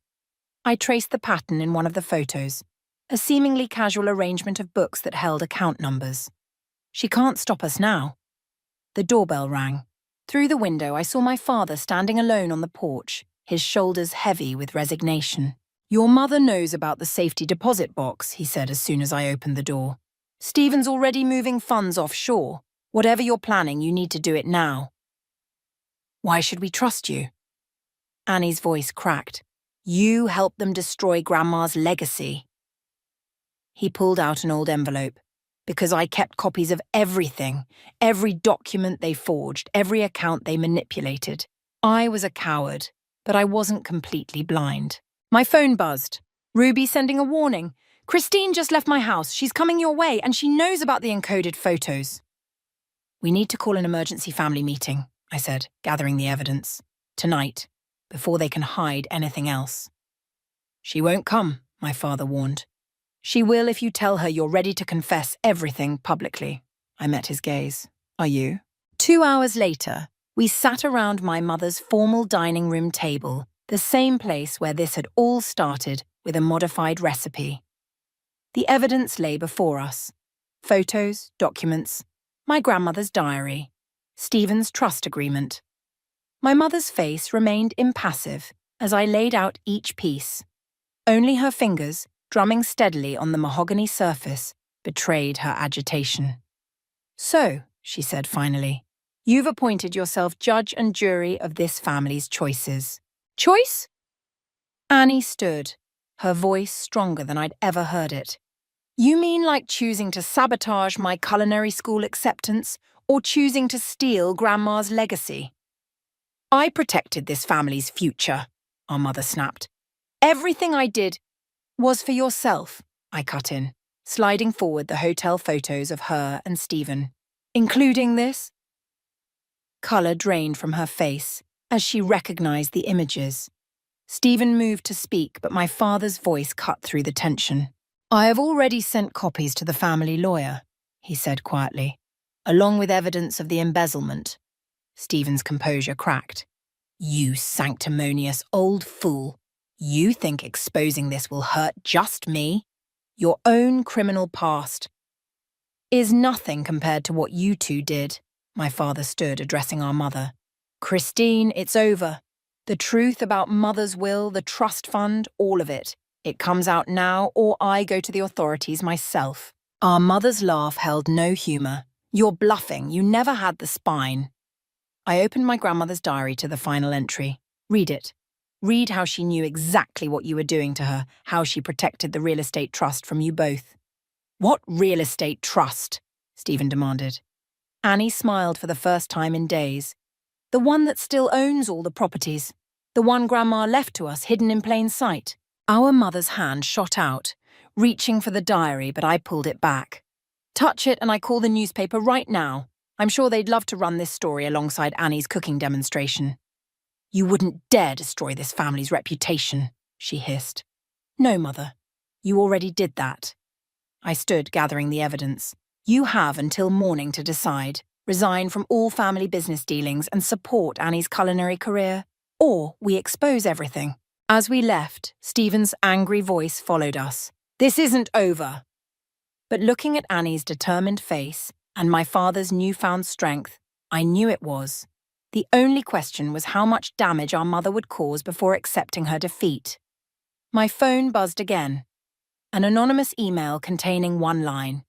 I traced the pattern in one of the photos, a seemingly casual arrangement of books that held account numbers. She can't stop us now. The doorbell rang. Through the window, I saw my father standing alone on the porch, his shoulders heavy with resignation. Your mother knows about the safety deposit box, he said as soon as I opened the door. Stephen's already moving funds offshore. Whatever you're planning, you need to do it now. Why should we trust you? Annie's voice cracked. You helped them destroy Grandma's legacy. He pulled out an old envelope. Because I kept copies of everything, every document they forged, every account they manipulated. I was a coward, but I wasn't completely blind. My phone buzzed. Ruby sending a warning. Christine just left my house. She's coming your way, and she knows about the encoded photos. We need to call an emergency family meeting, I said, gathering the evidence. Tonight, before they can hide anything else. She won't come, my father warned. She will if you tell her you're ready to confess everything publicly. I met his gaze. Are you? 2 hours later, we sat around my mother's formal dining room table, the same place where this had all started with a modified recipe. The evidence lay before us. Photos, documents, my grandmother's diary, Stephen's trust agreement. My mother's face remained impassive as I laid out each piece. Only her fingers, drumming steadily on the mahogany surface, betrayed her agitation. So, she said finally, you've appointed yourself judge and jury of this family's choices. Choice? Annie stood, her voice stronger than I'd ever heard it. You mean like choosing to sabotage my culinary school acceptance or choosing to steal Grandma's legacy? I protected this family's future, our mother snapped. Everything I did was for yourself, I cut in, sliding forward the hotel photos of her and Stephen. Including this? Colour drained from her face as she recognised the images. Stephen moved to speak, but my father's voice cut through the tension. I have already sent copies to the family lawyer, he said quietly, along with evidence of the embezzlement. Stephen's composure cracked. You sanctimonious old fool. You think exposing this will hurt just me? Your own criminal past is nothing compared to what you two did. My father stood, addressing our mother. Christine, it's over. The truth about Mother's will, the trust fund, all of it. It comes out now, or I go to the authorities myself. Our mother's laugh held no humour. You're bluffing. You never had the spine. I opened my grandmother's diary to the final entry. Read it. Read how she knew exactly what you were doing to her, how she protected the real estate trust from you both. What real estate trust? Stephen demanded. Annie smiled for the first time in days. The one that still owns all the properties. The one Grandma left to us hidden in plain sight. Our mother's hand shot out, reaching for the diary, but I pulled it back. Touch it and I call the newspaper right now. I'm sure they'd love to run this story alongside Annie's cooking demonstration. You wouldn't dare destroy this family's reputation, she hissed. No, Mother. You already did that. I stood gathering the evidence. You have until morning to decide. Resign from all family business dealings and support Annie's culinary career, or we expose everything. As we left, Stephen's angry voice followed us. This isn't over. But looking at Annie's determined face and my father's newfound strength, I knew it was. The only question was how much damage our mother would cause before accepting her defeat. My phone buzzed again. An anonymous email containing one line.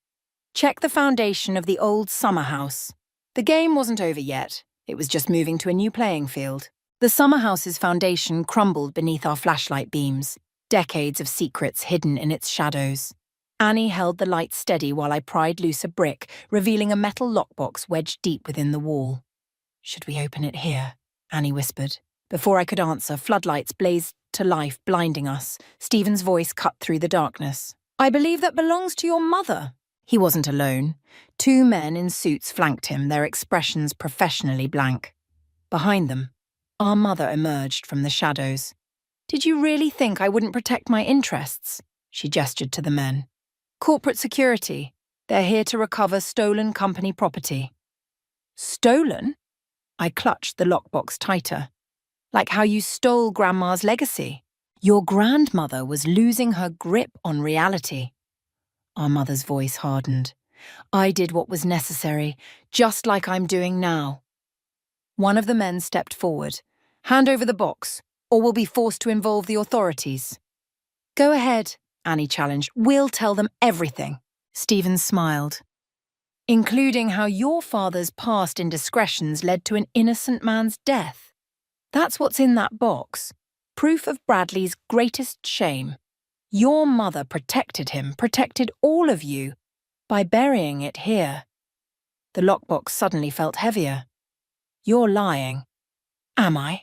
Check the foundation of the old summer house. The game wasn't over yet. It was just moving to a new playing field. The summer house's foundation crumbled beneath our flashlight beams, decades of secrets hidden in its shadows. Annie held the light steady while I pried loose a brick, revealing a metal lockbox wedged deep within the wall. Should we open it here? Annie whispered. Before I could answer, floodlights blazed to life, blinding us. Stephen's voice cut through the darkness. I believe that belongs to your mother. He wasn't alone. 2 men in suits flanked him, their expressions professionally blank. Behind them, our mother emerged from the shadows. Did you really think I wouldn't protect my interests? She gestured to the men. Corporate security. They're here to recover stolen company property. Stolen? I clutched the lockbox tighter. Like how you stole Grandma's legacy. Your grandmother was losing her grip on reality. Our mother's voice hardened. I did what was necessary, just like I'm doing now. One of the men stepped forward. Hand over the box, or we'll be forced to involve the authorities. Go ahead, Annie challenged. We'll tell them everything. Stephen smiled. Including how your father's past indiscretions led to an innocent man's death. That's what's in that box. Proof of Bradley's greatest shame. Your mother protected him, protected all of you, by burying it here. The lockbox suddenly felt heavier. You're lying. Am I?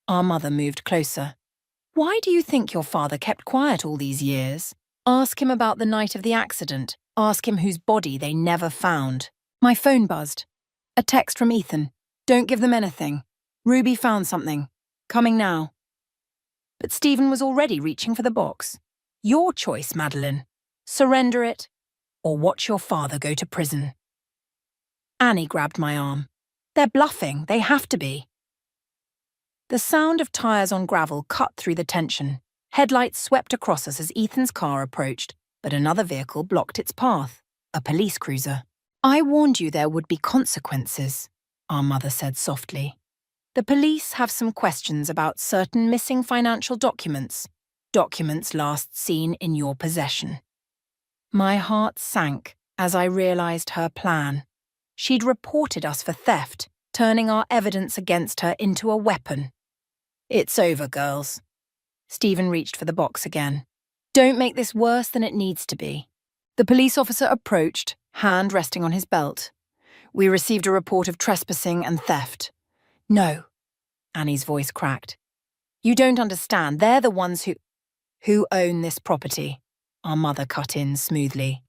Our mother moved closer. Why do you think your father kept quiet all these years? Ask him about the night of the accident. Ask him whose body they never found. My phone buzzed. A text from Ethan. Don't give them anything. Ruby found something. Coming now. But Stephen was already reaching for the box. Your choice, Madeline. Surrender it, or watch your father go to prison. Annie grabbed my arm. They're bluffing. They have to be. The sound of tires on gravel cut through the tension. Headlights swept across us as Ethan's car approached, but another vehicle blocked its path. A police cruiser. I warned you there would be consequences, our mother said softly. The police have some questions about certain missing financial documents. Documents last seen in your possession. My heart sank as I realized her plan. She'd reported us for theft, turning our evidence against her into a weapon. It's over, girls. Stephen reached for the box again. Don't make this worse than it needs to be. The police officer approached, hand resting on his belt. We received a report of trespassing and theft. No, Annie's voice cracked. You don't understand. They're the ones who own this property. Our mother cut in smoothly.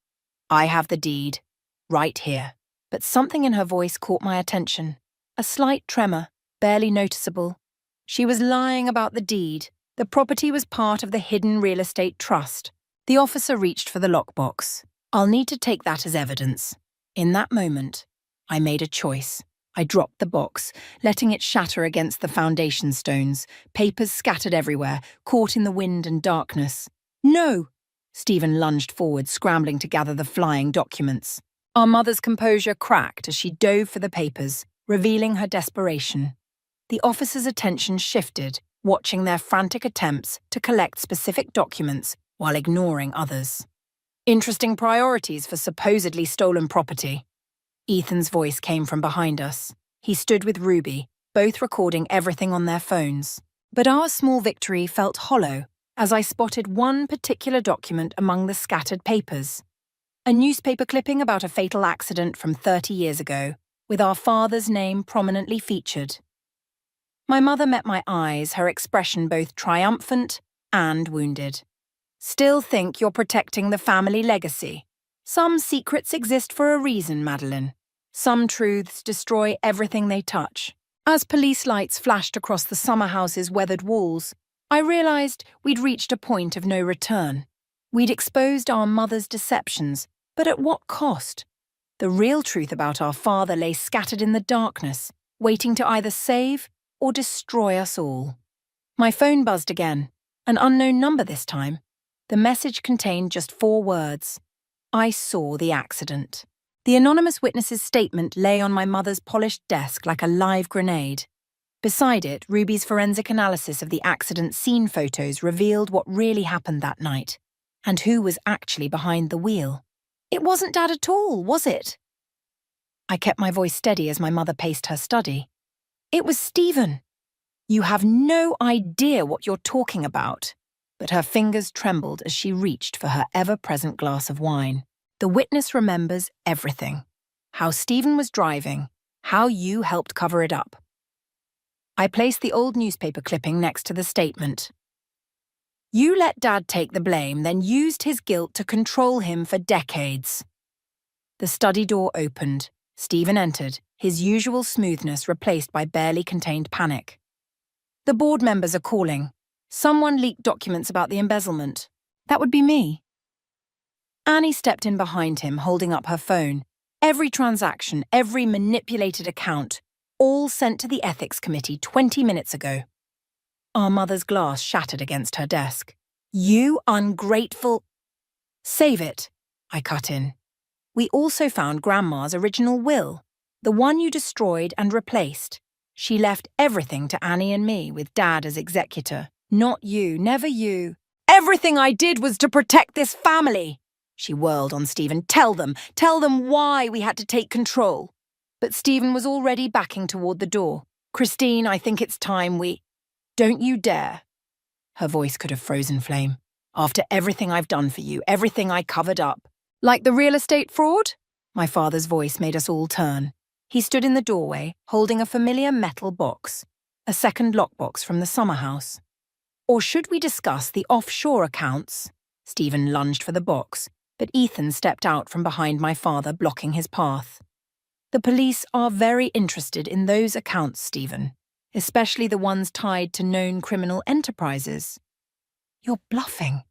I have the deed, right here. But something in her voice caught my attention. A slight tremor, barely noticeable. She was lying about the deed. The property was part of the hidden real estate trust. The officer reached for the lockbox. I'll need to take that as evidence. In that moment, I made a choice. I dropped the box, letting it shatter against the foundation stones, papers scattered everywhere, caught in the wind and darkness. No! Stephen lunged forward, scrambling to gather the flying documents. Our mother's composure cracked as she dove for the papers, revealing her desperation. The officer's attention shifted, watching their frantic attempts to collect specific documents while ignoring others. Interesting priorities for supposedly stolen property. Ethan's voice came from behind us. He stood with Ruby, both recording everything on their phones. But our small victory felt hollow as I spotted one particular document among the scattered papers. A newspaper clipping about a fatal accident from 30 years ago, with our father's name prominently featured. My mother met my eyes, her expression both triumphant and wounded. Still think you're protecting the family legacy. Some secrets exist for a reason, Madeline. Some truths destroy everything they touch. As police lights flashed across the summer house's weathered walls, I realized we'd reached a point of no return. We'd exposed our mother's deceptions, but at what cost? The real truth about our father lay scattered in the darkness, waiting to either save or destroy us all. My phone buzzed again, an unknown number this time. The message contained just 4 words. I saw the accident. The anonymous witness's statement lay on my mother's polished desk like a live grenade. Beside it, Ruby's forensic analysis of the accident scene photos revealed what really happened that night, and who was actually behind the wheel. It wasn't Dad at all, was it? I kept my voice steady as my mother paced her study. It was Stephen. You have no idea what you're talking about. But her fingers trembled as she reached for her ever-present glass of wine. The witness remembers everything. How Stephen was driving, how you helped cover it up. I placed the old newspaper clipping next to the statement. You let Dad take the blame, then used his guilt to control him for decades. The study door opened. Stephen entered, his usual smoothness replaced by barely contained panic. The board members are calling. Someone leaked documents about the embezzlement. That would be me. Annie stepped in behind him, holding up her phone. Every transaction, every manipulated account, all sent to the ethics committee 20 minutes ago. Our mother's glass shattered against her desk. You ungrateful... Save it, I cut in. We also found Grandma's original will, the one you destroyed and replaced. She left everything to Annie and me, with Dad as executor. Not you, never you. Everything I did was to protect this family. She whirled on Stephen. Tell them why we had to take control. But Stephen was already backing toward the door. Christine, I think it's time we... Don't you dare. Her voice could have frozen flame. After everything I've done for you, everything I covered up. Like the real estate fraud? My father's voice made us all turn. He stood in the doorway, holding a familiar metal box. A second lockbox from the summer house. Or should we discuss the offshore accounts? Stephen lunged for the box, but Ethan stepped out from behind my father, blocking his path. The police are very interested in those accounts, Stephen, especially the ones tied to known criminal enterprises. You're bluffing,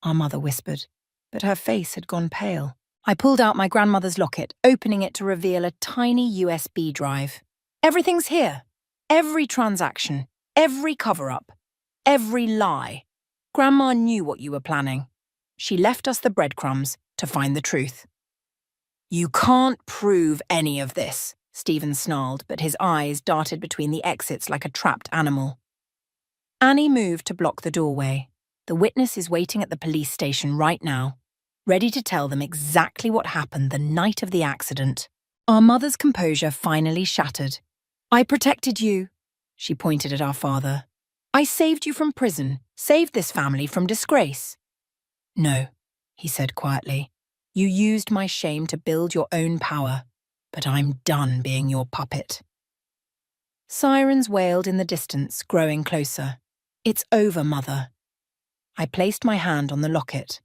our mother whispered, but her face had gone pale. I pulled out my grandmother's locket, opening it to reveal a tiny USB drive. Everything's here. Every transaction, every cover-up. Every lie. Grandma knew what you were planning. She left us the breadcrumbs to find the truth. You can't prove any of this, Stephen snarled, but his eyes darted between the exits like a trapped animal. Annie moved to block the doorway. The witness is waiting at the police station right now, ready to tell them exactly what happened the night of the accident. Our mother's composure finally shattered. I protected you, she pointed at our father. I saved you from prison, saved this family from disgrace. No, he said quietly. You used my shame to build your own power, but I'm done being your puppet. Sirens wailed in the distance, growing closer. It's over, Mother. I placed my hand on the locket.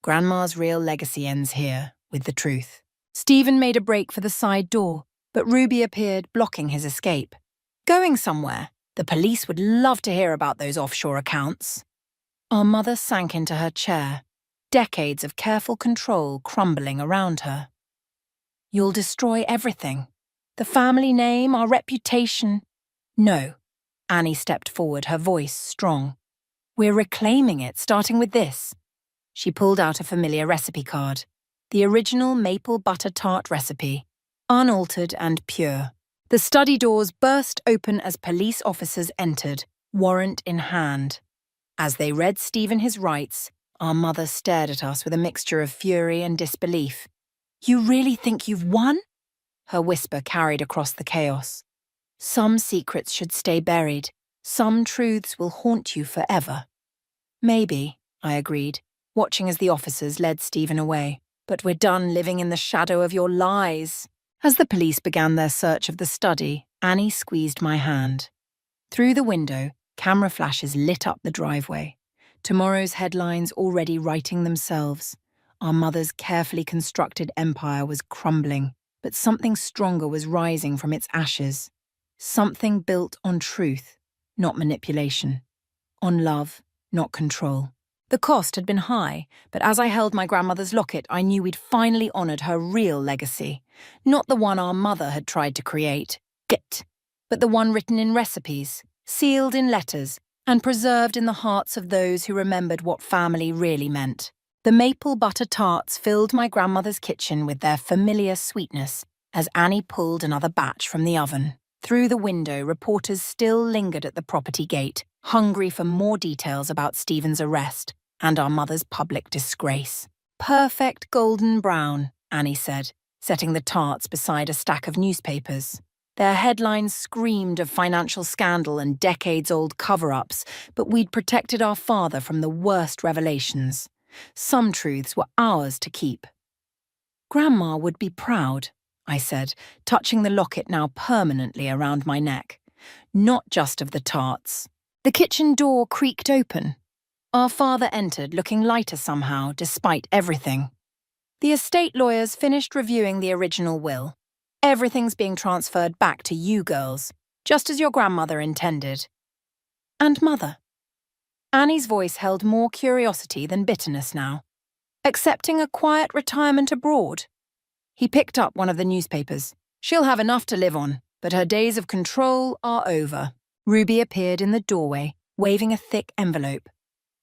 Grandma's real legacy ends here, with the truth. Stephen made a break for the side door, but Ruby appeared, blocking his escape. Going somewhere. The police would love to hear about those offshore accounts. Our mother sank into her chair, decades of careful control crumbling around her. You'll destroy everything. The family name, our reputation. No. Annie stepped forward, her voice strong. We're reclaiming it, starting with this. She pulled out a familiar recipe card. The original maple butter tart recipe, unaltered and pure. The study doors burst open as police officers entered, warrant in hand. As they read Stephen his rights, our mother stared at us with a mixture of fury and disbelief. You really think you've won? Her whisper carried across the chaos. Some secrets should stay buried. Some truths will haunt you forever. Maybe, I agreed, watching as the officers led Stephen away. But we're done living in the shadow of your lies. As the police began their search of the study, Annie squeezed my hand. Through the window, camera flashes lit up the driveway. Tomorrow's headlines already writing themselves. Our mother's carefully constructed empire was crumbling, but something stronger was rising from its ashes. Something built on truth, not manipulation. On love, not control. The cost had been high, but as I held my grandmother's locket, I knew we'd finally honoured her real legacy. Not the one our mother had tried to create, but the one written in recipes, sealed in letters, and preserved in the hearts of those who remembered what family really meant. The maple butter tarts filled my grandmother's kitchen with their familiar sweetness as Annie pulled another batch from the oven. Through the window, reporters still lingered at the property gate, hungry for more details about Stephen's arrest and our mother's public disgrace. Perfect golden brown, Annie said, setting the tarts beside a stack of newspapers. Their headlines screamed of financial scandal and decades-old cover-ups, but we'd protected our father from the worst revelations. Some truths were ours to keep. Grandma would be proud, I said, touching the locket now permanently around my neck. Not just of the tarts. The kitchen door creaked open. Our father entered, looking lighter somehow, despite everything. The estate lawyers finished reviewing the original will. Everything's being transferred back to you girls, just as your grandmother intended. And Mother. Annie's voice held more curiosity than bitterness now. Accepting a quiet retirement abroad. He picked up one of the newspapers. She'll have enough to live on, but her days of control are over. Ruby appeared in the doorway, waving a thick envelope.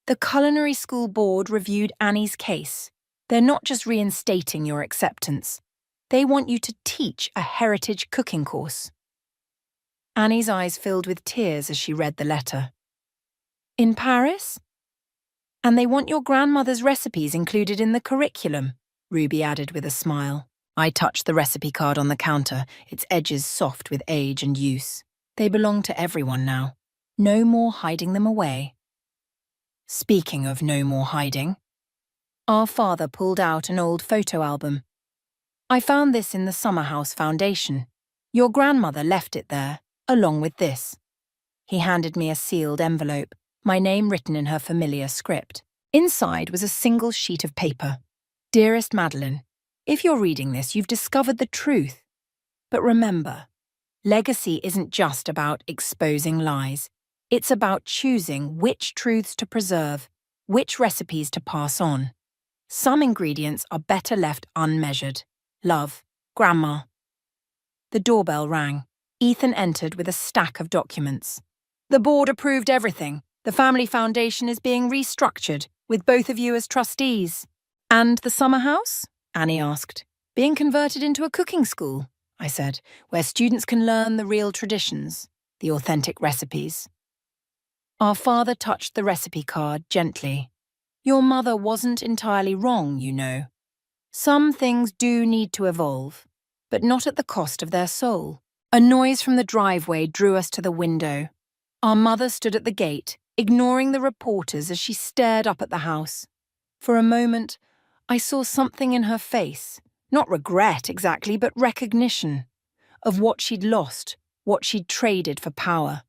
The Culinary School Board reviewed Annie's case. They're not just reinstating your acceptance. They want you to teach a heritage cooking course. Annie's eyes filled with tears as she read the letter. In Paris? And they want your grandmother's recipes included in the curriculum, Ruby added with a smile. I touched the recipe card on the counter, its edges soft with age and use. They belong to everyone now. No more hiding them away. Speaking of no more hiding, our father pulled out an old photo album. I found this in the summer house foundation. Your grandmother left it there, along with this. He handed me a sealed envelope, my name written in her familiar script. Inside was a single sheet of paper. Dearest Madeline, if you're reading this, you've discovered the truth. But remember, legacy isn't just about exposing lies. It's about choosing which truths to preserve, which recipes to pass on. Some ingredients are better left unmeasured. Love, Grandma. The doorbell rang. Ethan entered with a stack of documents. The board approved everything. The family foundation is being restructured, with both of you as trustees. And the summer house? Annie asked. Being converted into a cooking school, I said, where students can learn the real traditions, the authentic recipes. Our father touched the recipe card gently. Your mother wasn't entirely wrong, you know. Some things do need to evolve, but not at the cost of their soul. A noise from the driveway drew us to the window. Our mother stood at the gate, ignoring the reporters as she stared up at the house. For a moment, I saw something in her face, not regret exactly, but recognition of what she'd lost, what she'd traded for power.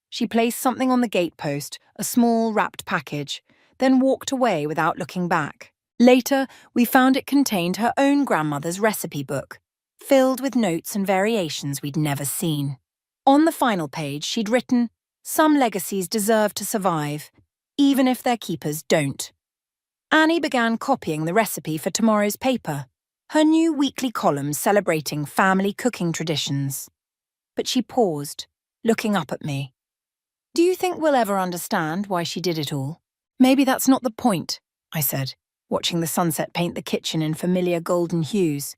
She placed something on the gatepost, a small wrapped package, then walked away without looking back. Later, we found it contained her own grandmother's recipe book, filled with notes and variations we'd never seen. On the final page, she'd written, "Some legacies deserve to survive, even if their keepers don't." Annie began copying the recipe for tomorrow's paper, her new weekly column celebrating family cooking traditions. But she paused, looking up at me. Do you think we'll ever understand why she did it all? Maybe that's not the point, I said, watching the sunset paint the kitchen in familiar golden hues.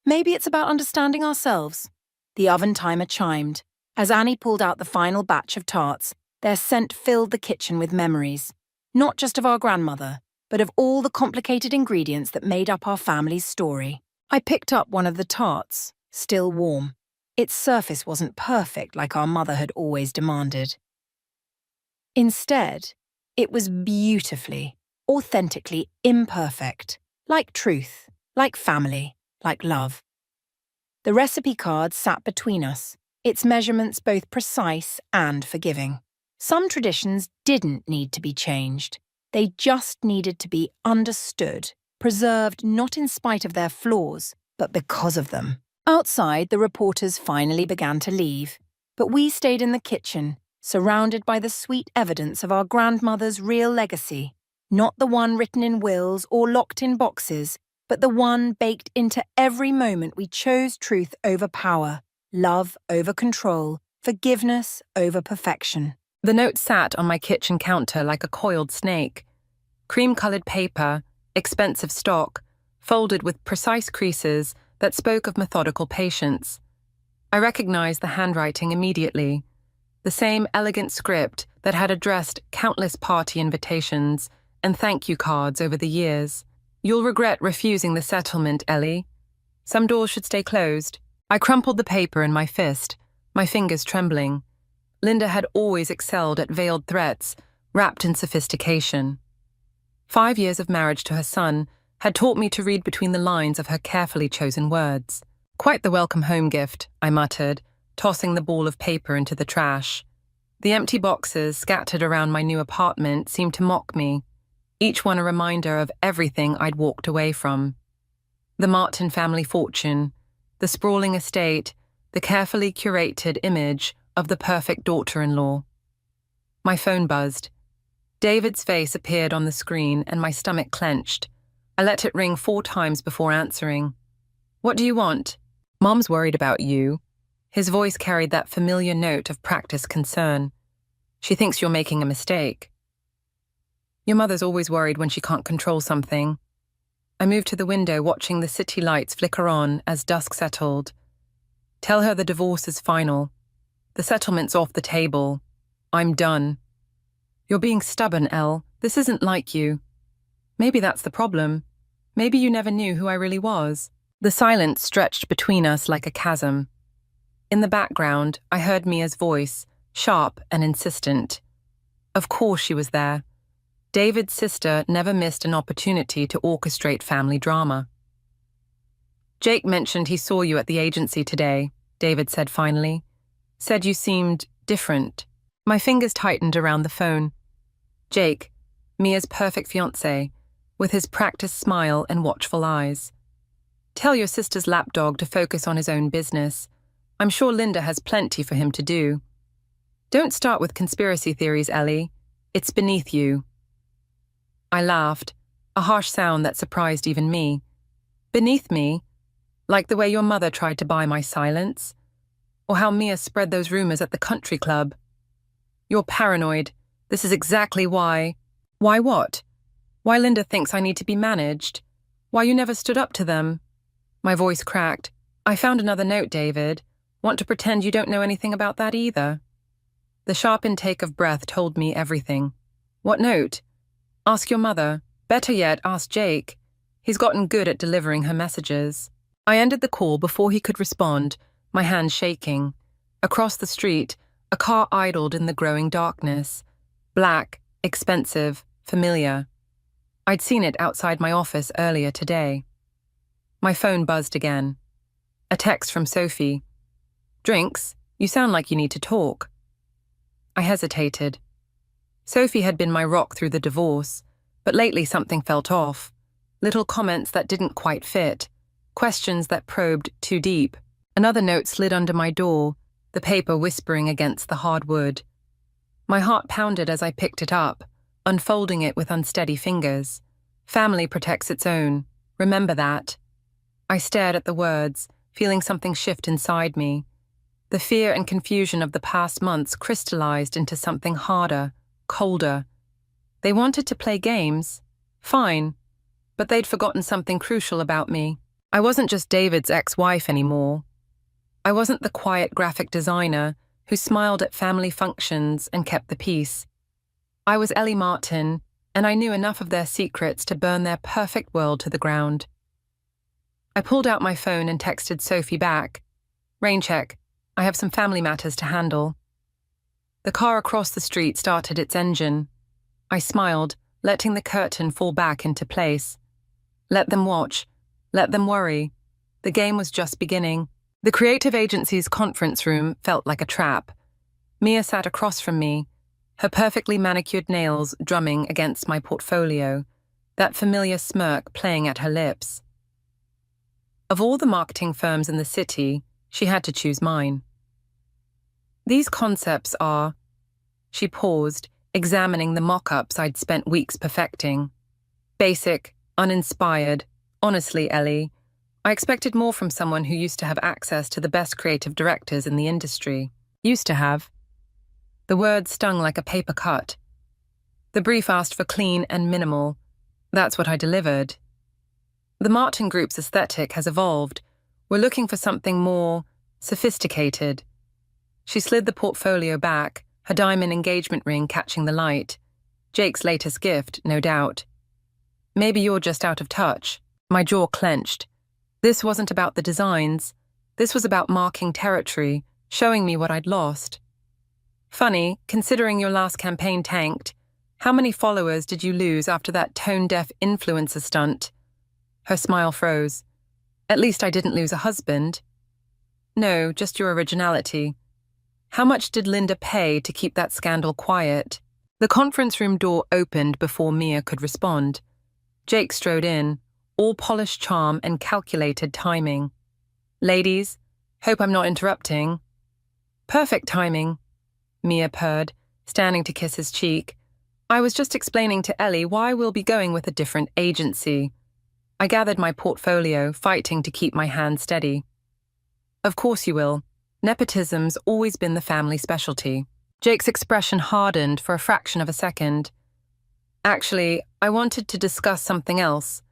Maybe it's about understanding ourselves. The oven timer chimed. As Annie pulled out the final batch of tarts, their scent filled the kitchen with memories, not just of our grandmother, but of all the complicated ingredients that made up our family's story. I picked up one of the tarts, still warm. Its surface wasn't perfect like our mother had always demanded. Instead, it was beautifully, authentically imperfect, like truth, like family, like love. The recipe card sat between us, its measurements both precise and forgiving. Some traditions didn't need to be changed. They just needed to be understood, preserved not in spite of their flaws, but because of them. Outside, the reporters finally began to leave, but we stayed in the kitchen, surrounded by the sweet evidence of our grandmother's real legacy, not the one written in wills or locked in boxes, but the one baked into every moment we chose truth over power, love over control, forgiveness over perfection. The note sat on my kitchen counter like a coiled snake. Cream-colored paper, expensive stock, folded with precise creases that spoke of methodical patience. I recognized the handwriting immediately. The same elegant script that had addressed countless party invitations and thank you cards over the years. You'll regret refusing the settlement, Ellie. Some doors should stay closed. I crumpled the paper in my fist, my fingers trembling. Linda had always excelled at veiled threats, wrapped in sophistication. 5 years of marriage to her son had taught me to read between the lines of her carefully chosen words. Quite the welcome home gift, I muttered, tossing the ball of paper into the trash. The empty boxes scattered around my new apartment seemed to mock me, each one a reminder of everything I'd walked away from. The Martin family fortune, the sprawling estate, the carefully curated image of the perfect daughter-in-law. My phone buzzed. David's face appeared on the screen and my stomach clenched. I let it ring 4 times before answering. What do you want? Mom's worried about you. His voice carried that familiar note of practiced concern. She thinks you're making a mistake. Your mother's always worried when she can't control something. I moved to the window, watching the city lights flicker on as dusk settled. Tell her the divorce is final. The settlement's off the table. I'm done. You're being stubborn, Elle. This isn't like you. Maybe that's the problem. Maybe you never knew who I really was. The silence stretched between us like a chasm. In the background, I heard Mia's voice, sharp and insistent. Of course she was there. David's sister never missed an opportunity to orchestrate family drama. Jake mentioned he saw you at the agency today, David said finally. Said you seemed different. My fingers tightened around the phone. Jake, Mia's perfect fiancé, with his practiced smile and watchful eyes. Tell your sister's lapdog to focus on his own business. I'm sure Linda has plenty for him to do. Don't start with conspiracy theories, Ellie. It's beneath you. I laughed, a harsh sound that surprised even me. Beneath me? Like the way your mother tried to buy my silence? Or how Mia spread those rumors at the country club? You're paranoid. This is exactly why. Why what? Why Linda thinks I need to be managed? Why you never stood up to them? My voice cracked. I found another note, David. Want to pretend you don't know anything about that either? The sharp intake of breath told me everything. What note? Ask your mother. Better yet, ask Jake. He's gotten good at delivering her messages. I ended the call before he could respond, my hands shaking. Across the street, a car idled in the growing darkness. Black, expensive, familiar. I'd seen it outside my office earlier today. My phone buzzed again. A text from Sophie. Drinks? You sound like you need to talk. I hesitated. Sophie had been my rock through the divorce, but lately something felt off. Little comments that didn't quite fit. Questions that probed too deep. Another note slid under my door, the paper whispering against the hard wood. My heart pounded as I picked it up, unfolding it with unsteady fingers. Family protects its own. Remember that. I stared at the words, feeling something shift inside me. The fear and confusion of the past months crystallized into something harder, colder. They wanted to play games. Fine. But they'd forgotten something crucial about me. I wasn't just David's ex-wife anymore. I wasn't the quiet graphic designer who smiled at family functions and kept the peace. I was Ellie Martin, and I knew enough of their secrets to burn their perfect world to the ground. I pulled out my phone and texted Sophie back. Rain check. I have some family matters to handle. The car across the street started its engine. I smiled, letting the curtain fall back into place. Let them watch. Let them worry. The game was just beginning. The creative agency's conference room felt like a trap. Mia sat across from me, her perfectly manicured nails drumming against my portfolio, that familiar smirk playing at her lips. Of all the marketing firms in the city, she had to choose mine. These concepts are... She paused, examining the mock-ups I'd spent weeks perfecting. Basic, uninspired. Honestly, Ellie, I expected more from someone who used to have access to the best creative directors in the industry. Used to have. The words stung like a paper cut. The brief asked for clean and minimal. That's what I delivered. The Martin Group's aesthetic has evolved. We're looking for something more sophisticated. She slid the portfolio back, her diamond engagement ring catching the light. Jake's latest gift, no doubt. Maybe you're just out of touch. My jaw clenched. This wasn't about the designs. This was about marking territory, showing me what I'd lost. Funny, considering your last campaign tanked. How many followers did you lose after that tone-deaf influencer stunt? Her smile froze. At least I didn't lose a husband. No, just your originality. How much did Linda pay to keep that scandal quiet? The conference room door opened before Mia could respond. Jake strode in, all polished charm and calculated timing. Ladies, hope I'm not interrupting. Perfect timing, Mia purred, standing to kiss his cheek. I was just explaining to Ellie why we'll be going with a different agency. I gathered my portfolio, fighting to keep my hand steady. Of course you will. Nepotism's always been the family specialty. Jake's expression hardened for a fraction of a second. Actually, I wanted to discuss something else.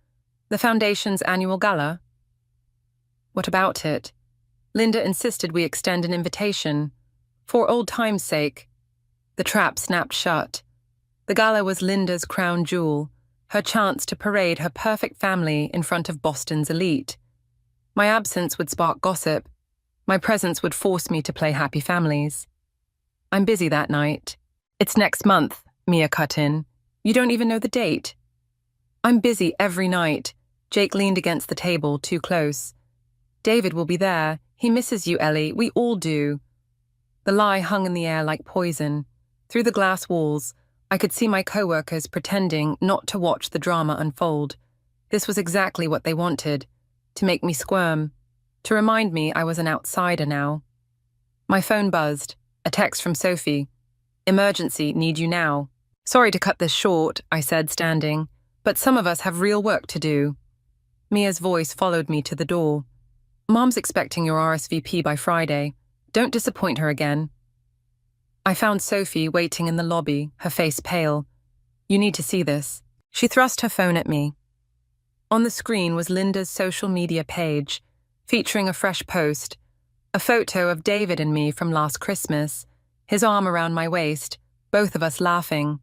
The Foundation's annual gala. What about it? Linda insisted we extend an invitation. For old time's sake. The trap snapped shut. The gala was Linda's crown jewel, her chance to parade her perfect family in front of Boston's elite. My absence would spark gossip. My presence would force me to play happy families. I'm busy that night. It's next month, Mia cut in. You don't even know the date. I'm busy every night. Jake leaned against the table, too close. David will be there. He misses you, Ellie. We all do. The lie hung in the air like poison. Through the glass walls, I could see my co-workers pretending not to watch the drama unfold. This was exactly what they wanted, to make me squirm, to remind me I was an outsider now. My phone buzzed, a text from Sophie. Emergency, need you now. Sorry to cut this short, I said, standing, but some of us have real work to do. Mia's voice followed me to the door. Mom's expecting your RSVP by Friday. Don't disappoint her again. I found Sophie waiting in the lobby, her face pale. You need to see this. She thrust her phone at me. On the screen was Linda's social media page, featuring a fresh post, a photo of David and me from last Christmas, his arm around my waist, both of us laughing.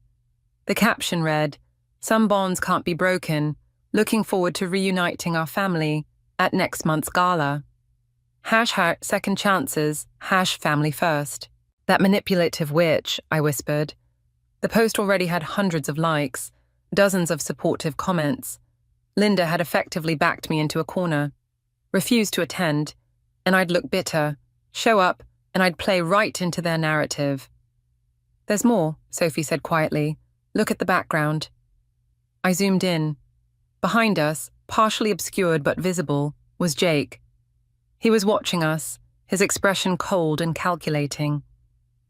The caption read, "Some bonds can't be broken. Looking forward to reuniting our family at next month's gala. # second chances, # family first." That manipulative witch, I whispered. The post already had hundreds of likes, dozens of supportive comments. Linda had effectively backed me into a corner. Refused to attend, and I'd look bitter, show up, and I'd play right into their narrative. There's more, Sophie said quietly. Look at the background. I zoomed in. Behind us, partially obscured but visible, was Jake. He was watching us, his expression cold and calculating.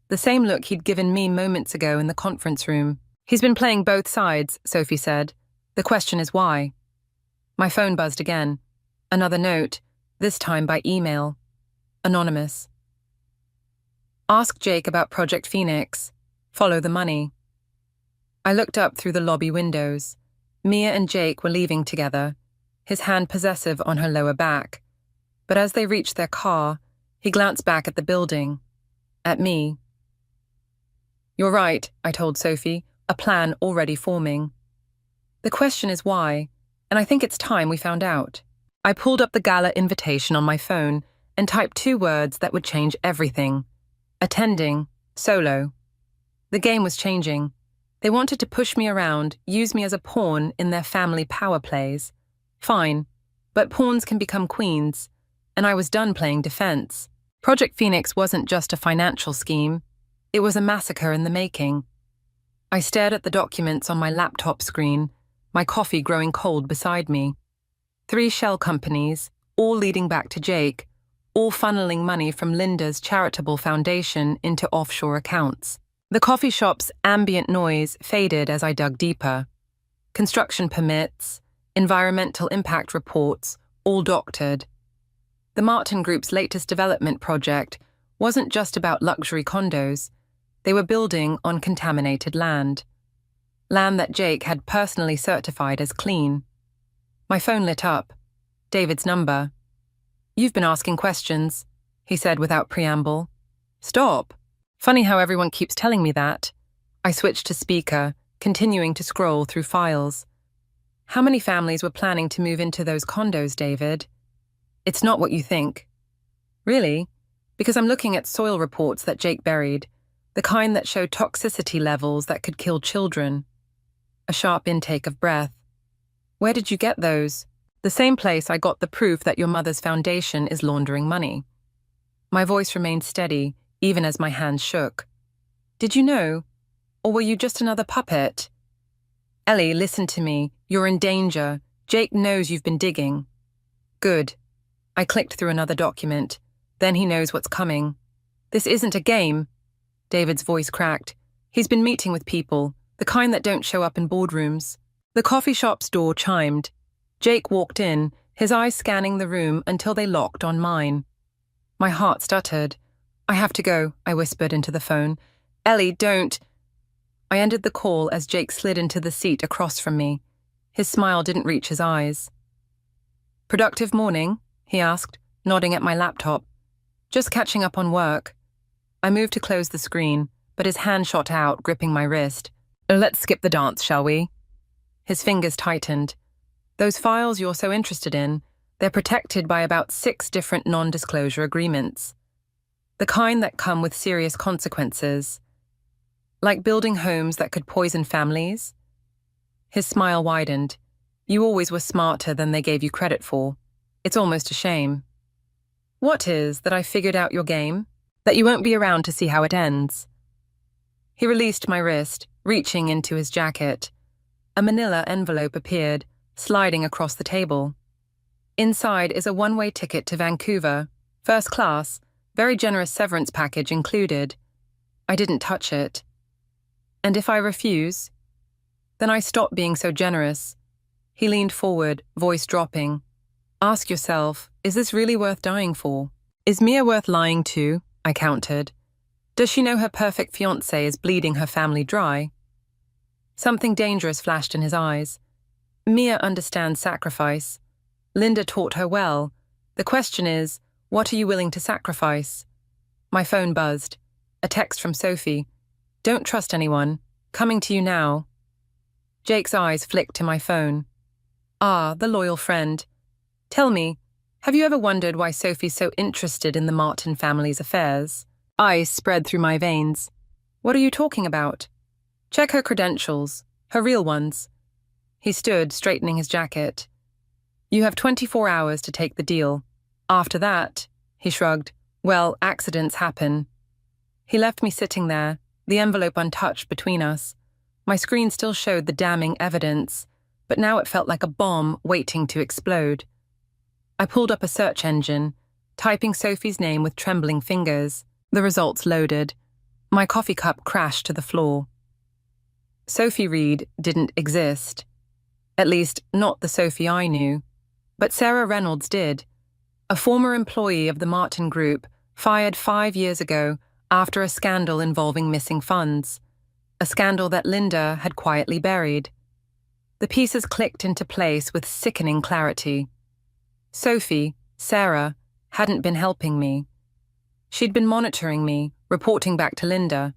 The same look he'd given me moments ago in the conference room. He's been playing both sides, Sophie said. The question is why? My phone buzzed again. Another note, this time by email. Anonymous. Ask Jake about Project Phoenix. Follow the money. I looked up through the lobby windows. Mia and Jake were leaving together, his hand possessive on her lower back. But as they reached their car, he glanced back at the building. At me. You're right, I told Sophie, a plan already forming. The question is why, and I think it's time we found out. I pulled up the gala invitation on my phone and typed 2 words that would change everything. Attending, solo. The game was changing. They wanted to push me around, use me as a pawn in their family power plays. Fine, but pawns can become queens, and I was done playing defense. Project Phoenix wasn't just a financial scheme. It was a massacre in the making. I stared at the documents on my laptop screen, my coffee growing cold beside me. 3 shell companies, all leading back to Jake, all funneling money from Linda's charitable foundation into offshore accounts. The coffee shop's ambient noise faded as I dug deeper. Construction permits, environmental impact reports, all doctored. The Martin Group's latest development project wasn't just about luxury condos. They were building on contaminated land. Land that Jake had personally certified as clean. My phone lit up. David's number. "You've been asking questions," he said without preamble. "Stop. Funny how everyone keeps telling me that." I switched to speaker, continuing to scroll through files. "How many families were planning to move into those condos, David?" "It's not what you think." "Really? Because I'm looking at soil reports that Jake buried, the kind that show toxicity levels that could kill children." A sharp intake of breath. "Where did you get those?" "The same place I got the proof that your mother's foundation is laundering money." My voice remained steady, even as my hands shook. "Did you know? Or were you just another puppet?" "Ellie, listen to me. You're in danger. Jake knows you've been digging." "Good." I clicked through another document. "Then he knows what's coming." "This isn't a game." David's voice cracked. "He's been meeting with people, the kind that don't show up in boardrooms." The coffee shop's door chimed. Jake walked in, his eyes scanning the room until they locked on mine. My heart stuttered. "I have to go," I whispered into the phone. "Ellie, don't." I ended the call as Jake slid into the seat across from me. His smile didn't reach his eyes. "Productive morning?" he asked, nodding at my laptop. "Just catching up on work." I moved to close the screen, but his hand shot out, gripping my wrist. "Let's skip the dance, shall we?" His fingers tightened. "Those files you're so interested in, they're protected by about 6 different non-disclosure agreements. The kind that come with serious consequences. Like building homes that could poison families." His smile widened. "You always were smarter than they gave you credit for. It's almost a shame." "What is that I figured out your game? That you won't be around to see how it ends?" He released my wrist, reaching into his jacket. A manila envelope appeared, sliding across the table. Inside is a one-way ticket to Vancouver, first class, very generous severance package included. I didn't touch it. "And if I refuse?" "Then I stop being so generous." He leaned forward, voice dropping. "Ask yourself, is this really worth dying for? Is Mia worth lying to?" I countered. "Does she know her perfect fiancé is bleeding her family dry?" Something dangerous flashed in his eyes. "Mia understands sacrifice. Linda taught her well. The question is, what are you willing to sacrifice?" My phone buzzed. A text from Sophie. "Don't trust anyone. Coming to you now." Jake's eyes flicked to my phone. "Ah, the loyal friend. Tell me, have you ever wondered why Sophie's so interested in the Martin family's affairs?" Ice spread through my veins. "What are you talking about?" "Check her credentials, her real ones." He stood, straightening his jacket. "You have 24 hours to take the deal. After that," he shrugged, "well, accidents happen." He left me sitting there, the envelope untouched between us. My screen still showed the damning evidence, but now it felt like a bomb waiting to explode. I pulled up a search engine, typing Sophie's name with trembling fingers. The results loaded. My coffee cup crashed to the floor. Sophie Reed didn't exist. At least, not the Sophie I knew. But Sarah Reynolds did. A former employee of the Martin Group, fired 5 years ago after a scandal involving missing funds. A scandal that Linda had quietly buried. The pieces clicked into place with sickening clarity. Sophie, Sarah, hadn't been helping me. She'd been monitoring me, reporting back to Linda,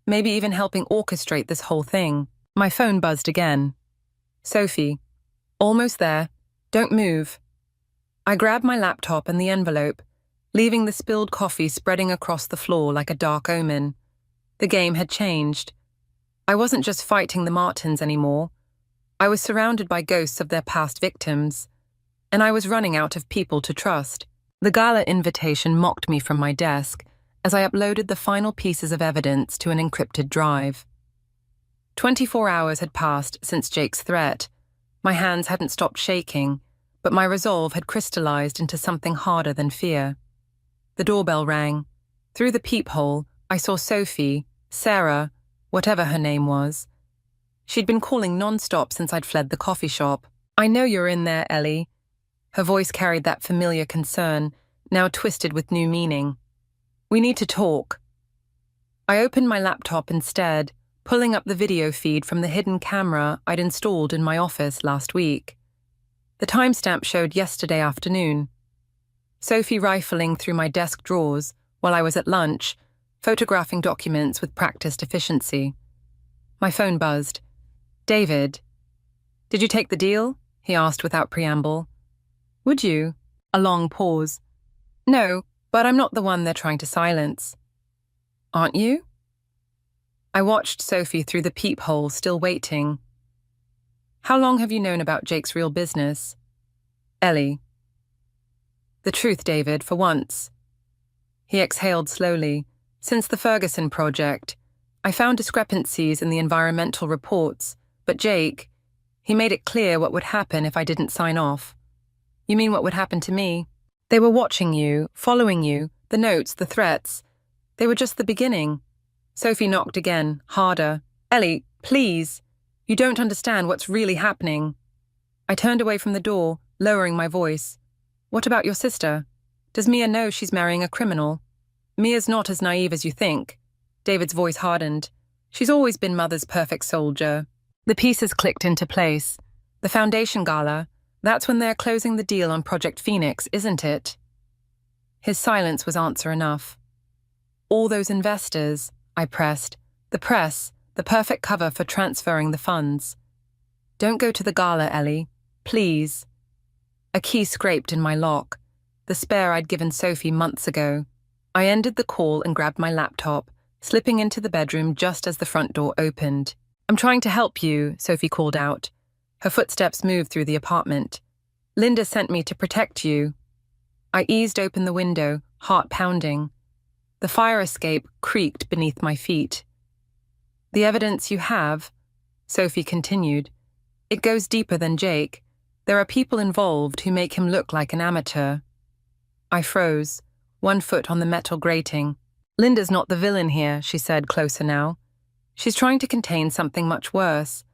maybe even helping orchestrate this whole thing. My phone buzzed again. "Sophie, almost there. Don't move." I grabbed my laptop and the envelope, leaving the spilled coffee spreading across the floor like a dark omen. The game had changed. I wasn't just fighting the Martins anymore. I was surrounded by ghosts of their past victims, and I was running out of people to trust. The gala invitation mocked me from my desk as I uploaded the final pieces of evidence to an encrypted drive. 24 hours had passed since Jake's threat. My hands hadn't stopped shaking, but my resolve had crystallized into something harder than fear. The doorbell rang. Through the peephole, I saw Sophie, Sarah, whatever her name was. She'd been calling non-stop since I'd fled the coffee shop. "I know you're in there, Ellie." Her voice carried that familiar concern, now twisted with new meaning. "We need to talk." I opened my laptop instead, pulling up the video feed from the hidden camera I'd installed in my office last week. The timestamp showed yesterday afternoon. Sophie rifling through my desk drawers while I was at lunch, photographing documents with practiced efficiency. My phone buzzed. "David." "Did you take the deal?" he asked without preamble. "Would you?" A long pause. "No, but I'm not the one they're trying to silence." "Aren't you?" I watched Sophie through the peephole, still waiting. "How long have you known about Jake's real business?" "Ellie." "The truth, David, for once." He exhaled slowly. "Since the Ferguson project, I found discrepancies in the environmental reports, but Jake, he made it clear what would happen if I didn't sign off." "You mean what would happen to me?" "They were watching you, following you, the notes, the threats. They were just the beginning." Sophie knocked again, harder. "Ellie, please. You don't understand what's really happening." I turned away from the door, lowering my voice. "What about your sister? Does Mia know she's marrying a criminal?" "Mia's not as naive as you think." David's voice hardened. "She's always been Mother's perfect soldier." The pieces clicked into place. "The Foundation Gala, that's when they're closing the deal on Project Phoenix, isn't it?" His silence was answer enough. "All those investors," I pressed. "The press, the perfect cover for transferring the funds." "Don't go to the gala, Ellie. Please." A key scraped in my lock, the spare I'd given Sophie months ago. I ended the call and grabbed my laptop, slipping into the bedroom just as the front door opened. "I'm trying to help you," Sophie called out. Her footsteps moved through the apartment. "Linda sent me to protect you." I eased open the window, heart pounding. The fire escape creaked beneath my feet. "The evidence you have," Sophie continued, "it goes deeper than Jake. There are people involved who make him look like an amateur." I froze, one foot on the metal grating. "Linda's not the villain here," she said, closer now. "She's trying to contain something much worse,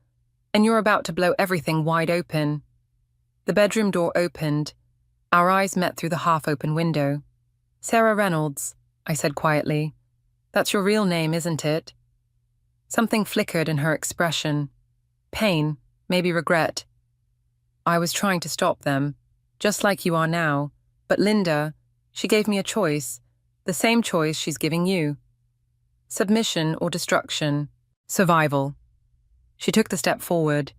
and you're about to blow everything wide open." The bedroom door opened. Our eyes met through the half-open window. "Sarah Reynolds," I said quietly. "That's your real name, isn't it?" Something flickered in her expression. Pain, maybe regret. "I was trying to stop them, just like you are now. But Linda, she gave me a choice, the same choice she's giving you. Submission or destruction. Survival." She took the step forward.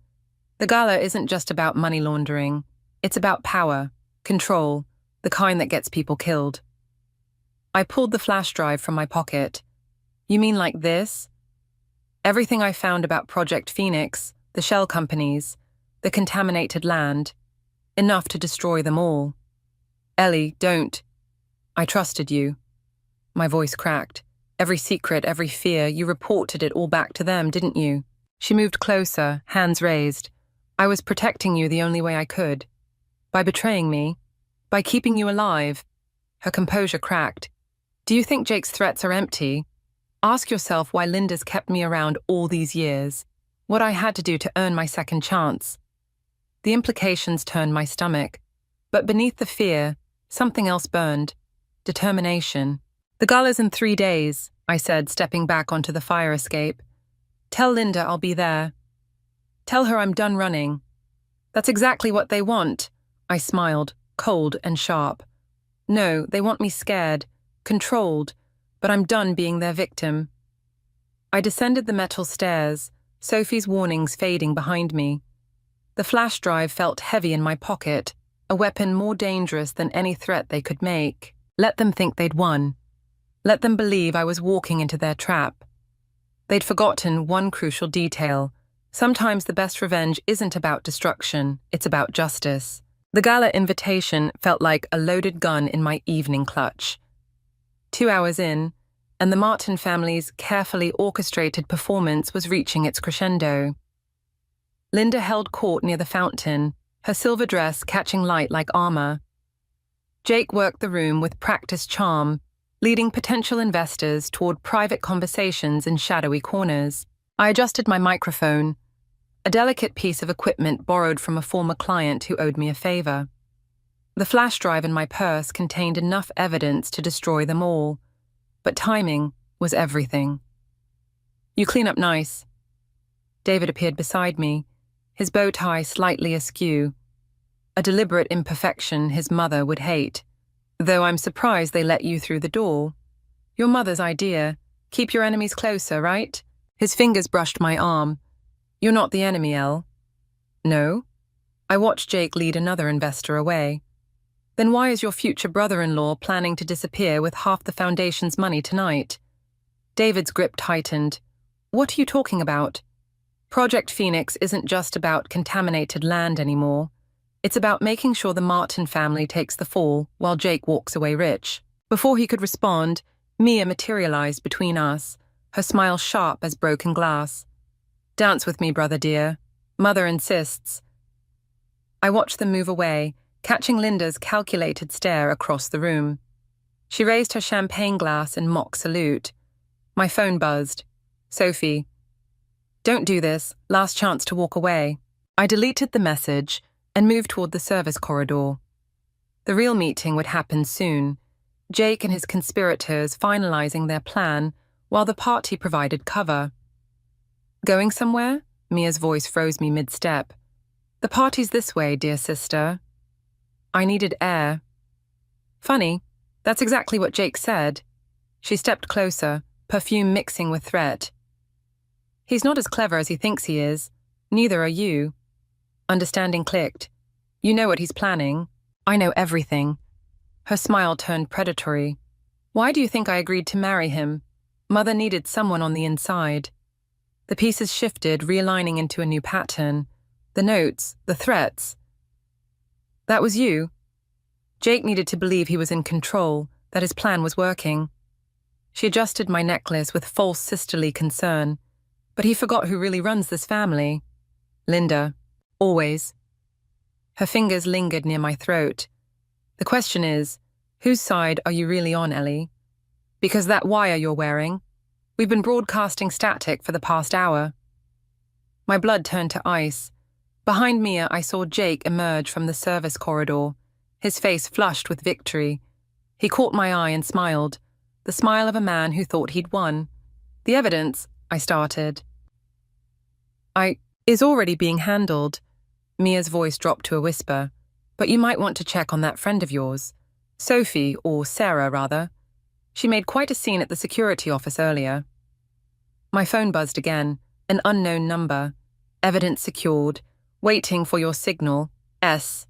"The gala isn't just about money laundering. It's about power, control, the kind that gets people killed." I pulled the flash drive from my pocket. "You mean like this?" Everything I found about Project Phoenix, the shell companies, the contaminated land. Enough to destroy them all. "Ellie, don't. I trusted you." My voice cracked. "Every secret, every fear, you reported it all back to them, didn't you?" She moved closer, hands raised. "I was protecting you the only way I could. By betraying me. By keeping you alive." Her composure cracked. "Do you think Jake's threats are empty? Ask yourself why Linda's kept me around all these years. What I had to do to earn my second chance." The implications turned my stomach. But beneath the fear, something else burned. Determination. "The gala's in 3 days," I said, stepping back onto the fire escape. "Tell Linda I'll be there. Tell her I'm done running." "That's exactly what they want." I smiled, cold and sharp. "No, they want me scared, controlled, but I'm done being their victim." I descended the metal stairs, Sophie's warnings fading behind me. The flash drive felt heavy in my pocket, a weapon more dangerous than any threat they could make. Let them think they'd won. Let them believe I was walking into their trap. They'd forgotten one crucial detail. Sometimes the best revenge isn't about destruction, it's about justice. The gala invitation felt like a loaded gun in my evening clutch. 2 hours in, and the Martin family's carefully orchestrated performance was reaching its crescendo. Linda held court near the fountain, her silver dress catching light like armor. Jake worked the room with practiced charm, leading potential investors toward private conversations in shadowy corners. I adjusted my microphone, a delicate piece of equipment borrowed from a former client who owed me a favor. The flash drive in my purse contained enough evidence to destroy them all, but timing was everything. "You clean up nice." David appeared beside me, his bow tie slightly askew, a deliberate imperfection his mother would hate. "Though I'm surprised they let you through the door. Your mother's idea. Keep your enemies closer, right?" His fingers brushed my arm. "You're not the enemy, Elle." "No?" I watched Jake lead another investor away. "Then why is your future brother-in-law planning to disappear with half the foundation's money tonight?" David's grip tightened. "What are you talking about? Project Phoenix isn't just about contaminated land anymore. It's about making sure the Martin family takes the fall while Jake walks away rich." Before he could respond, Mia materialized between us, her smile sharp as broken glass. "Dance with me, brother dear. Mother insists." I watched them move away, catching Linda's calculated stare across the room. She raised her champagne glass in mock salute. My phone buzzed. "Sophie." "Don't do this. Last chance to walk away." I deleted the message and moved toward the service corridor. The real meeting would happen soon, Jake and his conspirators finalizing their plan while the party provided cover. "Going somewhere?" Mia's voice froze me mid-step. "The party's this way, dear sister." I needed air. "Funny, that's exactly what Jake said." She stepped closer, perfume mixing with threat. "He's not as clever as he thinks he is. Neither are you." Understanding clicked. "You know what he's planning." "I know everything." Her smile turned predatory. "Why do you think I agreed to marry him? Mother needed someone on the inside." The pieces shifted, realigning into a new pattern. The notes, the threats. "That was you." Jake needed to believe he was in control, that his plan was working. She adjusted my necklace with false sisterly concern. "But he forgot who really runs this family." "Linda. Always." Her fingers lingered near my throat. "The question is, whose side are you really on, Ellie? Because that wire you're wearing, we've been broadcasting static for the past hour." My blood turned to ice. Behind Mia, I saw Jake emerge from the service corridor, his face flushed with victory. He caught my eye and smiled, the smile of a man who thought he'd won. "The evidence," I started. Is already being handled." Mia's voice dropped to a whisper. "But you might want to check on that friend of yours. Sophie, or Sarah, rather. She made quite a scene at the security office earlier." My phone buzzed again, an unknown number. "Evidence secured. Waiting for your signal. S."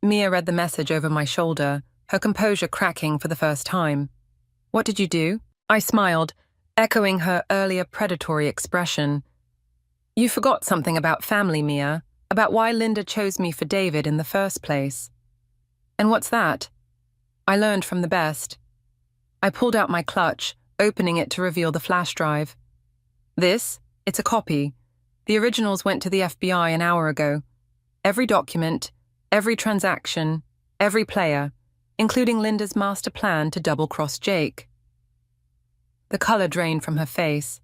Mia read the message over my shoulder, her composure cracking for the first time. "What did you do?" I smiled, echoing her earlier predatory expression. "You forgot something about family, Mia, about why Linda chose me for David in the first place." "And what's that?" "I learned from the best." I pulled out my clutch, opening it to reveal the flash drive. "This? It's a copy. The originals went to the FBI an hour ago. Every document, every transaction, every player, including Linda's master plan to double-cross Jake." The color drained from her face.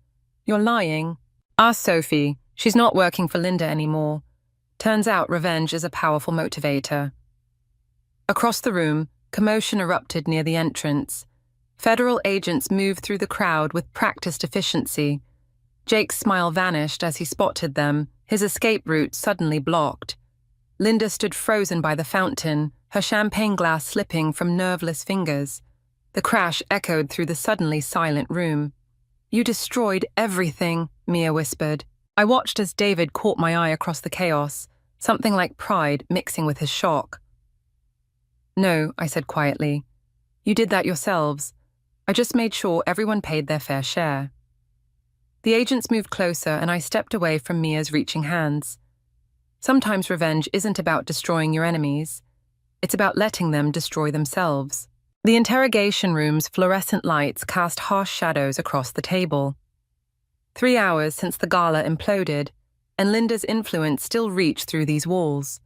"You're lying." "Ask Sophie. She's not working for Linda anymore. Turns out revenge is a powerful motivator." Across the room, commotion erupted near the entrance. Federal agents moved through the crowd with practiced efficiency. Jake's smile vanished as he spotted them, his escape route suddenly blocked. Linda stood frozen by the fountain, her champagne glass slipping from nerveless fingers. The crash echoed through the suddenly silent room. "You destroyed everything," Mia whispered. I watched as David caught my eye across the chaos, something like pride mixing with his shock. "No," I said quietly. "You did that yourselves. I just made sure everyone paid their fair share." The agents moved closer and I stepped away from Mia's reaching hands. Sometimes revenge isn't about destroying your enemies. It's about letting them destroy themselves. The interrogation room's fluorescent lights cast harsh shadows across the table. 3 hours since the gala imploded, and Linda's influence still reached through these walls.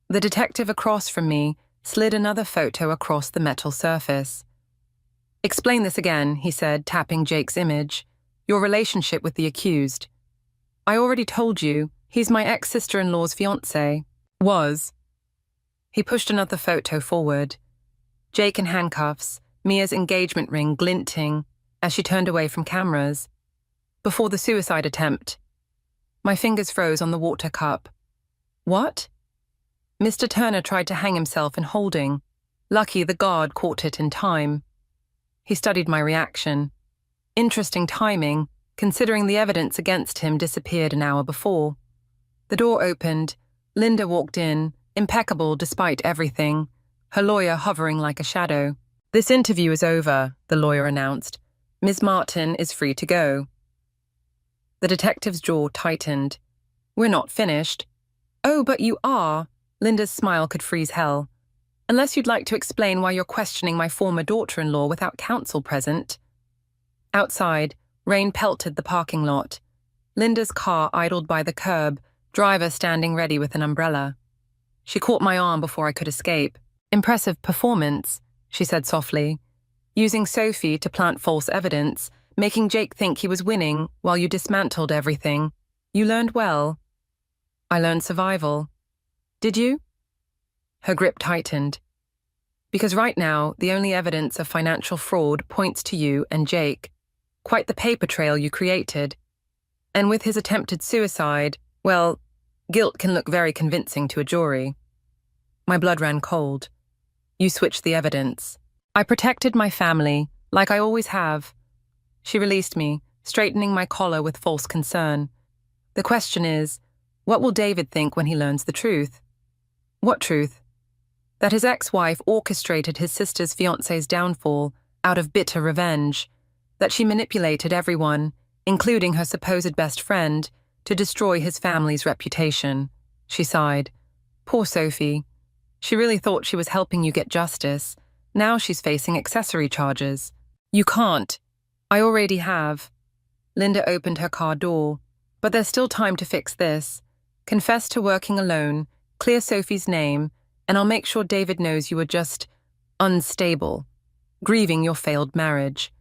The detective across from me slid another photo across the metal surface. "Explain this again," he said, tapping Jake's image. "Your relationship with the accused." "I already told you, he's my ex-sister-in-law's fiancé." "Was." He pushed another photo forward. Jake in handcuffs, Mia's engagement ring glinting as she turned away from cameras. "Before the suicide attempt." My fingers froze on the water cup. "What?" "Mr. Turner tried to hang himself in holding. Lucky the guard caught it in time." He studied my reaction. Interesting timing, considering the evidence against him disappeared an hour before. The door opened. Linda walked in, impeccable despite everything, her lawyer hovering like a shadow. "This interview is over," the lawyer announced. "Ms. Martin is free to go." The detective's jaw tightened. "We're not finished." "Oh, but you are." Linda's smile could freeze hell. "Unless you'd like to explain why you're questioning my former daughter-in-law without counsel present." Outside, rain pelted the parking lot. Linda's car idled by the curb, driver standing ready with an umbrella. She caught my arm before I could escape. "Impressive performance," she said softly. "Using Sophie to plant false evidence, making Jake think he was winning while you dismantled everything. You learned well." "I learned survival." "Did you?" Her grip tightened. "Because right now, the only evidence of financial fraud points to you and Jake. Quite the paper trail you created. And with his attempted suicide, well, guilt can look very convincing to a jury." My blood ran cold. "You switched the evidence." "I protected my family, like I always have." She released me, straightening my collar with false concern. "The question is, what will David think when he learns the truth?" "What truth?" "That his ex-wife orchestrated his sister's fiancé's downfall out of bitter revenge. That she manipulated everyone, including her supposed best friend, to destroy his family's reputation." She sighed. "Poor Sophie. She really thought she was helping you get justice. Now she's facing accessory charges." "You can't." "I already have." Linda opened her car door. "But there's still time to fix this. Confess to working alone, clear Sophie's name, and I'll make sure David knows you were just unstable, grieving your failed marriage."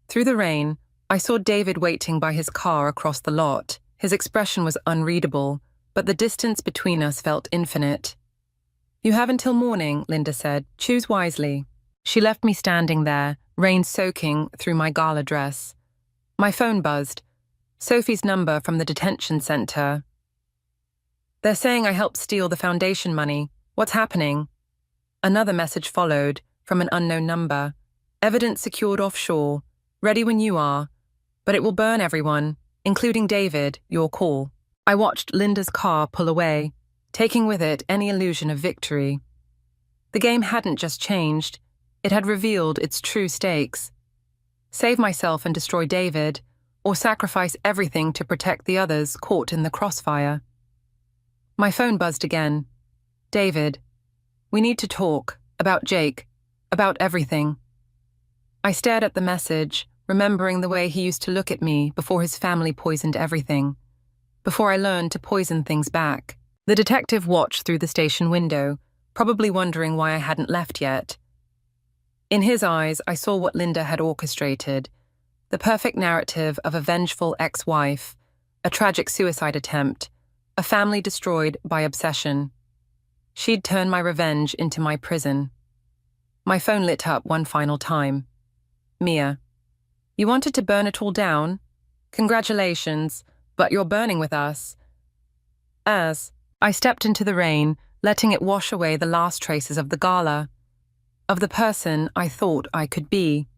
Through the rain, I saw David waiting by his car across the lot. His expression was unreadable, but the distance between us felt infinite. "You have until morning," Linda said. "Choose wisely." She left me standing there, rain soaking through my gala dress. My phone buzzed. Sophie's number from the detention center. "They're saying I helped steal the foundation money. What's happening?" Another message followed, from an unknown number. "Evidence secured offshore. Ready when you are. But it will burn everyone, including David, your call." I watched Linda's car pull away, taking with it any illusion of victory. The game hadn't just changed. It had revealed its true stakes. Save myself and destroy David, or sacrifice everything to protect the others caught in the crossfire. My phone buzzed again. "David, we need to talk, about Jake, about everything." I stared at the message, remembering the way he used to look at me before his family poisoned everything, before I learned to poison things back. The detective watched through the station window, probably wondering why I hadn't left yet. In his eyes, I saw what Linda had orchestrated, the perfect narrative of a vengeful ex-wife, a tragic suicide attempt, a family destroyed by obsession. She'd turned my revenge into my prison. My phone lit up one final time. "Mia, you wanted to burn it all down? Congratulations, but you're burning with us." As I stepped into the rain, letting it wash away the last traces of the gala, of the person I thought I could be.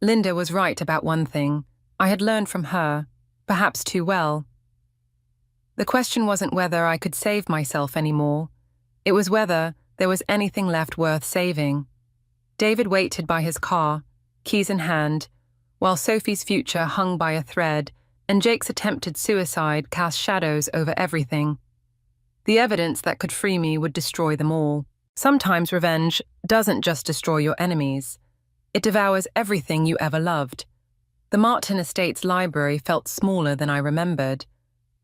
Linda was right about one thing. I had learned from her, perhaps too well. The question wasn't whether I could save myself anymore. It was whether there was anything left worth saving. David waited by his car, keys in hand, while Sophie's future hung by a thread, and Jake's attempted suicide cast shadows over everything. The evidence that could free me would destroy them all. Sometimes revenge doesn't just destroy your enemies. It devours everything you ever loved. The Martin Estates library felt smaller than I remembered.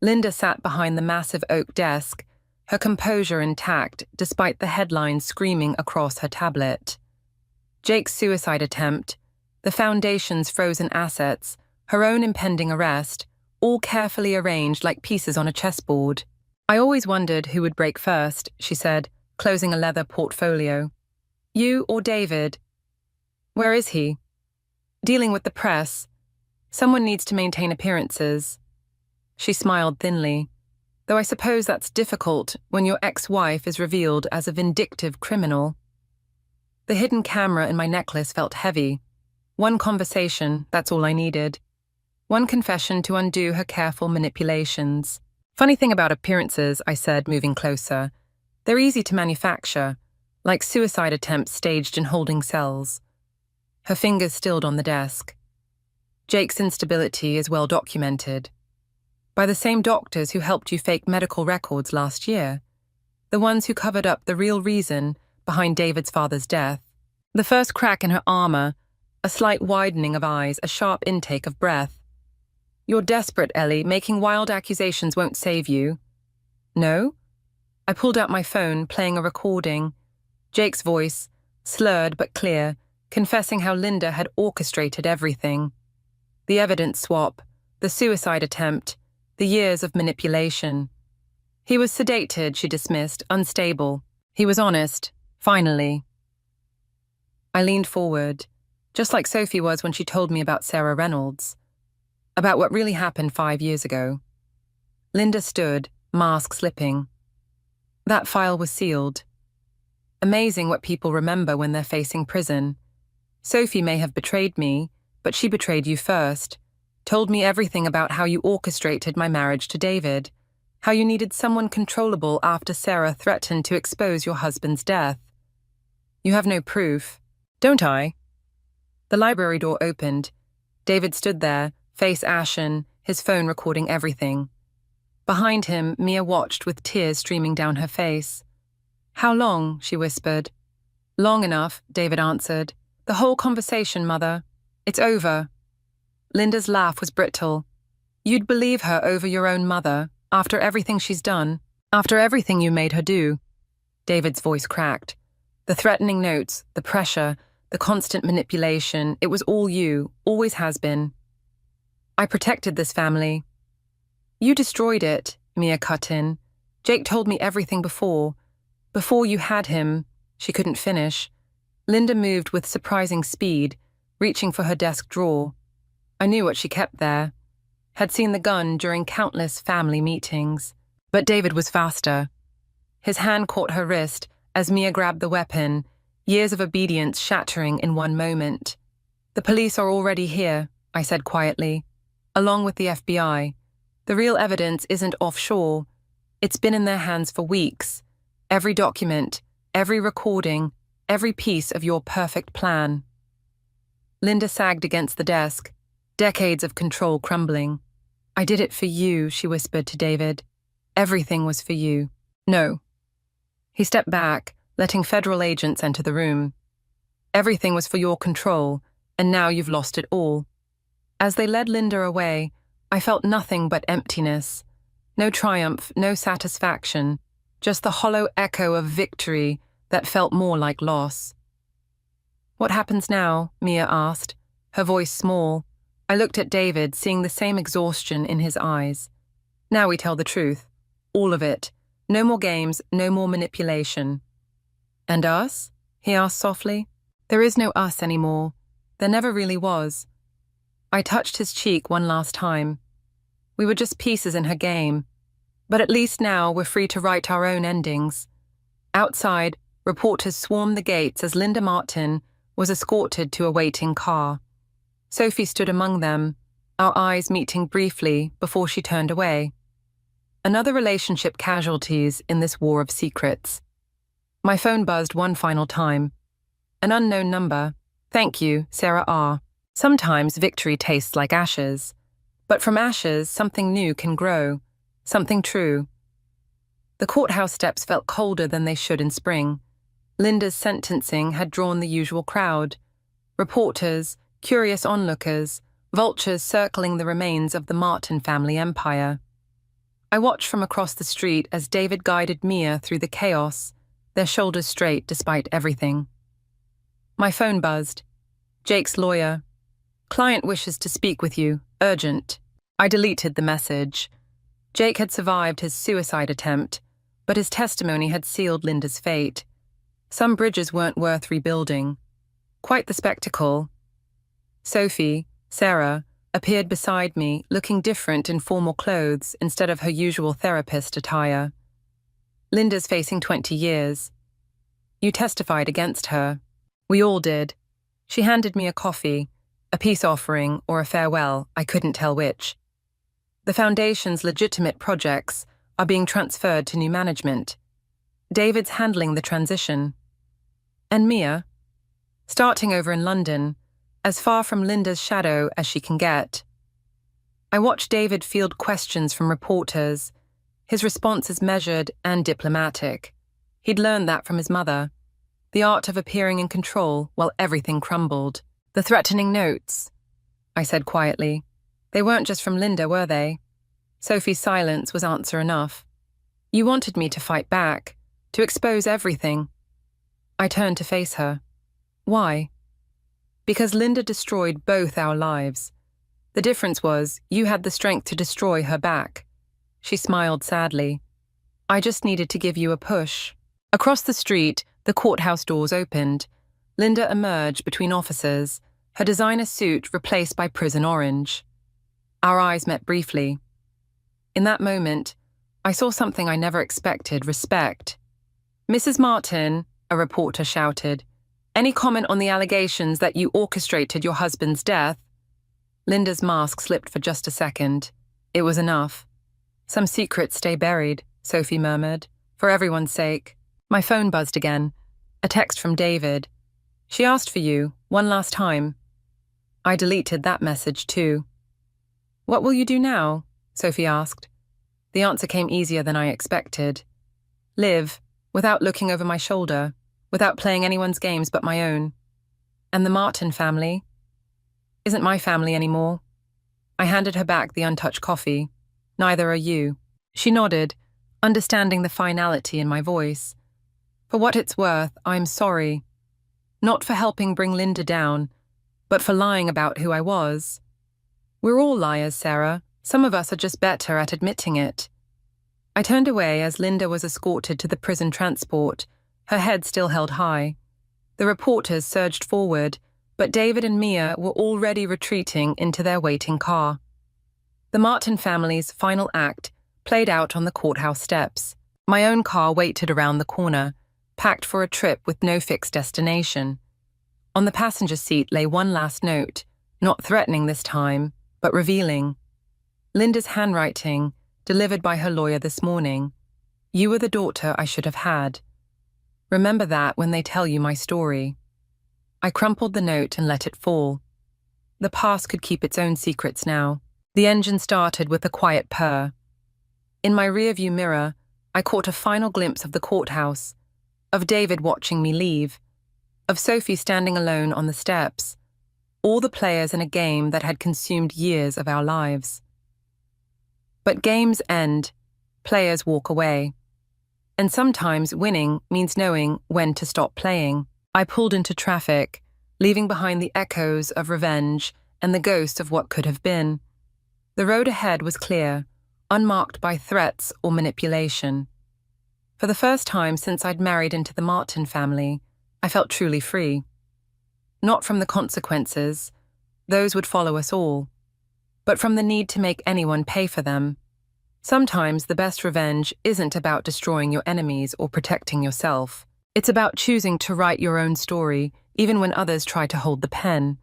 Linda sat behind the massive oak desk, her composure intact despite the headlines screaming across her tablet. Jake's suicide attempt, the Foundation's frozen assets, her own impending arrest, all carefully arranged like pieces on a chessboard. I always wondered who would break first, she said, closing a leather portfolio. You or David? Where is he? Dealing with the press. Someone needs to maintain appearances. She smiled thinly, though I suppose that's difficult when your ex-wife is revealed as a vindictive criminal. The hidden camera in my necklace felt heavy. One conversation, that's all I needed. One confession to undo her careful manipulations. Funny thing about appearances, I said, moving closer. They're easy to manufacture, like suicide attempts staged in holding cells. Her fingers stilled on the desk. Jake's instability is well documented. By the same doctors who helped you fake medical records last year. The ones who covered up the real reason behind David's father's death. The first crack in her armor, a slight widening of eyes, a sharp intake of breath. You're desperate, Ellie. Making wild accusations won't save you. No? I pulled out my phone, playing a recording. Jake's voice, slurred but clear, confessing how Linda had orchestrated everything. The evidence swap, the suicide attempt, the years of manipulation. He was sedated, she dismissed, unstable. He was honest, finally. I leaned forward, just like Sophie was when she told me about Sarah Reynolds, about what really happened 5 years ago. Linda stood, mask slipping. That file was sealed. Amazing what people remember when they're facing prison. Sophie may have betrayed me, but she betrayed you first. Told me everything about how you orchestrated my marriage to David, how you needed someone controllable after Sarah threatened to expose your husband's death. You have no proof, don't I? The library door opened. David stood there, face ashen, his phone recording everything. Behind him, Mia watched with tears streaming down her face. How long? She whispered. Long enough, David answered. The whole conversation, Mother. It's over. Linda's laugh was brittle. You'd believe her over your own mother, after everything she's done, after everything you made her do. David's voice cracked. The threatening notes, the pressure, the constant manipulation, it was all you, always has been. I protected this family. You destroyed it, Mia cut in. Jake told me everything before. Before you had him, she couldn't finish. Linda moved with surprising speed, reaching for her desk drawer. I knew what she kept there. Had seen the gun during countless family meetings. But David was faster. His hand caught her wrist as Mia grabbed the weapon, years of obedience shattering in one moment. The police are already here, I said quietly, along with the FBI. The real evidence isn't offshore. It's been in their hands for weeks. Every document, every recording, every piece of your perfect plan. Linda sagged against the desk, decades of control crumbling. I did it for you, she whispered to David. Everything was for you. No. He stepped back, letting federal agents enter the room. Everything was for your control, and now you've lost it all. As they led Linda away, I felt nothing but emptiness. No triumph, no satisfaction, just the hollow echo of victory that felt more like loss. What happens now? Mia asked, her voice small. I looked at David, seeing the same exhaustion in his eyes. Now we tell the truth. All of it. No more games, no more manipulation. And us? He asked softly. There is no us anymore. There never really was. I touched his cheek one last time. We were just pieces in her game. But at least now we're free to write our own endings. Outside, reporters swarmed the gates as Linda Martin was escorted to a waiting car. Sophie stood among them, our eyes meeting briefly before she turned away. Another relationship casualties in this war of secrets. My phone buzzed one final time. An unknown number. Thank you, Sarah R. Sometimes victory tastes like ashes. But from ashes, something new can grow. Something true. The courthouse steps felt colder than they should in spring. Linda's sentencing had drawn the usual crowd: reporters, curious onlookers, vultures circling the remains of the Martin family empire. I watched from across the street as David guided Mia through the chaos, their shoulders straight despite everything. My phone buzzed. Jake's lawyer. "Client wishes to speak with you. Urgent." I deleted the message. Jake had survived his suicide attempt, but his testimony had sealed Linda's fate. Some bridges weren't worth rebuilding. Quite the spectacle. Sophie, Sarah, appeared beside me, looking different in formal clothes instead of her usual therapist attire. "Linda's facing 20 years. You testified against her." "We all did." She handed me a coffee, a peace offering or a farewell, I couldn't tell which. "The Foundation's legitimate projects are being transferred to new management. David's handling the transition. And Mia, starting over in London, as far from Linda's shadow as she can get." I watched David field questions from reporters, his responses measured and diplomatic. He'd learned that from his mother, the art of appearing in control while everything crumbled. "The threatening notes," I said quietly. "They weren't just from Linda, were they?" Sophie's silence was answer enough. "You wanted me to fight back, to expose everything." I turned to face her. "Why?" "Because Linda destroyed both our lives. The difference was you had the strength to destroy her back." She smiled sadly. "I just needed to give you a push." Across the street, the courthouse doors opened. Linda emerged between officers, her designer suit replaced by prison orange. Our eyes met briefly. In that moment, I saw something I never expected: respect. "Mrs. Martin," a reporter shouted, "any comment on the allegations that you orchestrated your husband's death?" Linda's mask slipped for just a second. It was enough. "Some secrets stay buried," Sophie murmured, "for everyone's sake." My phone buzzed again. A text from David. "She asked for you, one last time." I deleted that message too. "What will you do now?" Sophie asked. The answer came easier than I expected. "Live, without looking over my shoulder, without playing anyone's games but my own." "And the Martin family?" "Isn't my family anymore." I handed her back the untouched coffee. "Neither are you." She nodded, understanding the finality in my voice. "For what it's worth, I'm sorry. Not for helping bring Linda down, but for lying about who I was. We're all liars, Sarah. Some of us are just better at admitting it." I turned away as Linda was escorted to the prison transport, her head still held high. The reporters surged forward, but David and Mia were already retreating into their waiting car. The Martin family's final act played out on the courthouse steps. My own car waited around the corner, packed for a trip with no fixed destination. On the passenger seat lay one last note, not threatening this time, but revealing. Linda's handwriting, delivered by her lawyer this morning. "You were the daughter I should have had. Remember that when they tell you my story." I crumpled the note and let it fall. The past could keep its own secrets now. The engine started with a quiet purr. In my rearview mirror, I caught a final glimpse of the courthouse, of David watching me leave, of Sophie standing alone on the steps, all the players in a game that had consumed years of our lives. But games end, players walk away. And sometimes winning means knowing when to stop playing. I pulled into traffic, leaving behind the echoes of revenge and the ghost of what could have been. The road ahead was clear, unmarked by threats or manipulation. For the first time since I'd married into the Martin family, I felt truly free. Not from the consequences, those would follow us all, but from the need to make anyone pay for them. Sometimes the best revenge isn't about destroying your enemies or protecting yourself. It's about choosing to write your own story, even when others try to hold the pen.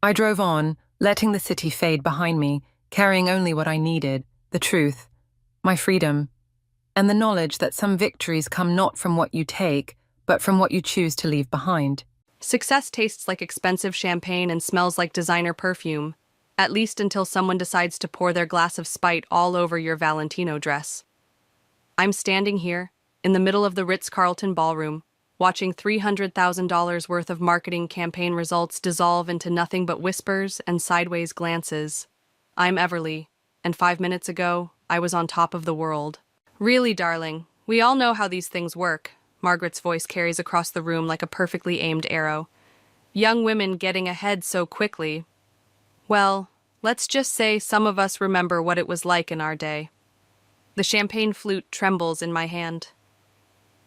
I drove on, letting the city fade behind me, carrying only what I needed: the truth, my freedom, and the knowledge that some victories come not from what you take, but from what you choose to leave behind. Success tastes like expensive champagne and smells like designer perfume, at least until someone decides to pour their glass of spite all over your Valentino dress. I'm standing here, in the middle of the Ritz-Carlton ballroom, watching $300,000 worth of marketing campaign results dissolve into nothing but whispers and sideways glances. I'm Everly, and 5 minutes ago, I was on top of the world. Really, darling, we all know how these things work. Margaret's voice carries across the room like a perfectly aimed arrow. Young women getting ahead so quickly. Well, let's just say some of us remember what it was like in our day. The champagne flute trembles in my hand.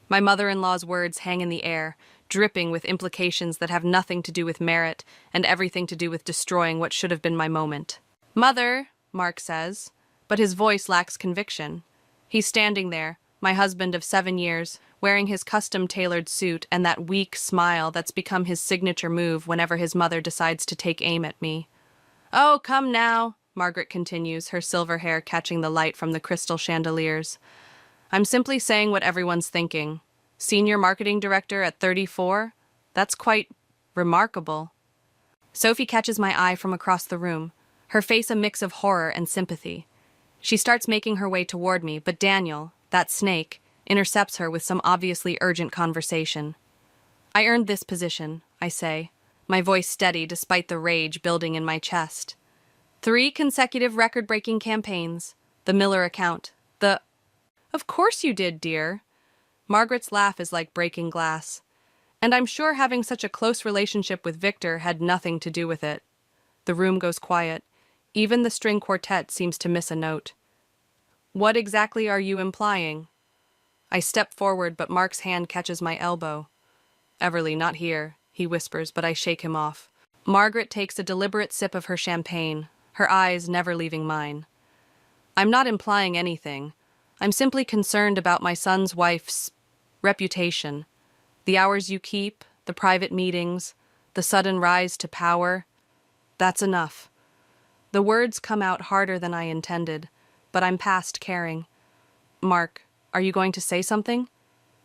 My mother-in-law's words hang in the air, dripping with implications that have nothing to do with merit and everything to do with destroying what should have been my moment. "Mother," Mark says, but his voice lacks conviction. He's standing there, my husband of 7 years, wearing his custom-tailored suit and that weak smile that's become his signature move whenever his mother decides to take aim at me. "Oh, come now," Margaret continues, her silver hair catching the light from the crystal chandeliers. "I'm simply saying what everyone's thinking. Senior marketing director at 34? That's quite remarkable." Sophie catches my eye from across the room, her face a mix of horror and sympathy. She starts making her way toward me, but Daniel, that snake, intercepts her with some obviously urgent conversation. "I earned this position," I say, my voice steady despite the rage building in my chest. 3 consecutive record-breaking campaigns, the Miller account, Of course you did, dear." Margaret's laugh is like breaking glass. "And I'm sure having such a close relationship with Victor had nothing to do with it." The room goes quiet. Even the string quartet seems to miss a note. "What exactly are you implying?" I step forward, but Mark's hand catches my elbow. "Everly, not here," he whispers, but I shake him off. Margaret takes a deliberate sip of her champagne, her eyes never leaving mine. "I'm not implying anything. I'm simply concerned about my son's wife's reputation. The hours you keep, the private meetings, the sudden rise to power. That's enough." The words come out harder than I intended, but I'm past caring. "Mark, are you going to say something?"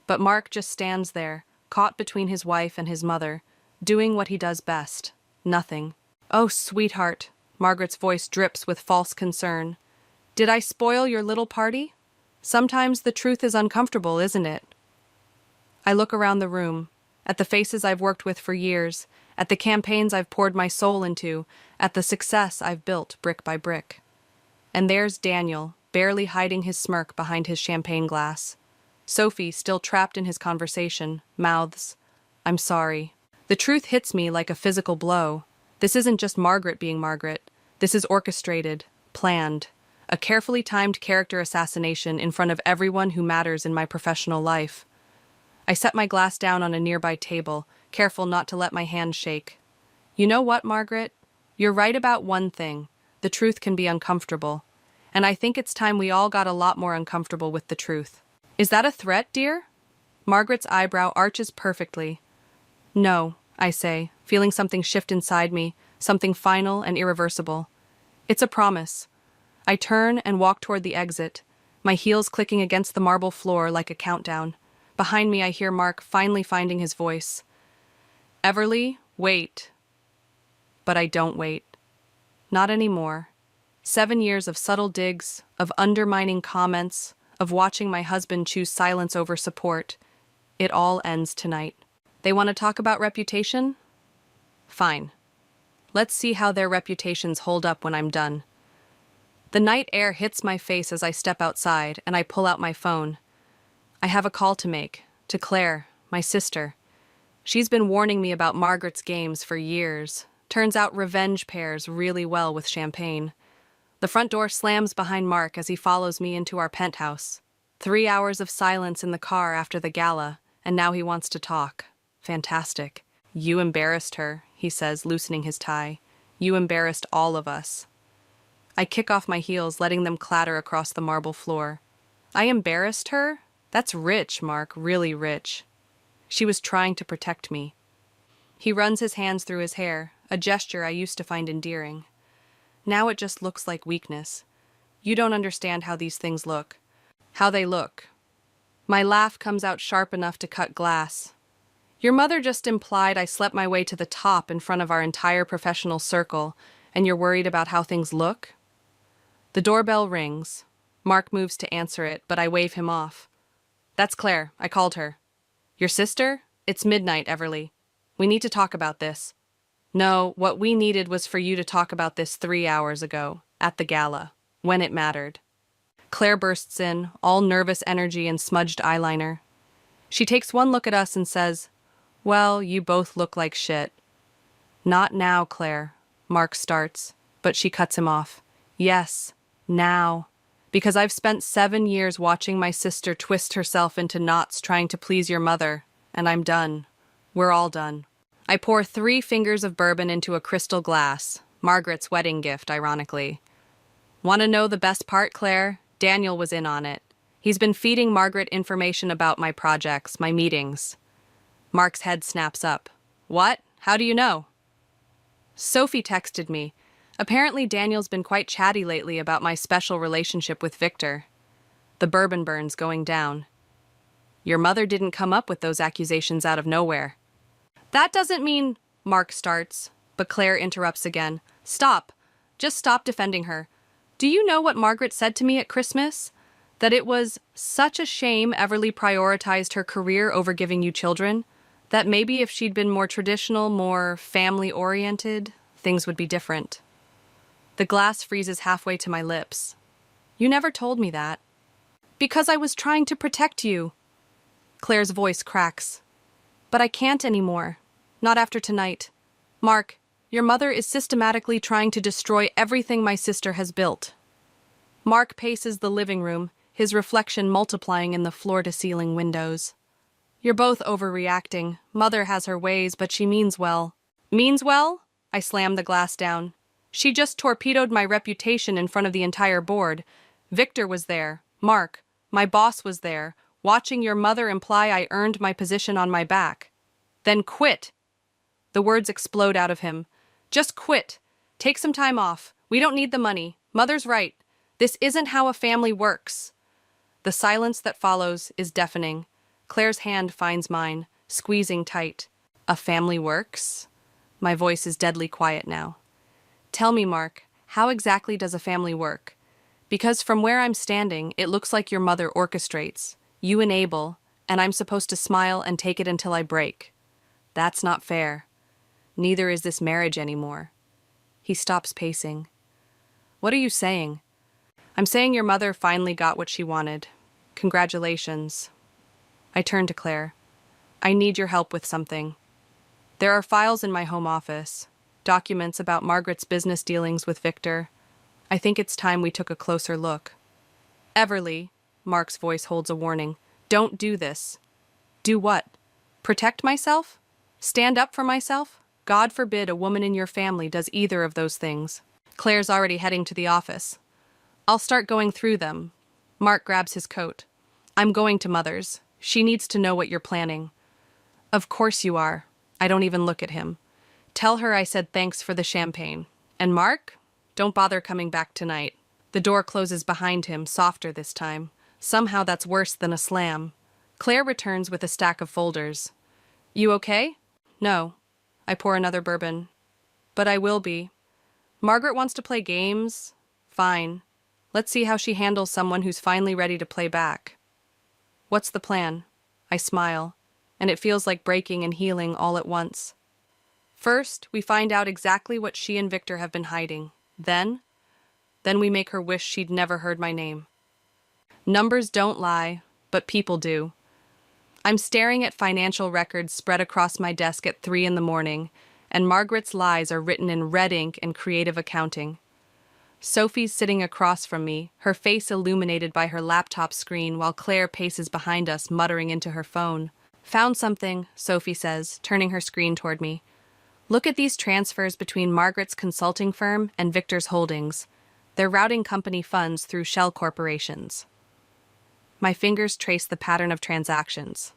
But Mark just stands there, caught between his wife and his mother, doing what he does best. Nothing. "Oh, sweetheart," Margaret's voice drips with false concern. "Did I spoil your little party? Sometimes the truth is uncomfortable, isn't it?" I look around the room, at the faces I've worked with for years, at the campaigns I've poured my soul into, at the success I've built brick by brick. And there's Daniel, barely hiding his smirk behind his champagne glass. Sophie, still trapped in his conversation, mouths, "I'm sorry." The truth hits me like a physical blow. This isn't just Margaret being Margaret. This is orchestrated, planned. A carefully timed character assassination in front of everyone who matters in my professional life. I set my glass down on a nearby table, careful not to let my hand shake. "You know what, Margaret? You're right about one thing. The truth can be uncomfortable. And I think it's time we all got a lot more uncomfortable with the truth." "Is that a threat, dear?" Margaret's eyebrow arches perfectly. "No," I say, feeling something shift inside me, something final and irreversible. "It's a promise." I turn and walk toward the exit, my heels clicking against the marble floor like a countdown. Behind me I hear Mark finally finding his voice. "Everly, wait." But I don't wait. Not anymore. 7 years of subtle digs, of undermining comments, of watching my husband choose silence over support. It all ends tonight. They want to talk about reputation? Fine. Let's see how their reputations hold up when I'm done. The night air hits my face as I step outside, and I pull out my phone. I have a call to make, to Claire, my sister. She's been warning me about Margaret's games for years. Turns out revenge pairs really well with champagne. The front door slams behind Mark as he follows me into our penthouse. 3 hours of silence in the car after the gala, and now he wants to talk. Fantastic. "You embarrassed her," he says, loosening his tie. "You embarrassed all of us." I kick off my heels, letting them clatter across the marble floor. "I embarrassed her? That's rich, Mark, really rich." "She was trying to protect me." He runs his hands through his hair, a gesture I used to find endearing. "Now it just looks like weakness. You don't understand how these things look. How they look." My laugh comes out sharp enough to cut glass. "Your mother just implied I slept my way to the top in front of our entire professional circle, and you're worried about how things look?" The doorbell rings. Mark moves to answer it, but I wave him off. "That's Claire. I called her." "Your sister?" It's midnight, Everly. We need to talk about this. No, what we needed was for you to talk about this 3 hours ago, at the gala, when it mattered. Claire bursts in, all nervous energy and smudged eyeliner. She takes one look at us and says, "Well, you both look like shit." "Not now, Claire," Mark starts, but she cuts him off. "Yes, now. Because I've spent 7 years watching my sister twist herself into knots trying to please your mother, and I'm done. We're all done." I pour 3 fingers of bourbon into a crystal glass, Margaret's wedding gift, ironically. "Want to know the best part, Claire? Daniel was in on it. He's been feeding Margaret information about my projects, my meetings." Mark's head snaps up. "What? How do you know?" "Sophie texted me. Apparently Daniel's been quite chatty lately about my special relationship with Victor." The bourbon burns going down. "Your mother didn't come up with those accusations out of nowhere." "That doesn't mean—" Mark starts, but Claire interrupts again. "Stop. Just stop defending her. Do you know what Margaret said to me at Christmas? That it was such a shame Everly prioritized her career over giving you children, that maybe if she'd been more traditional, more family-oriented, things would be different." The glass freezes halfway to my lips. "You never told me that." "Because I was trying to protect you." Claire's voice cracks. "But I can't anymore. Not after tonight. Mark, your mother is systematically trying to destroy everything my sister has built." Mark paces the living room, his reflection multiplying in the floor-to-ceiling windows. "You're both overreacting. Mother has her ways, but she means well." "Means well?" I slam the glass down. "She just torpedoed my reputation in front of the entire board. Victor was there. Mark, my boss was there, watching your mother imply I earned my position on my back. Then quit." The words explode out of him. "Just quit. Take some time off. We don't need the money. Mother's right. This isn't how a family works." The silence that follows is deafening. Claire's hand finds mine, squeezing tight. "A family works?" My voice is deadly quiet now. "Tell me, Mark, how exactly does a family work? Because from where I'm standing, it looks like your mother orchestrates. You enable, and I'm supposed to smile and take it until I break. That's not fair. Neither is this marriage anymore." He stops pacing. "What are you saying?" "I'm saying your mother finally got what she wanted. Congratulations." I turn to Claire. "I need your help with something. There are files in my home office, documents about Margaret's business dealings with Victor. I think it's time we took a closer look." "Everly," Mark's voice holds a warning, "don't do this." "Do what? Protect myself? Stand up for myself? God forbid a woman in your family does either of those things." Claire's already heading to the office. "I'll start going through them." Mark grabs his coat. "I'm going to Mother's. She needs to know what you're planning." "Of course you are." I don't even look at him. "Tell her I said thanks for the champagne. And Mark, don't bother coming back tonight." The door closes behind him, softer this time. Somehow that's worse than a slam. Claire returns with a stack of folders. "You okay?" "No." I pour another bourbon. "But I will be. Margaret wants to play games? Fine. Let's see how she handles someone who's finally ready to play back." "What's the plan?" I smile, and it feels like breaking and healing all at once. "First, we find out exactly what she and Victor have been hiding. Then we make her wish she'd never heard my name. Numbers don't lie, but people do. I'm staring at financial records spread across my desk at 3 a.m, and Margaret's lies are written in red ink and creative accounting. Sophie's sitting across from me, her face illuminated by her laptop screen while Claire paces behind us, muttering into her phone. "Found something," Sophie says, turning her screen toward me. "Look at these transfers between Margaret's consulting firm and Victor's holdings. They're routing company funds through shell corporations." My fingers trace the pattern of transactions.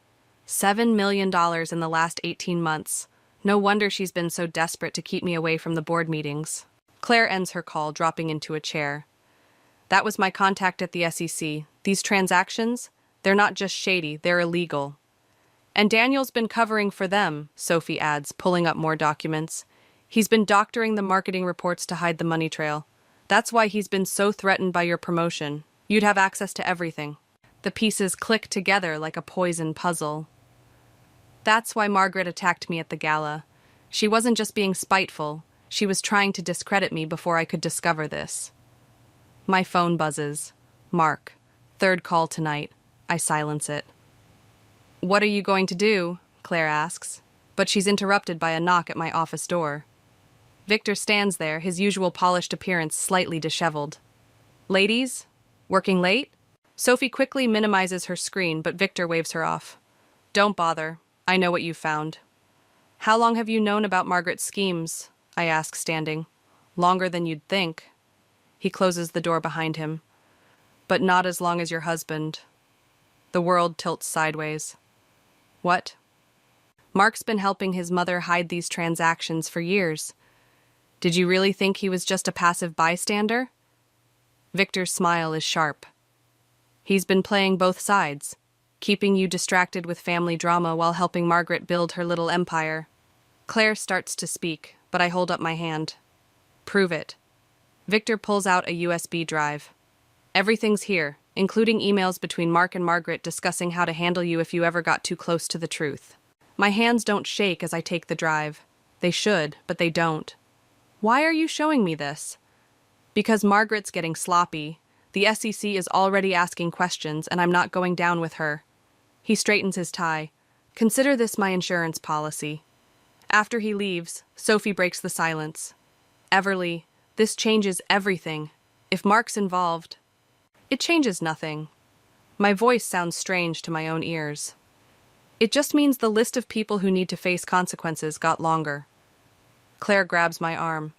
$7 million in the last 18 months. No wonder she's been so desperate to keep me away from the board meetings. Claire ends her call, dropping into a chair. "That was my contact at the SEC. These transactions, they're not just shady, they're illegal." "And Daniel's been covering for them," Sophie adds, pulling up more documents. "He's been doctoring the marketing reports to hide the money trail. That's why he's been so threatened by your promotion. You'd have access to everything." The pieces click together like a poison puzzle. That's why Margaret attacked me at the gala. She wasn't just being spiteful, she was trying to discredit me before I could discover this. My phone buzzes. Mark. Third call tonight. I silence it. What are you going to do? Claire asks, but she's interrupted by a knock at my office door. Victor stands there, his usual polished appearance slightly disheveled. Ladies? Working late? Sophie quickly minimizes her screen, but Victor waves her off. Don't bother. I know what you've found. How long have you known about Margaret's schemes? I ask, standing. Longer than you'd think. He closes the door behind him. But not as long as your husband. The world tilts sideways. What? Mark's been helping his mother hide these transactions for years. Did you really think he was just a passive bystander? Victor's smile is sharp. He's been playing both sides, keeping you distracted with family drama while helping Margaret build her little empire. Claire starts to speak, but I hold up my hand. Prove it. Victor pulls out a USB drive. Everything's here, including emails between Mark and Margaret discussing how to handle you if you ever got too close to the truth. My hands don't shake as I take the drive. They should, but they don't. Why are you showing me this? Because Margaret's getting sloppy. The SEC is already asking questions, and I'm not going down with her. He straightens his tie. Consider this my insurance policy. After he leaves, Sophie breaks the silence. Everly, this changes everything. If Mark's involved, it changes nothing. My voice sounds strange to my own ears. It just means the list of people who need to face consequences got longer. Claire grabs my arm.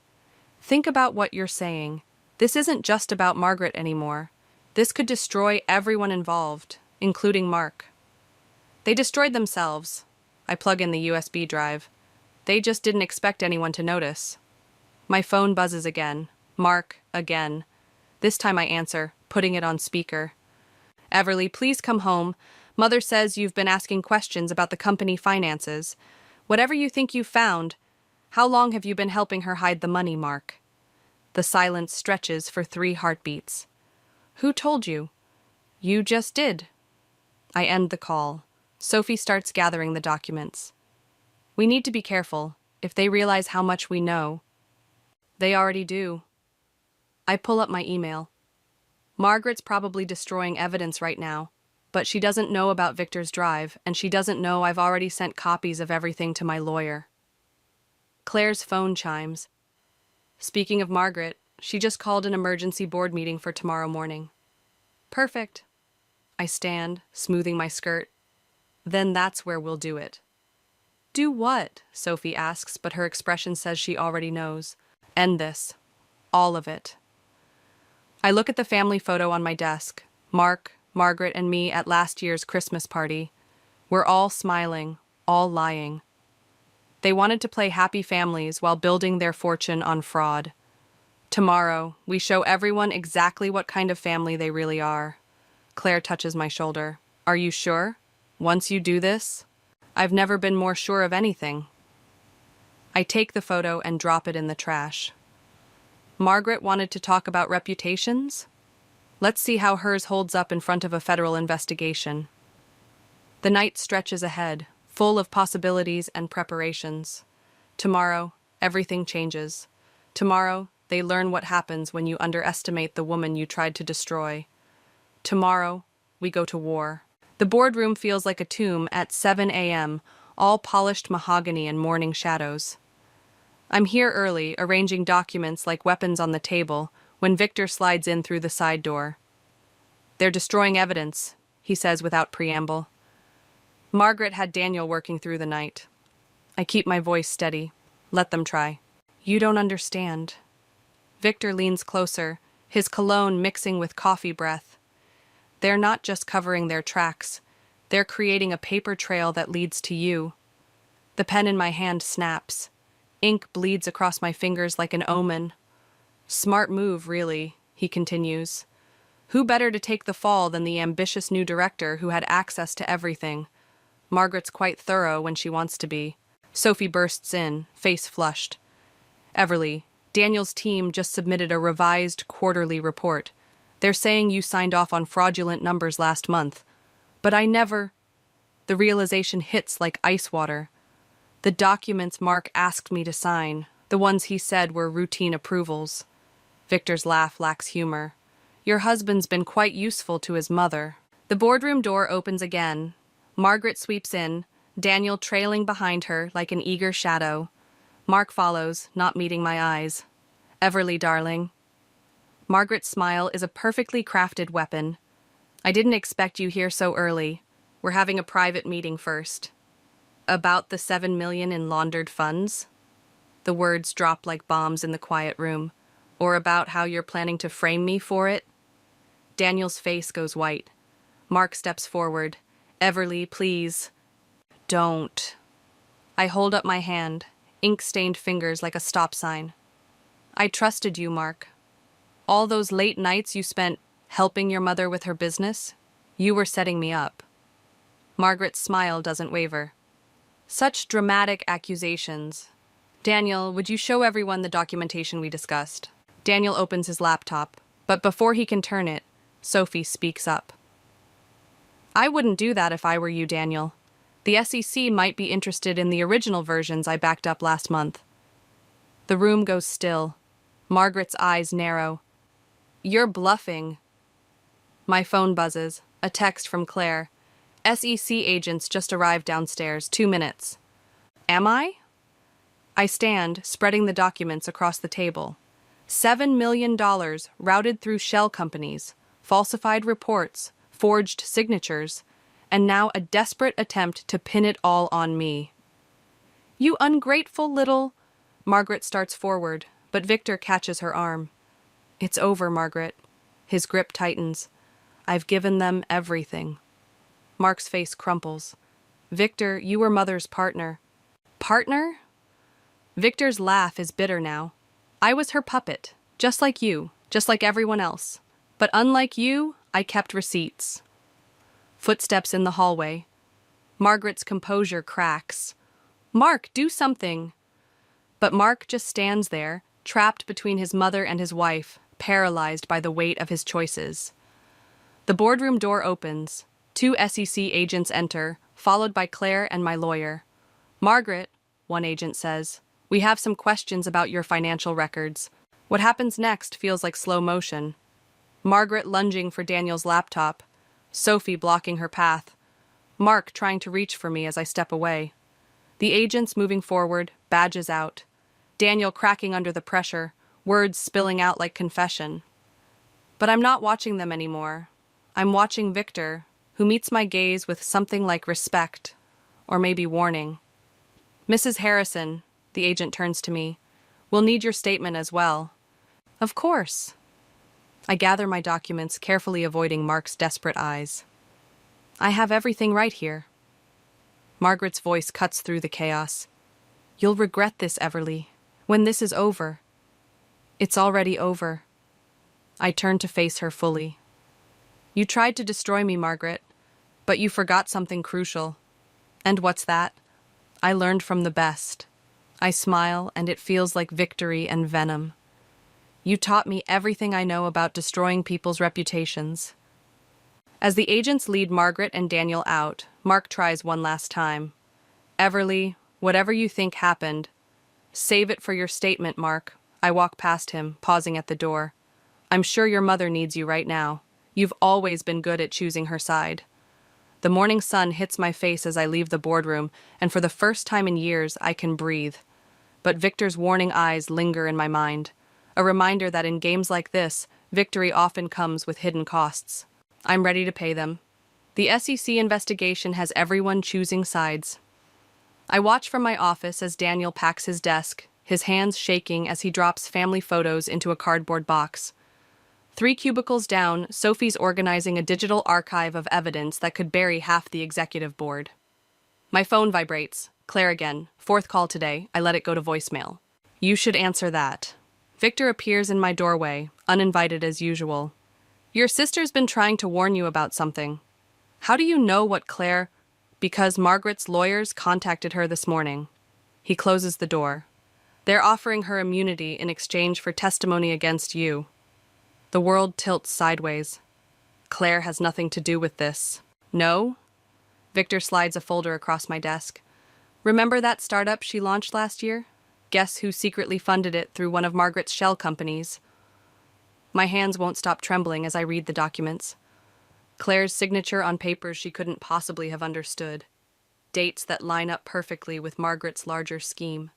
Think about what you're saying. This isn't just about Margaret anymore. This could destroy everyone involved, including Mark. They destroyed themselves. I plug in the USB drive. They just didn't expect anyone to notice. My phone buzzes again. Mark, again. This time I answer, putting it on speaker. Everly, please come home. Mother says you've been asking questions about the company finances. Whatever you think you found, how long have you been helping her hide the money, Mark? The silence stretches for 3 heartbeats. Who told you? You just did. I end the call. Sophie starts gathering the documents. We need to be careful. If they realize how much we know. They already do. I pull up my email. Margaret's probably destroying evidence right now, but she doesn't know about Victor's drive, and she doesn't know I've already sent copies of everything to my lawyer. Claire's phone chimes. Speaking of Margaret, she just called an emergency board meeting for tomorrow morning. Perfect. I stand, smoothing my skirt. Then that's where we'll do it. Do what? Sophie asks, but her expression says she already knows. End this. All of it. I look at the family photo on my desk. Mark, Margaret, and me at last year's Christmas party. We're all smiling, all lying. They wanted to play happy families while building their fortune on fraud. Tomorrow, we show everyone exactly what kind of family they really are. Claire touches my shoulder. Are you sure? Once you do this? I've never been more sure of anything. I take the photo and drop it in the trash. Margaret wanted to talk about reputations? Let's see how hers holds up in front of a federal investigation. The night stretches ahead, full of possibilities and preparations. Tomorrow, everything changes. Tomorrow, they learn what happens when you underestimate the woman you tried to destroy. Tomorrow, we go to war. The boardroom feels like a tomb at 7 a.m., all polished mahogany and morning shadows. I'm here early, arranging documents like weapons on the table, when Victor slides in through the side door. They're destroying evidence, he says without preamble. Margaret had Daniel working through the night. I keep my voice steady. Let them try. You don't understand. Victor leans closer, his cologne mixing with coffee breath. They're not just covering their tracks. They're creating a paper trail that leads to you. The pen in my hand snaps. Ink bleeds across my fingers like an omen. Smart move, really, he continues. Who better to take the fall than the ambitious new director who had access to everything? Margaret's quite thorough when she wants to be. Sophie bursts in, face flushed. Everly, Daniel's team just submitted a revised quarterly report. They're saying you signed off on fraudulent numbers last month. But I never... The realization hits like ice water. The documents Mark asked me to sign, the ones he said were routine approvals. Victor's laugh lacks humor. Your husband's been quite useful to his mother. The boardroom door opens again. Margaret sweeps in, Daniel trailing behind her like an eager shadow. Mark follows, not meeting my eyes. Everly, darling. Margaret's smile is a perfectly crafted weapon. I didn't expect you here so early. We're having a private meeting first. About the $7 million in laundered funds? The words drop like bombs in the quiet room. Or about how you're planning to frame me for it? Daniel's face goes white. Mark steps forward. Everly, please. Don't. I hold up my hand, ink-stained fingers like a stop sign. I trusted you, Mark. All those late nights you spent helping your mother with her business, you were setting me up. Margaret's smile doesn't waver. Such dramatic accusations. Daniel, would you show everyone the documentation we discussed? Daniel opens his laptop, but before he can turn it, Sophie speaks up. I wouldn't do that if I were you, Daniel. The SEC might be interested in the original versions I backed up last month. The room goes still. Margaret's eyes narrow. You're bluffing. My phone buzzes. A text from Claire. SEC agents just arrived downstairs, 2 minutes. Am I? I stand, spreading the documents across the table. $7 million routed through shell companies, falsified reports, forged signatures, and now a desperate attempt to pin it all on me. You ungrateful little... Margaret starts forward, but Victor catches her arm. It's over, Margaret. His grip tightens. I've given them everything. Mark's face crumples. Victor, you were Mother's partner. Partner? Victor's laugh is bitter now. I was her puppet, just like you, just like everyone else. But unlike you, I kept receipts. Footsteps in the hallway. Margaret's composure cracks. Mark, do something. But Mark just stands there, trapped between his mother and his wife, paralyzed by the weight of his choices. The boardroom door opens. 2 SEC agents enter, followed by Claire and my lawyer. Margaret, one agent says, we have some questions about your financial records. What happens next feels like slow motion. Margaret lunging for Daniel's laptop. Sophie blocking her path. Mark trying to reach for me as I step away. The agents moving forward, badges out. Daniel cracking under the pressure, words spilling out like confession. But I'm not watching them anymore. I'm watching Victor, who meets my gaze with something like respect, or maybe warning. Mrs. Harrison, the agent turns to me, we'll need your statement as well. Of course. I gather my documents, carefully avoiding Mark's desperate eyes. I have everything right here. Margaret's voice cuts through the chaos. You'll regret this, Everly, when this is over. It's already over. I turn to face her fully. You tried to destroy me, Margaret, but you forgot something crucial. And what's that? I learned from the best. I smile, and it feels like victory and venom. You taught me everything I know about destroying people's reputations. As the agents lead Margaret and Daniel out, Mark tries one last time. Everly, whatever you think happened, save it for your statement, Mark. I walk past him, pausing at the door. I'm sure your mother needs you right now. You've always been good at choosing her side. The morning sun hits my face as I leave the boardroom, and for the first time in years, I can breathe. But Victor's warning eyes linger in my mind. A reminder that in games like this, victory often comes with hidden costs. I'm ready to pay them. The SEC investigation has everyone choosing sides. I watch from my office as Daniel packs his desk, his hands shaking as he drops family photos into a cardboard box. 3 cubicles down, Sophie's organizing a digital archive of evidence that could bury half the executive board. My phone vibrates. Claire again. 4th call today. I let it go to voicemail. You should answer that. Victor appears in my doorway, uninvited as usual. Your sister's been trying to warn you about something. How do you know what Claire... Because Margaret's lawyers contacted her this morning. He closes the door. They're offering her immunity in exchange for testimony against you. The world tilts sideways. Claire has nothing to do with this. No? Victor slides a folder across my desk. Remember that startup she launched last year? Guess who secretly funded it through one of Margaret's shell companies? My hands won't stop trembling as I read the documents. Claire's signature on papers she couldn't possibly have understood. Dates that line up perfectly with Margaret's larger scheme.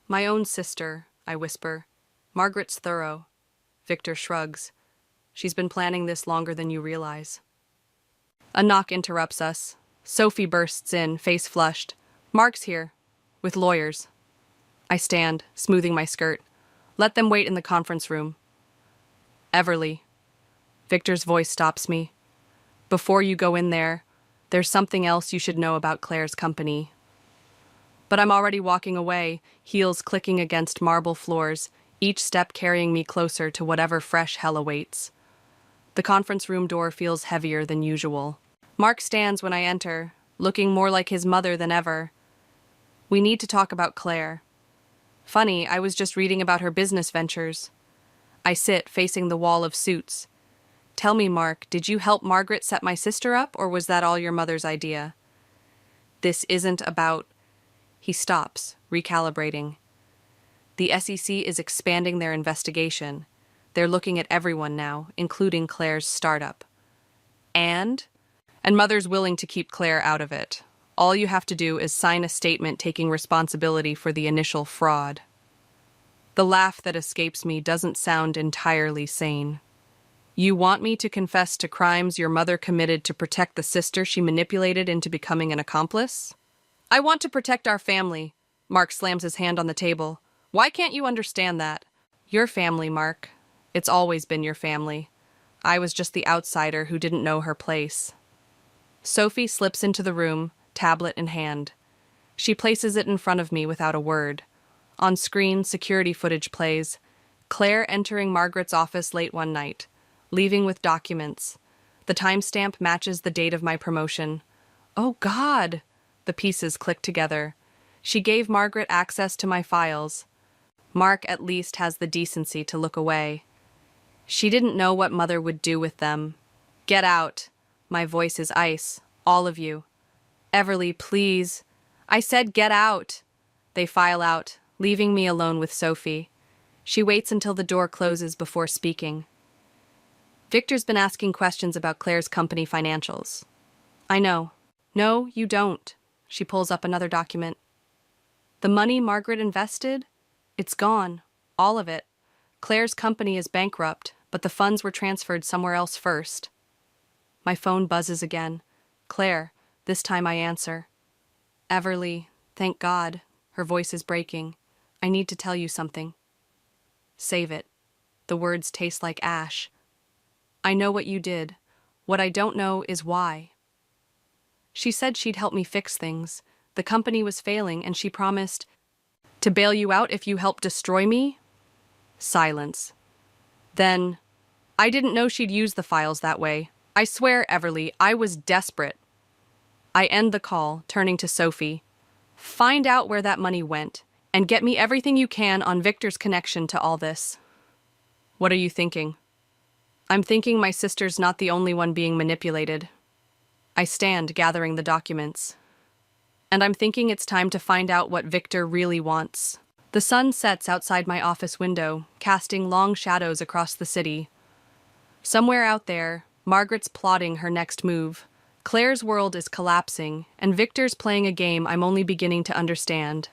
My own sister, I whisper. Margaret's thorough. Victor shrugs. She's been planning this longer than you realize. A knock interrupts us. Sophie bursts in, face flushed. Mark's here. With lawyers. I stand, smoothing my skirt. Let them wait in the conference room. Everly. Victor's voice stops me. Before you go in there, there's something else you should know about Claire's company. But I'm already walking away, heels clicking against marble floors, each step carrying me closer to whatever fresh hell awaits. The conference room door feels heavier than usual. Mark stands when I enter, looking more like his mother than ever. We need to talk about Claire. Funny, I was just reading about her business ventures. I sit, facing the wall of suits. Tell me, Mark, did you help Margaret set my sister up, or was that all your mother's idea? This isn't about... He stops, recalibrating. The SEC is expanding their investigation. They're looking at everyone now, including Claire's startup. And Mother's willing to keep Claire out of it. All you have to do is sign a statement taking responsibility for the initial fraud. The laugh that escapes me doesn't sound entirely sane. You want me to confess to crimes your mother committed to protect the sister she manipulated into becoming an accomplice? I want to protect our family. Mark slams his hand on the table. Why can't you understand that? Your family, Mark. It's always been your family. I was just the outsider who didn't know her place. Sophie slips into the room, tablet in hand. She places it in front of me without a word. On screen, security footage plays. Claire entering Margaret's office late one night, leaving with documents. The timestamp matches the date of my promotion. Oh, God! The pieces click together. She gave Margaret access to my files. Mark at least has the decency to look away. She didn't know what Mother would do with them. Get out. My voice is ice. All of you. Everly, please. I said get out. They file out, leaving me alone with Sophie. She waits until the door closes before speaking. Victor's been asking questions about Claire's company financials. I know. No, you don't. She pulls up another document. The money Margaret invested? It's gone. All of it. Claire's company is bankrupt, but the funds were transferred somewhere else first. My phone buzzes again. Claire. This time I answer. Everly, thank God. Her voice is breaking. I need to tell you something. Save it. The words taste like ash. I know what you did. What I don't know is why. She said she'd help me fix things. The company was failing, and she promised to bail you out if you helped destroy me? Silence. Then, I didn't know she'd use the files that way. I swear, Everly, I was desperate. I end the call, turning to Sophie. Find out where that money went, and get me everything you can on Victor's connection to all this. What are you thinking? I'm thinking my sister's not the only one being manipulated. I stand, gathering the documents. And I'm thinking it's time to find out what Victor really wants. The sun sets outside my office window, casting long shadows across the city. Somewhere out there, Margaret's plotting her next move. Claire's world is collapsing, and Victor's playing a game I'm only beginning to understand.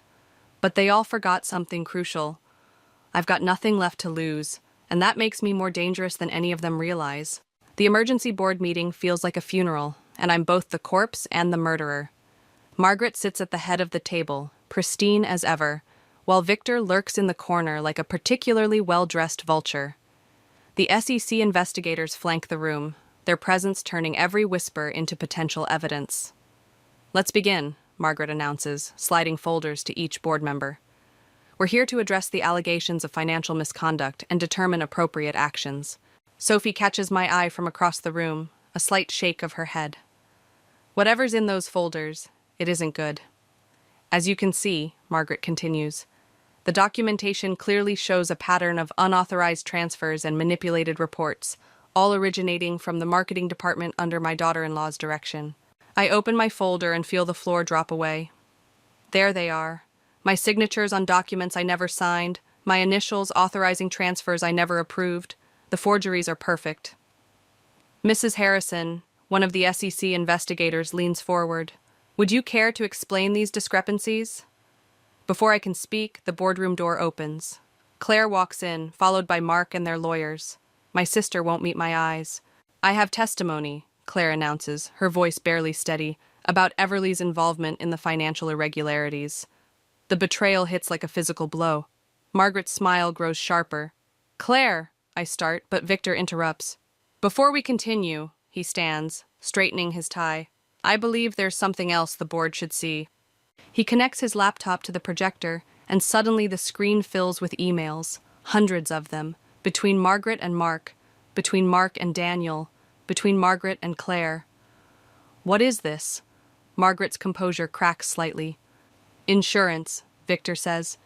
But they all forgot something crucial. I've got nothing left to lose, and that makes me more dangerous than any of them realize. The emergency board meeting feels like a funeral, and I'm both the corpse and the murderer. Margaret sits at the head of the table, pristine as ever, while Victor lurks in the corner like a particularly well-dressed vulture. The SEC investigators flank the room, their presence turning every whisper into potential evidence. Let's begin, Margaret announces, sliding folders to each board member. We're here to address the allegations of financial misconduct and determine appropriate actions. Sophie catches my eye from across the room, a slight shake of her head. Whatever's in those folders, it isn't good. As you can see, Margaret continues, the documentation clearly shows a pattern of unauthorized transfers and manipulated reports, all originating from the marketing department under my daughter-in-law's direction. I open my folder and feel the floor drop away. There they are. My signatures on documents I never signed, my initials authorizing transfers I never approved. The forgeries are perfect. Mrs. Harrison, one of the SEC investigators, leans forward. Would you care to explain these discrepancies? Before I can speak, the boardroom door opens. Claire walks in, followed by Mark and their lawyers. My sister won't meet my eyes. I have testimony, Claire announces, her voice barely steady, about Everly's involvement in the financial irregularities. The betrayal hits like a physical blow. Margaret's smile grows sharper. Claire, I start, but Victor interrupts. Before we continue, he stands, straightening his tie. I believe there's something else the board should see. He connects his laptop to the projector, and suddenly the screen fills with emails, hundreds of them, between Margaret and Mark, between Mark and Daniel, between Margaret and Claire. What is this? Margaret's composure cracks slightly. Insurance, Victor says.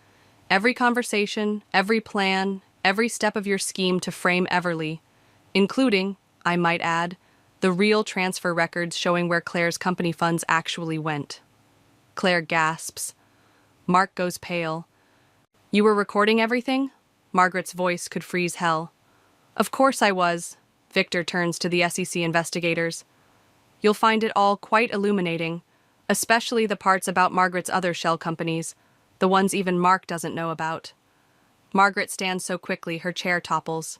Every conversation, every plan, every step of your scheme to frame Everly, including, I might add, the real transfer records showing where Claire's company funds actually went. Claire gasps. Mark goes pale. You were recording everything? Margaret's voice could freeze hell. Of course I was. Victor turns to the SEC investigators. You'll find it all quite illuminating, especially the parts about Margaret's other shell companies, the ones even Mark doesn't know about. Margaret stands so quickly her chair topples.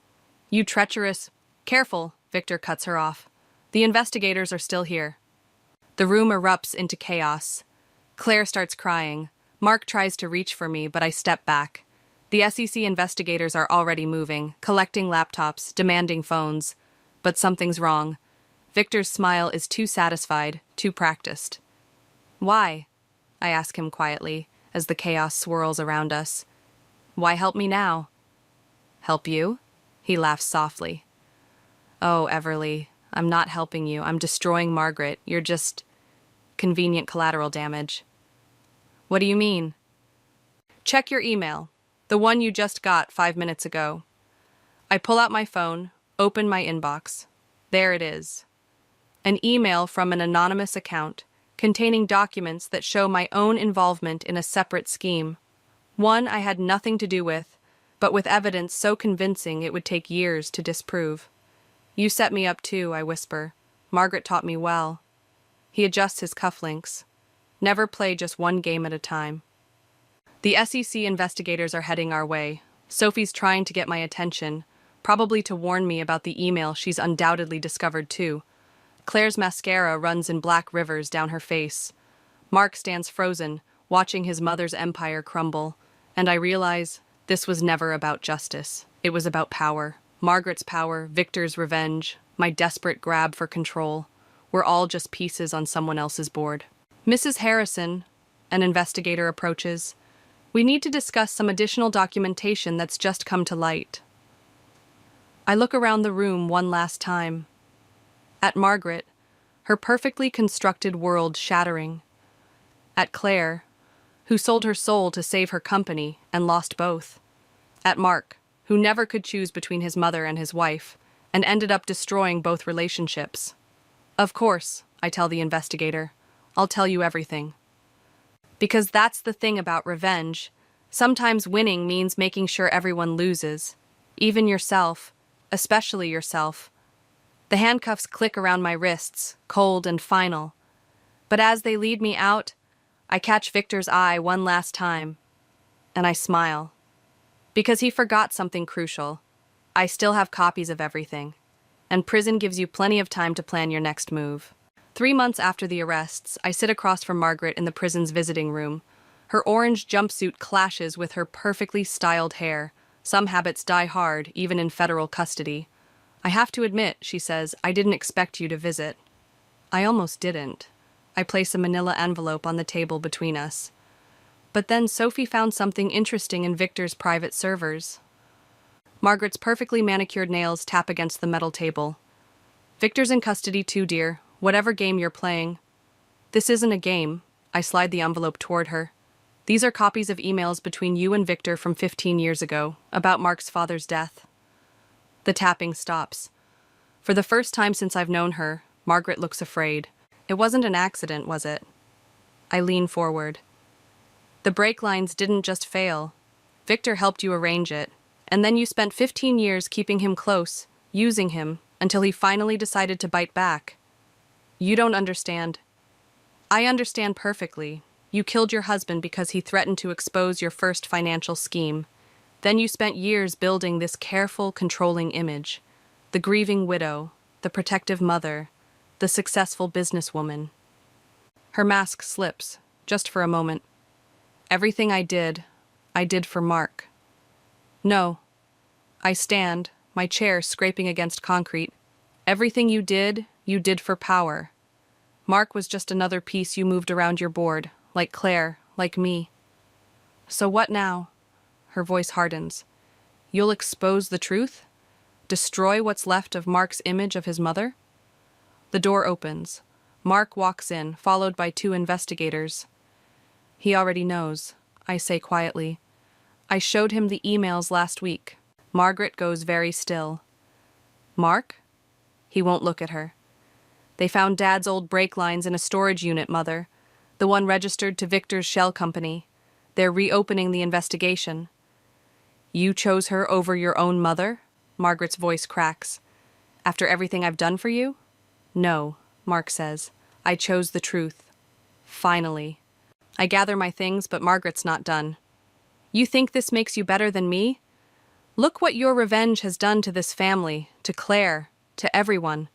You treacherous... Careful, Victor cuts her off. The investigators are still here. The room erupts into chaos. Claire starts crying. Mark tries to reach for me, but I step back. The SEC investigators are already moving, collecting laptops, demanding phones. But something's wrong. Victor's smile is too satisfied, too practiced. Why? I ask him quietly, as the chaos swirls around us. Why help me now? Help you? He laughs softly. Oh, Everly, I'm not helping you. I'm destroying Margaret. You're just convenient collateral damage. What do you mean? Check your email, the one you just got 5 minutes ago. I pull out my phone, open my inbox. There it is. An email from an anonymous account containing documents that show my own involvement in a separate scheme. One I had nothing to do with, but with evidence so convincing it would take years to disprove. You set me up too, I whisper. Margaret taught me well. He adjusts his cufflinks. Never play just one game at a time. The SEC investigators are heading our way. Sophie's trying to get my attention, probably to warn me about the email she's undoubtedly discovered too. Claire's mascara runs in black rivers down her face. Mark stands frozen, watching his mother's empire crumble, and I realize this was never about justice. It was about power. Margaret's power, Victor's revenge, my desperate grab for control. We're all just pieces on someone else's board. Mrs. Harrison, an investigator approaches. We need to discuss some additional documentation that's just come to light. I look around the room one last time. At Margaret, her perfectly constructed world shattering. At Claire, who sold her soul to save her company and lost both. At Mark, who never could choose between his mother and his wife, and ended up destroying both relationships. Of course, I tell the investigator, I'll tell you everything. Because that's the thing about revenge. Sometimes winning means making sure everyone loses, even yourself, especially yourself. The handcuffs click around my wrists, cold and final. But as they lead me out, I catch Victor's eye one last time, and I smile. Because he forgot something crucial. I still have copies of everything, and prison gives you plenty of time to plan your next move. 3 months after the arrests, I sit across from Margaret in the prison's visiting room. Her orange jumpsuit clashes with her perfectly styled hair. Some habits die hard, even in federal custody. I have to admit, she says, I didn't expect you to visit. I almost didn't. I place a manila envelope on the table between us. But then Sophie found something interesting in Victor's private servers. Margaret's perfectly manicured nails tap against the metal table. Victor's in custody too, dear, whatever game you're playing. This isn't a game. I slide the envelope toward her. These are copies of emails between you and Victor from 15 years ago, about Mark's father's death. The tapping stops. For the first time since I've known her, Margaret looks afraid. It wasn't an accident, was it? I lean forward. The brake lines didn't just fail. Victor helped you arrange it, and then you spent 15 years keeping him close, using him, until he finally decided to bite back. You don't understand. I understand perfectly. You killed your husband because he threatened to expose your first financial scheme. Then you spent years building this careful, controlling image. The grieving widow, the protective mother, the successful businesswoman. Her mask slips, just for a moment. Everything I did for Mark. No. I stand, my chair scraping against concrete. Everything you did for power. Mark was just another piece you moved around your board, like Claire, like me. So what now? Her voice hardens. You'll expose the truth? Destroy what's left of Mark's image of his mother? The door opens. Mark walks in, followed by 2 investigators. He already knows, I say quietly. I showed him the emails last week. Margaret goes very still. Mark? He won't look at her. They found Dad's old brake lines in a storage unit, Mother. The one registered to Victor's shell company. They're reopening the investigation. You chose her over your own mother? Margaret's voice cracks. After everything I've done for you? No, Mark says. I chose the truth. Finally. I gather my things, but Margaret's not done. You think this makes you better than me? Look what your revenge has done to this family, to Claire, to everyone.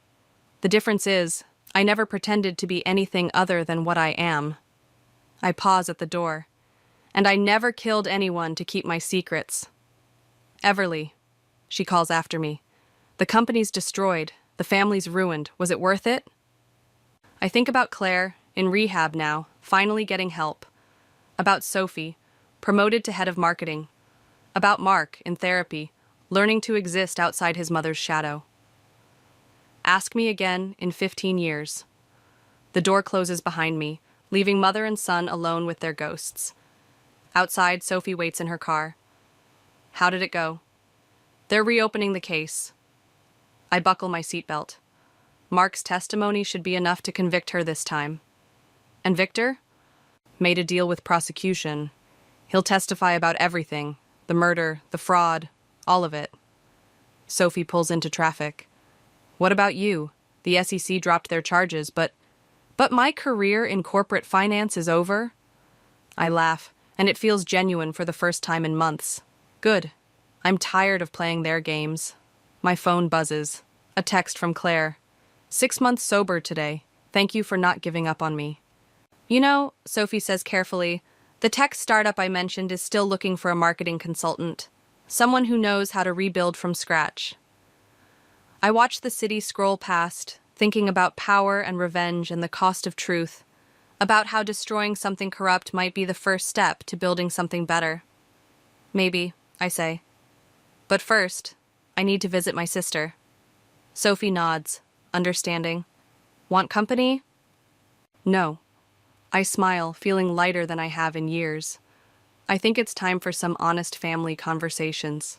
The difference is, I never pretended to be anything other than what I am. I pause at the door. And I never killed anyone to keep my secrets. Everly, she calls after me. The company's destroyed. The family's ruined. Was it worth it? I think about Claire, in rehab now, finally getting help. About Sophie, promoted to head of marketing. About Mark, in therapy, learning to exist outside his mother's shadow. Ask me again in 15 years. The door closes behind me, leaving mother and son alone with their ghosts. Outside, Sophie waits in her car. How did it go? They're reopening the case. I buckle my seatbelt. Mark's testimony should be enough to convict her this time. And Victor? Made a deal with prosecution. He'll testify about everything. The murder, the fraud, all of it. Sophie pulls into traffic. What about you? The SEC dropped their charges, but my career in corporate finance is over? I laugh, and it feels genuine for the first time in months. Good. I'm tired of playing their games. My phone buzzes. A text from Claire. 6 months sober today. Thank you for not giving up on me. You know, Sophie says carefully, the tech startup I mentioned is still looking for a marketing consultant. Someone who knows how to rebuild from scratch. I watch the city scroll past, thinking about power and revenge and the cost of truth, about how destroying something corrupt might be the first step to building something better. Maybe, I say. But first, I need to visit my sister. Sophie nods, understanding. Want company? No. I smile, feeling lighter than I have in years. I think it's time for some honest family conversations.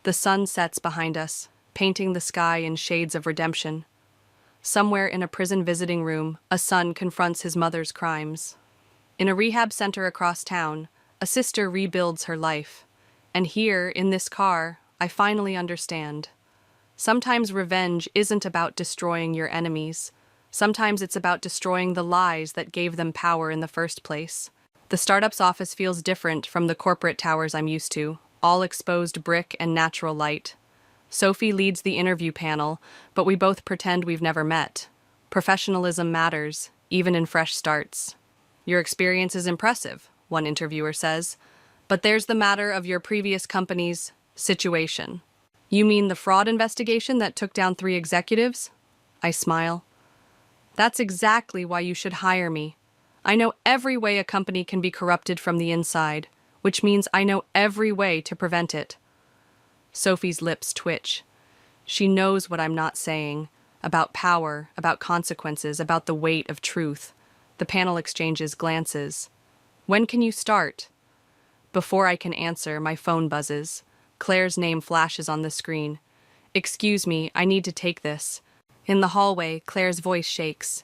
The sun sets behind us, painting the sky in shades of redemption. Somewhere in a prison visiting room, a son confronts his mother's crimes. In a rehab center across town, a sister rebuilds her life. And here, in this car, I finally understand. Sometimes revenge isn't about destroying your enemies. Sometimes it's about destroying the lies that gave them power in the first place. The startup's office feels different from the corporate towers I'm used to, all exposed brick and natural light. Sophie leads the interview panel, but we both pretend we've never met. Professionalism matters, even in fresh starts. Your experience is impressive, one interviewer says, but there's the matter of your previous company's situation. You mean the fraud investigation that took down 3 executives? I smile. That's exactly why you should hire me. I know every way a company can be corrupted from the inside, which means I know every way to prevent it. Sophie's lips twitch. She knows what I'm not saying, about power, about consequences, about the weight of truth. The panel exchanges glances. When can you start? Before I can answer, my phone buzzes. Claire's name flashes on the screen. Excuse me, I need to take this. In the hallway, Claire's voice shakes.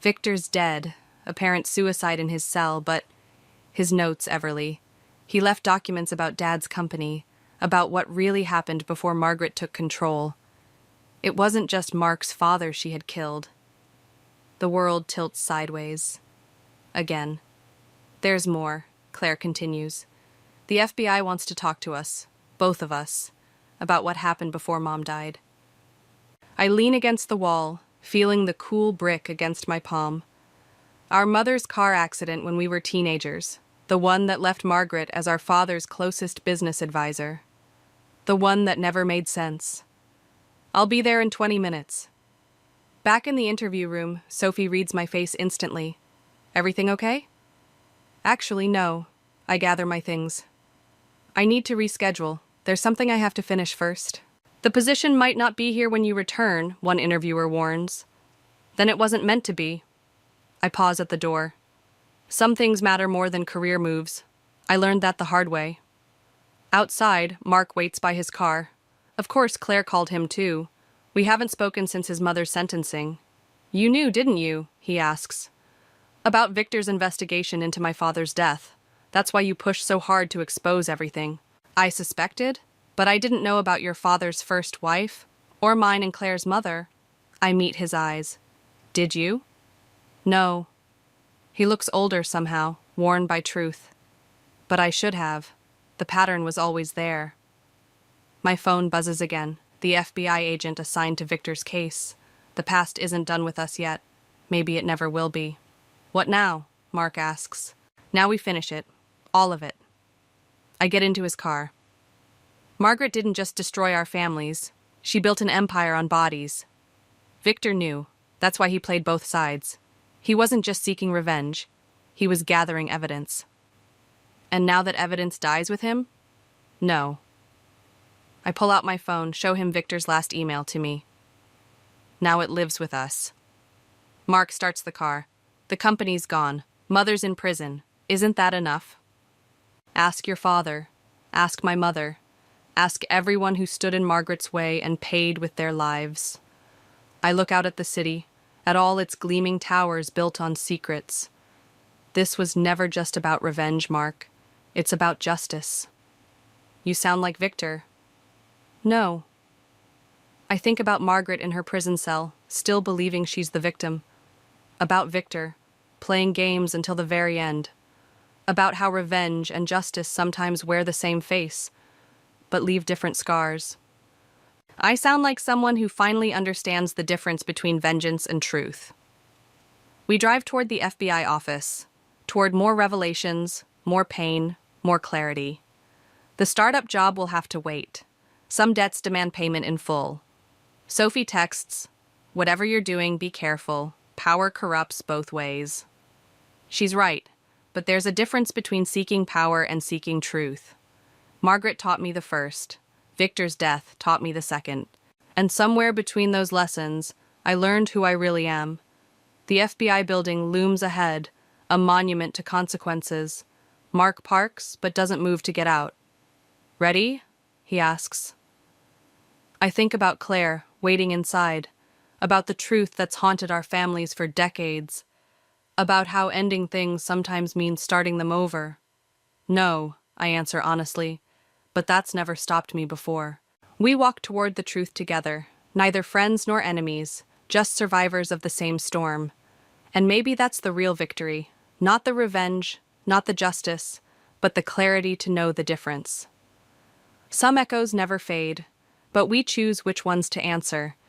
Victor's dead, apparent suicide in his cell, but his notes, Everly. He left documents about Dad's company, about what really happened before Margaret took control. It wasn't just Mark's father she had killed. The world tilts sideways. Again. There's more, Claire continues. The FBI wants to talk to us, both of us, about what happened before Mom died. I lean against the wall, feeling the cool brick against my palm. Our mother's car accident when we were teenagers, the one that left Margaret as our father's closest business advisor. The one that never made sense. I'll be there in 20 minutes. Back in the interview room, Sophie reads my face instantly. Everything okay? Actually, no. I gather my things. I need to reschedule. There's something I have to finish first. The position might not be here when you return, one interviewer warns. Then it wasn't meant to be. I pause at the door. Some things matter more than career moves. I learned that the hard way. Outside, Mark waits by his car. Of course, Claire called him too. We haven't spoken since his mother's sentencing. You knew, didn't you? He asks. About Victor's investigation into my father's death. That's why you pushed so hard to expose everything. I suspected, but I didn't know about your father's first wife, or mine and Claire's mother. I meet his eyes. Did you? No. He looks older somehow, worn by truth. But I should have. The pattern was always there. My phone buzzes again, the FBI agent assigned to Victor's case. The past isn't done with us yet. Maybe it never will be. What now? Mark asks. Now we finish it. All of it. I get into his car. Margaret didn't just destroy our families. She built an empire on bodies. Victor knew. That's why he played both sides. He wasn't just seeking revenge. He was gathering evidence. And now that evidence dies with him? No. I pull out my phone, show him Victor's last email to me. Now it lives with us. Mark starts the car. The company's gone. Mother's in prison. Isn't that enough? Ask your father. Ask my mother. Ask everyone who stood in Margaret's way and paid with their lives. I look out at the city, at all its gleaming towers built on secrets. This was never just about revenge, Mark. It's about justice. You sound like Victor. No. I think about Margaret in her prison cell, still believing she's the victim. About Victor, playing games until the very end. About how revenge and justice sometimes wear the same face, but leave different scars. I sound like someone who finally understands the difference between vengeance and truth. We drive toward the FBI office, toward more revelations, more pain, more clarity. The startup job will have to wait. Some debts demand payment in full. Sophie texts, "Whatever you're doing, be careful. Power corrupts both ways." She's right, but there's a difference between seeking power and seeking truth. Margaret taught me the first. Victor's death taught me the second. And somewhere between those lessons, I learned who I really am. The FBI building looms ahead, a monument to consequences. Mark parks, but doesn't move to get out. Ready? He asks. I think about Claire, waiting inside, about the truth that's haunted our families for decades, about how ending things sometimes means starting them over. No, I answer honestly, but that's never stopped me before. We walk toward the truth together, neither friends nor enemies, just survivors of the same storm. And maybe that's the real victory, not the revenge, not the justice, but the clarity to know the difference. Some echoes never fade, but we choose which ones to answer,